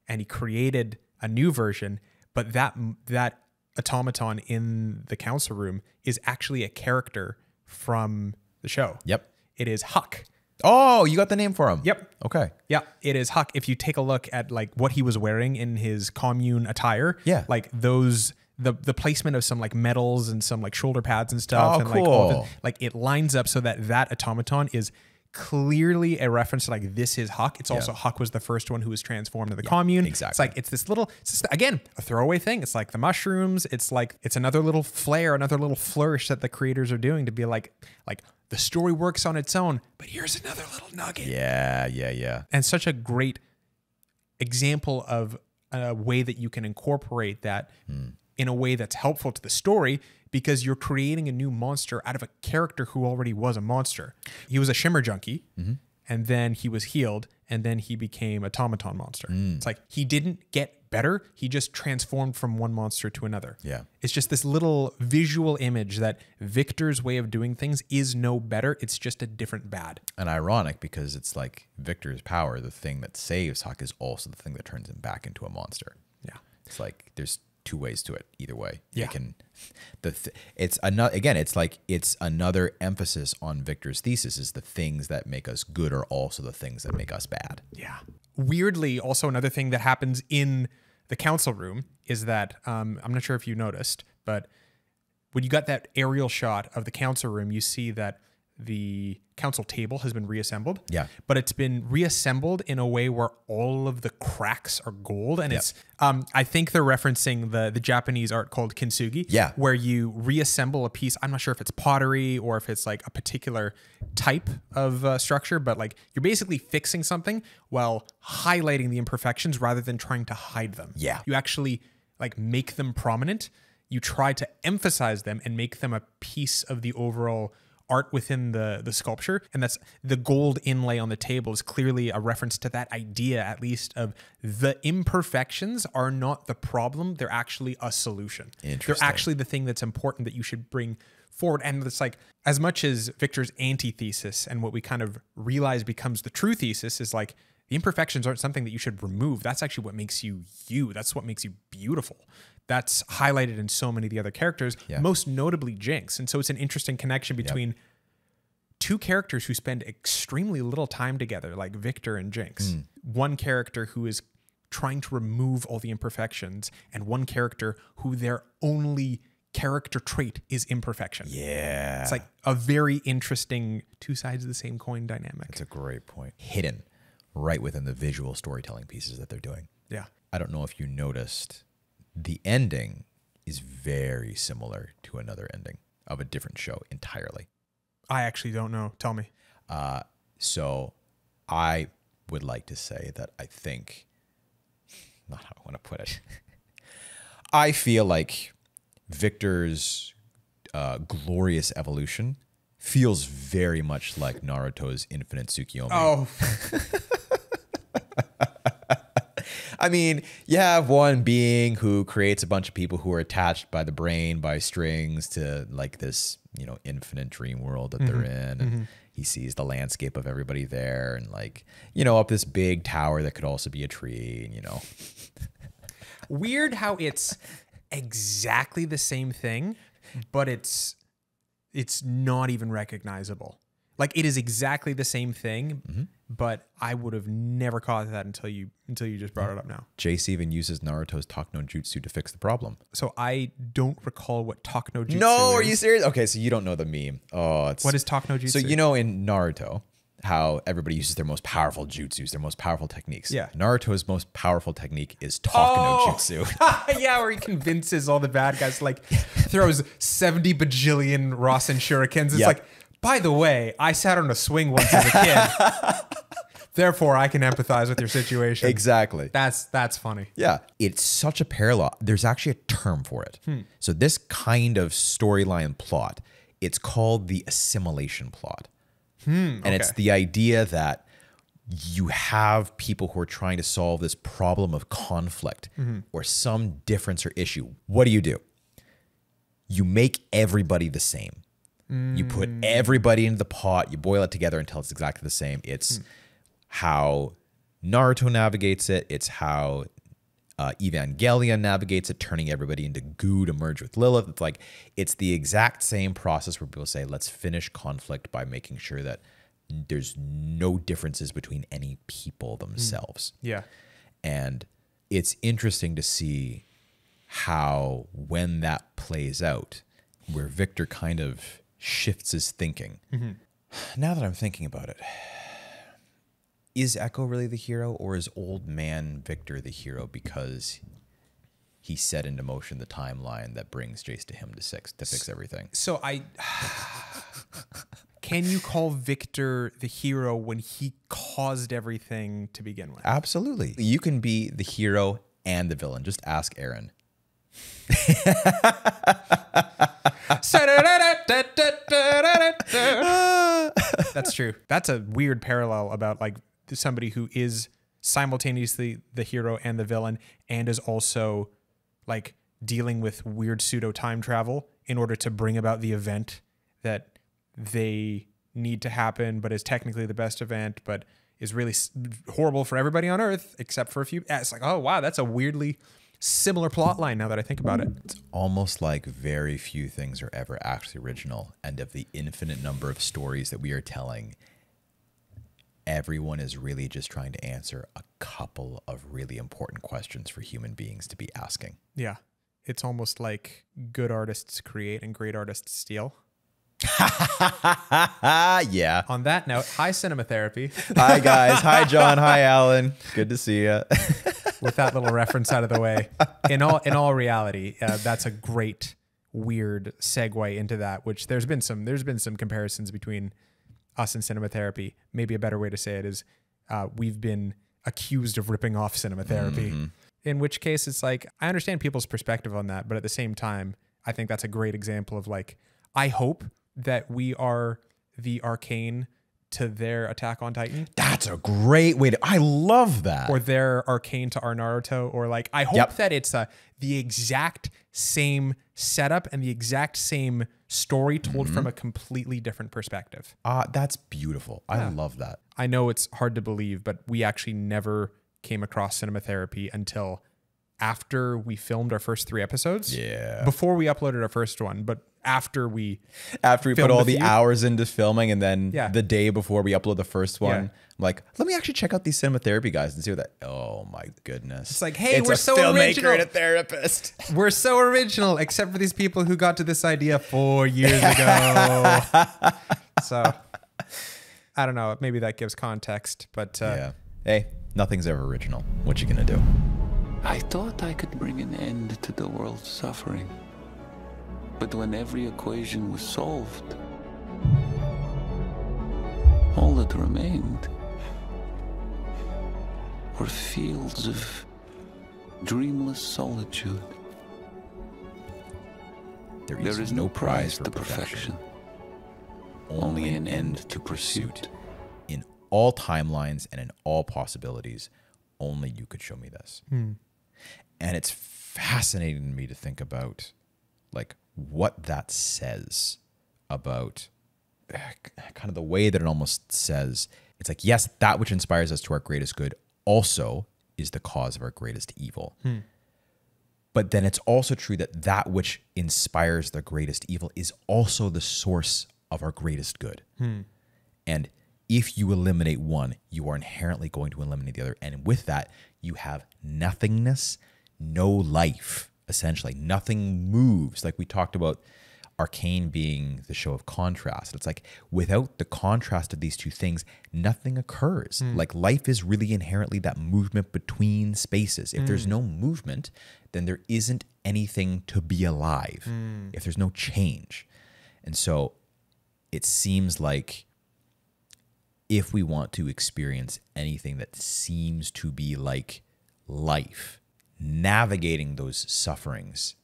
and he created a new version, but that automaton in the council room is actually a character from the show. Yep. It is Huck. Oh, you got the name for him. Yep. Okay. Yeah, it is Huck. If you take a look at like what he was wearing in his commune attire, Yeah. like those the placement of some like medals and some like shoulder pads and stuff, Oh, and cool. like all of it, like it lines up so that automaton is clearly a reference to like this is Huck. It's also Huck was the first one who was transformed to the commune. Exactly. It's like it's just, again, a throwaway thing. It's like the mushrooms. It's like it's another little flair, another little flourish that the creators are doing to be like the story works on its own, but here's another little nugget. Yeah. And such a great example of a way that you can incorporate that in a way that's helpful to the story, because you're creating a new monster out of a character who already was a monster. He was a shimmer junkie, and then he was healed, and then he became automaton monster. It's like he didn't get better. He just transformed from one monster to another. Yeah. It's just this little visual image that Viktor's way of doing things is no better. It's just a different bad. And ironic, because it's like Viktor's power, the thing that saves Huck, is also the thing that turns him back into a monster. Yeah. It's like there's two ways to it either way. Yeah. It's another, again, it's like it's another emphasis on Viktor's thesis, is the things that make us good are also the things that make us bad. Yeah. Weirdly, also another thing that happens in the council room is that I'm not sure if you noticed, but when you got that aerial shot of the council room, you see that the council table has been reassembled. Yeah. But it's been reassembled in a way where all of the cracks are gold. And it's, I think they're referencing the Japanese art called kintsugi. Yeah. Where you reassemble a piece. I'm not sure if it's pottery or if it's like a particular type of structure, but like you're basically fixing something while highlighting the imperfections rather than trying to hide them. Yeah. You actually like make them prominent. You try to emphasize them and make them a piece of the overall art within the sculpture. And that's the gold inlay on the table is clearly a reference to that idea, at least, of the imperfections are not the problem. They're actually a solution. They're actually the thing that's important that you should bring forward. And it's like, as much as Viktor's antithesis and what we kind of realize becomes the true thesis is like, the imperfections aren't something that you should remove. That's actually what makes you you. That's what makes you beautiful. That's highlighted in so many of the other characters, most notably Jinx. And so it's an interesting connection between two characters who spend extremely little time together, like Viktor and Jinx. One character who is trying to remove all the imperfections, and one character who their only character trait is imperfection. Yeah. It's like a very interesting two sides of the same coin dynamic. That's a great point. Hidden right within the visual storytelling pieces that they're doing. Yeah. I don't know if you noticed, the ending is very similar to another ending of a different show entirely. I actually don't know. Tell me. So I would like to say that I think, not how I want to put it, I feel like Viktor's glorious evolution feels very much like Naruto's infinite Tsukiyomi. Oh. I mean, you have one being who creates a bunch of people who are attached by the brain, by strings, to like this, infinite dream world that they're in. And he sees the landscape of everybody there, and like, up this big tower that could also be a tree, and Weird how it's exactly the same thing, but it's not even recognizable. Like it is exactly the same thing, but I would have never caught that until you just brought it up now. Jayce even uses Naruto's Talk no Jutsu to fix the problem. So I don't recall what Talk no Jutsu is. No, are you serious? Okay, so you don't know the meme. Oh, what is Talk no Jutsu? So in Naruto, how everybody uses their most powerful jutsus, their most powerful techniques. Yeah. Naruto's most powerful technique is Talk no Jutsu. Yeah, where he convinces all the bad guys, like throws 70 bajillion Rasen shurikens. It's like, by the way, I sat on a swing once as a kid. Therefore, I can empathize with your situation. Exactly. That's funny. Yeah. It's such a parallel. There's actually a term for it. So this kind of storyline plot, it's called the assimilation plot. And it's the idea that you have people who are trying to solve this problem of conflict or some difference or issue. What do? you make everybody the same. You put everybody into the pot, you boil it together until it's exactly the same. It's how Naruto navigates it. It's how Evangelion navigates it, turning everybody into goo to merge with Lilith. It's like, it's the exact same process where people say, let's finish conflict by making sure that there's no differences between any people themselves. Yeah. And it's interesting to see how, when that plays out, where Viktor kind of shifts his thinking. Now that I'm thinking about it, is Ekko really the hero, or is old man Viktor the hero because he set into motion the timeline that brings Jayce to him to fix everything? So can you call Viktor the hero when he caused everything to begin with? Absolutely. You can be the hero and the villain. Just ask Aaron. That's true. That's a weird parallel about like somebody who is simultaneously the hero and the villain, and is also like dealing with weird pseudo time travel in order to bring about the event that they need to happen, but is technically the best event, but is really horrible for everybody on Earth except for a few. It's like, oh wow, that's a weirdly similar plot line now that I think about it. It's almost like very few things are ever actually original, and of the infinite number of stories that we are telling, everyone is really just trying to answer a couple of really important questions for human beings to be asking. Yeah. It's almost like good artists create and great artists steal. Yeah. On that note, hi Cinema Therapy. Hi guys. Hi John. Hi Alan. Good to see you. With that little reference out of the way, in all reality, that's a great weird segue into that. Which there's been some comparisons between us and Cinema Therapy. Maybe a better way to say it is we've been accused of ripping off Cinema Therapy. In which case, it's like, I understand people's perspective on that, but at the same time, I think that's a great example of like, I hope that we are the Arcane to their Attack on Titan. That's a great way to, I love that. Or their Arcane to our Naruto, or like, I hope that it's the exact same setup and the exact same story told from a completely different perspective. That's beautiful. I love that. I know it's hard to believe, but we actually never came across Cinema Therapy until after we filmed our first 3 episodes. Yeah. Before we uploaded our first one, but after we put all the hours into filming, and then Yeah. the day before we upload the first one, Yeah. I'm like, let me actually check out these Cinema Therapy guys and see what that. Oh my goodness. It's like, hey, it's we're a so filmmaker original. and a therapist. We're so original, except for these people who got to this idea 4 years ago. So, I don't know. Maybe that gives context, but Yeah. Hey, nothing's ever original. What you gonna do? I thought I could bring an end to the world's suffering. But when every equation was solved, all that remained were fields of dreamless solitude. There is no prize for perfection. Only an end to pursuit. In all timelines and in all possibilities, only you could show me this. And it's fascinating to me to think about like what that says about kind of the way that it almost says, it's like, yes, that which inspires us to our greatest good also is the cause of our greatest evil. But then it's also true that that which inspires the greatest evil is also the source of our greatest good. And if you eliminate one, you are inherently going to eliminate the other. And with that, you have nothingness, no life, essentially. Nothing moves. Like we talked about Arcane being the show of contrast. It's like without the contrast of these two things, nothing occurs. Like life is really inherently that movement between spaces. If there's no movement, then there isn't anything to be alive. If there's no change. And so it seems like if we want to experience anything that seems to be like life, navigating those sufferings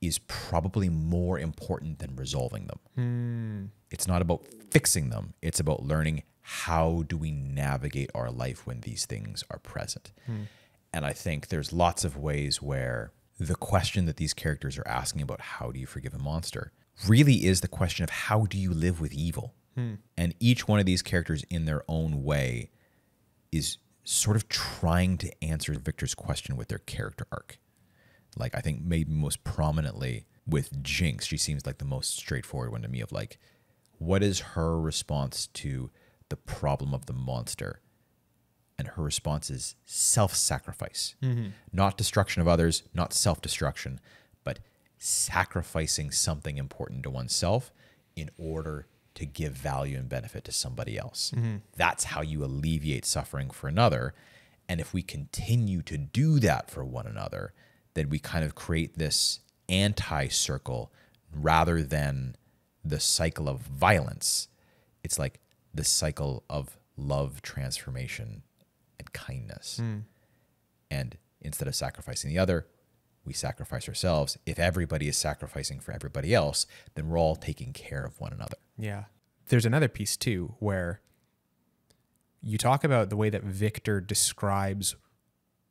is probably more important than resolving them. It's not about fixing them. It's about learning how do we navigate our life when these things are present. And I think there's lots of ways where the question that these characters are asking about how do you forgive a monster really is the question of how do you live with evil? And each one of these characters in their own way is sort of trying to answer Viktor's question with their character arc. Like, I think maybe most prominently with Jinx, she seems like the most straightforward one to me of like, what is her response to the problem of the monster? And her response is self-sacrifice, not destruction of others, not self-destruction, but sacrificing something important to oneself in order to give value and benefit to somebody else. That's how you alleviate suffering for another. And if we continue to do that for one another, then we kind of create this anti-circle rather than the cycle of violence. It's like the cycle of love, transformation, and kindness. And instead of sacrificing the other, we sacrifice ourselves. If everybody is sacrificing for everybody else, then we're all taking care of one another. Yeah. There's another piece too where you talk about the way that Viktor describes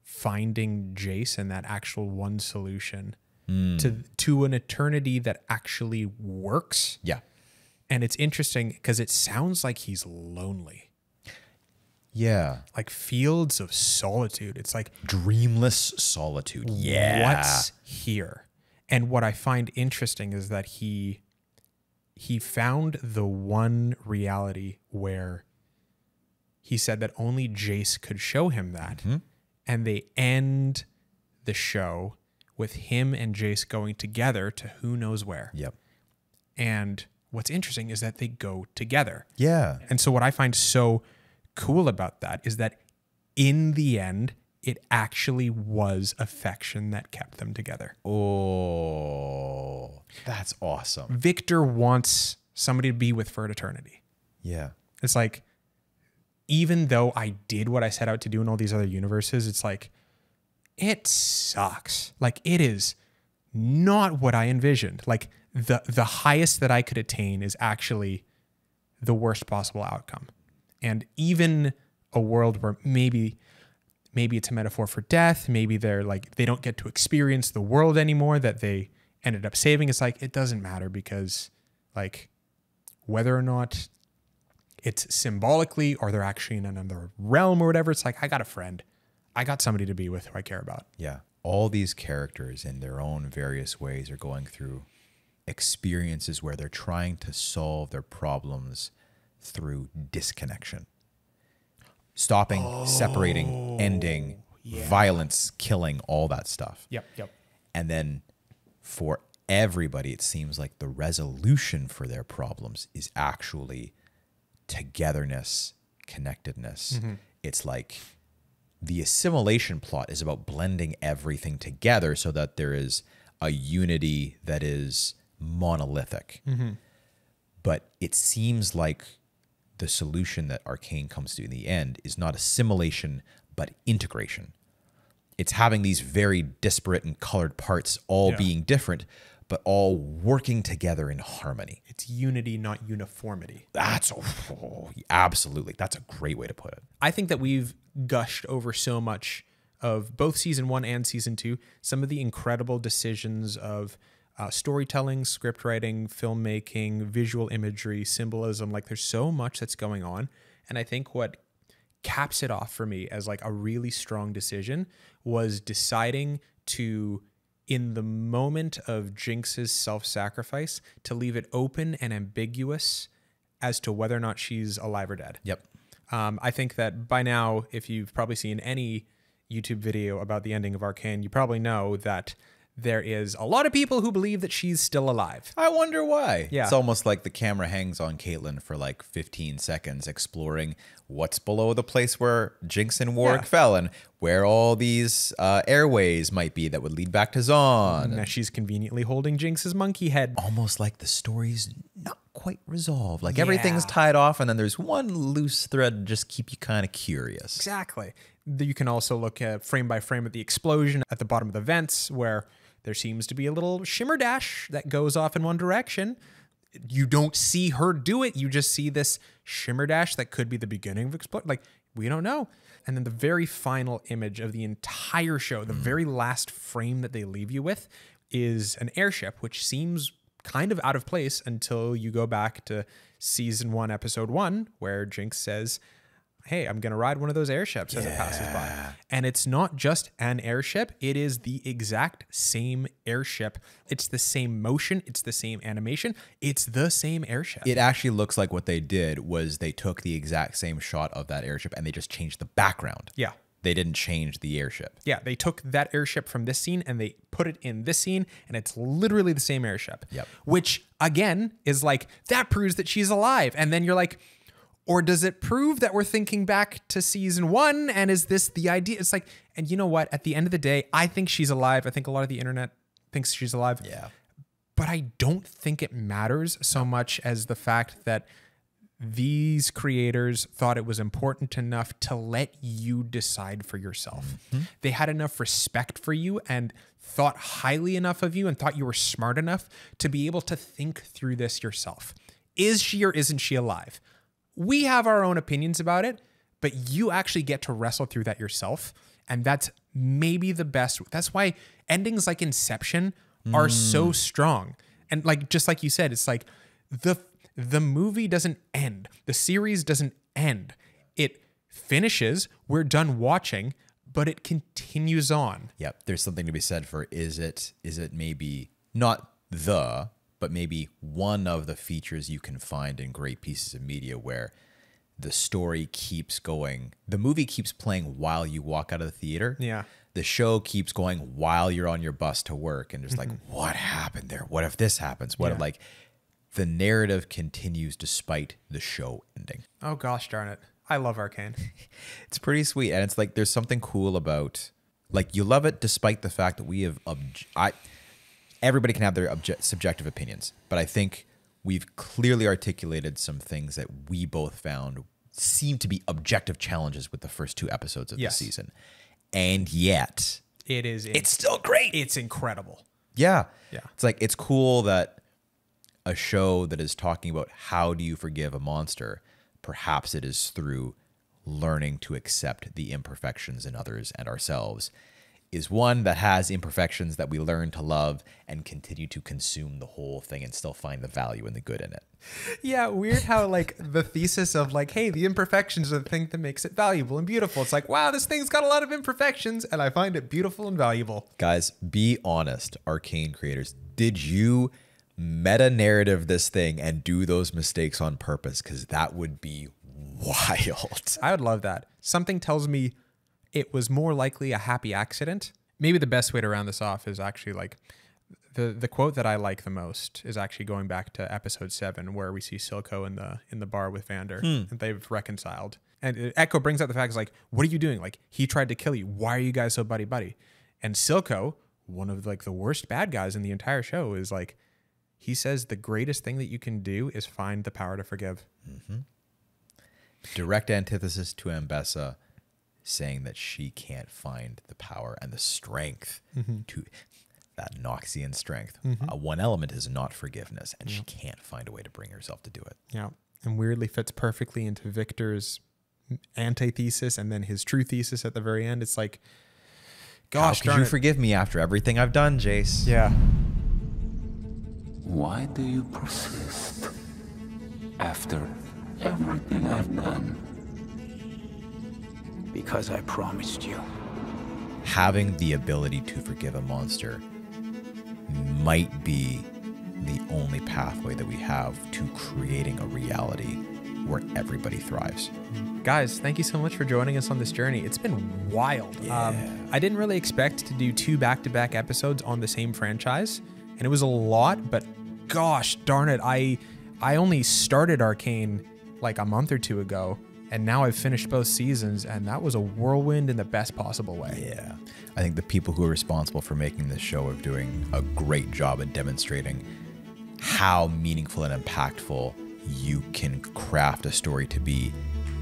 finding Jayce and that actual one solution to an eternity that actually works. Yeah. And it's interesting because it sounds like he's lonely. Yeah. Like fields of solitude. It's like dreamless solitude. Yeah. What's here? And what I find interesting is that he found the one reality where he said that only Jayce could show him that. And they end the show with him and Jayce going together to who knows where. Yep. And what's interesting is that they go together. Yeah. And so what I find so cool about that is that in the end, it actually was affection that kept them together. Oh, that's awesome. Viktor wants somebody to be with for eternity. Yeah. It's like, even though I did what I set out to do in all these other universes, it's like, it sucks. Like, it is not what I envisioned. Like, the highest that I could attain is actually the worst possible outcome. And even a world where maybe it's a metaphor for death, maybe they're like, they don't get to experience the world anymore that they ended up saving. It's like, it doesn't matter because, like, whether or not it's symbolically or they're actually in another realm or whatever, it's like, I got a friend. I got somebody to be with who I care about. Yeah. All these characters in their own various ways are going through experiences where they're trying to solve their problems through disconnection. Stopping, separating, ending, violence, killing, all that stuff. Yep. And then for everybody, it seems like the resolution for their problems is actually togetherness, connectedness. It's like the assimilation plot is about blending everything together so that there is a unity that is monolithic. But it seems like the solution that Arcane comes to in the end is not assimilation, but integration. It's having these very disparate and colored parts all being different, but all working together in harmony. It's unity, not uniformity. That's absolutely. That's a great way to put it. I think that we've gushed over so much of both season 1 and season 2, some of the incredible decisions of storytelling, script writing, filmmaking, visual imagery, symbolism. Like, there's so much that's going on. And I think what caps it off for me as like a really strong decision was deciding to, in the moment of Jinx's self-sacrifice, to leave it open and ambiguous as to whether or not she's alive or dead. Yep. I think that by now, if you've probably seen any YouTube video about the ending of Arcane, you probably know that there is a lot of people who believe that she's still alive. I wonder why. Yeah. It's almost like the camera hangs on Caitlyn for like 15 seconds exploring what's below the place where Jinx and Warwick fell and where all these airways might be that would lead back to Zaun. Now she's conveniently holding Jinx's monkey head. Almost like the story's not quite resolved. Like everything's tied off and then there's one loose thread to just keep you kind of curious. Exactly. You can also look at frame by frame at the explosion at the bottom of the vents where there seems to be a little shimmer dash that goes off in one direction. You don't see her do it. You just see this shimmer dash that could be the beginning of explosion. Like, we don't know. And then the very final image of the entire show, the very last frame that they leave you with, is an airship, which seems kind of out of place until you go back to season 1, episode 1, where Jinx says, hey, I'm going to ride one of those airships as it passes by. And it's not just an airship. It is the exact same airship. It's the same motion. It's the same animation. It's the same airship. It actually looks like what they did was they took the exact same shot of that airship and they just changed the background. Yeah. They didn't change the airship. Yeah, they took that airship from this scene and they put it in this scene, and it's literally the same airship. Yep. Which, again, is like, that proves that she's alive. And then you're like, or does it prove that we're thinking back to season 1? And is this the idea? It's like, and you know what? At the end of the day, I think she's alive. I think a lot of the internet thinks she's alive. Yeah. But I don't think it matters so much as the fact that these creators thought it was important enough to let you decide for yourself. Mm-hmm. They had enough respect for you and thought highly enough of you and thought you were smart enough to be able to think through this yourself. Is she or isn't she alive? We have our own opinions about it, but you actually get to wrestle through that yourself. And that's maybe the best. That's why endings like Inception are so strong. And like, just like you said, it's like the movie doesn't end. The series doesn't end. It finishes. We're done watching, but it continues on. Yep. There's something to be said for, is it maybe not but maybe one of the features you can find in great pieces of media where the story keeps going. The movie keeps playing while you walk out of the theater. Yeah. The show keeps going while you're on your bus to work. And just like, what happened there? What if this happens? What if, like, the narrative continues despite the show ending. Oh, gosh darn it. I love Arcane. It's pretty sweet. And it's like, there's something cool about, like, you love it despite the fact that we have, everybody can have their subjective opinions, but I think we've clearly articulated some things that we both found seem to be objective challenges with the first 2 episodes of the season. And yet, it's still great. It's incredible. Yeah. Yeah. It's like, it's cool that a show that is talking about how do you forgive a monster, perhaps it is through learning to accept the imperfections in others and ourselves, is one that has imperfections that we learn to love and continue to consume the whole thing and still find the value and the good in it. Yeah, weird how like the thesis of like, hey, the imperfections are the thing that makes it valuable and beautiful. It's like, wow, this thing's got a lot of imperfections and I find it beautiful and valuable. Guys, be honest, Arcane creators. Did you meta-narrative this thing and do those mistakes on purpose? Because that would be wild. I would love that. Something tells me it was more likely a happy accident. Maybe the best way to round this off is actually like the quote that I like the most is actually going back to episode 7 where we see Silco in the bar with Vander and they've reconciled. And Ekko brings up the fact is like, what are you doing? Like, he tried to kill you. Why are you guys so buddy-buddy? And Silco, one of like the worst bad guys in the entire show, is like, he says the greatest thing that you can do is find the power to forgive. Mm-hmm. Direct antithesis to Ambessa saying that she can't find the power and the strength to that Noxian strength. One element is not forgiveness, and she can't find a way to bring herself to do it. Yeah. And weirdly fits perfectly into Viktor's antithesis and then his true thesis at the very end. It's like, gosh, how could you forgive me after everything I've done, Jayce? Yeah. Why do you persist after everything I've done? Because I promised you. Having the ability to forgive a monster might be the only pathway that we have to creating a reality where everybody thrives. Guys, thank you so much for joining us on this journey. It's been wild. Yeah. I didn't really expect to do 2 back-to-back episodes on the same franchise, and it was a lot, but gosh darn it, I only started Arcane like a month or 2 ago, and now I've finished both seasons, and that was a whirlwind in the best possible way. Yeah. I think the people who are responsible for making this show are doing a great job at demonstrating how meaningful and impactful you can craft a story to be,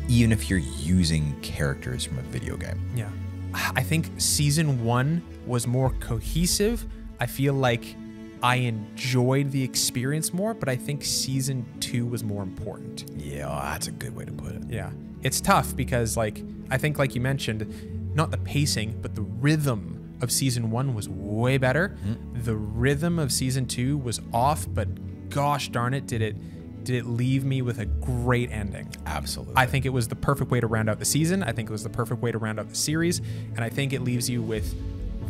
even if you're using characters from a video game. Yeah. I think season 1 was more cohesive. I feel like I enjoyed the experience more, but I think season 2 was more important. Yeah, that's a good way to put it. Yeah. it's tough because like, I think like you mentioned, not the pacing, but the rhythm of season 1 was way better. The rhythm of season 2 was off, but gosh darn it, did it leave me with a great ending. Absolutely. I think it was the perfect way to round out the season. I think it was the perfect way to round out the series. And I think it leaves you with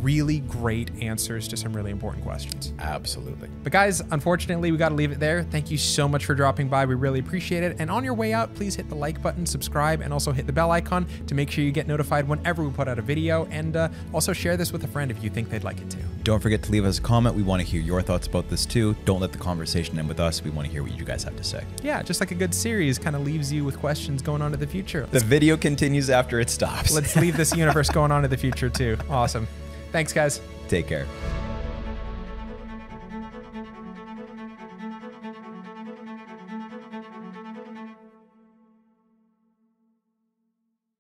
really great answers to some really important questions. Absolutely. But guys, unfortunately, we got to leave it there. Thank you so much for dropping by. We really appreciate it. And on your way out, please hit the like button, subscribe, and also hit the bell icon to make sure you get notified whenever we put out a video. And also share this with a friend if you think they'd like it too. Don't forget to leave us a comment. We want to hear your thoughts about this too. Don't let the conversation end with us. We want to hear what you guys have to say. Yeah, just like a good series kind of leaves you with questions going on to the future. The video continues after it stops. Let's leave this universe going on to the future too. Awesome. Thanks, guys. Take care.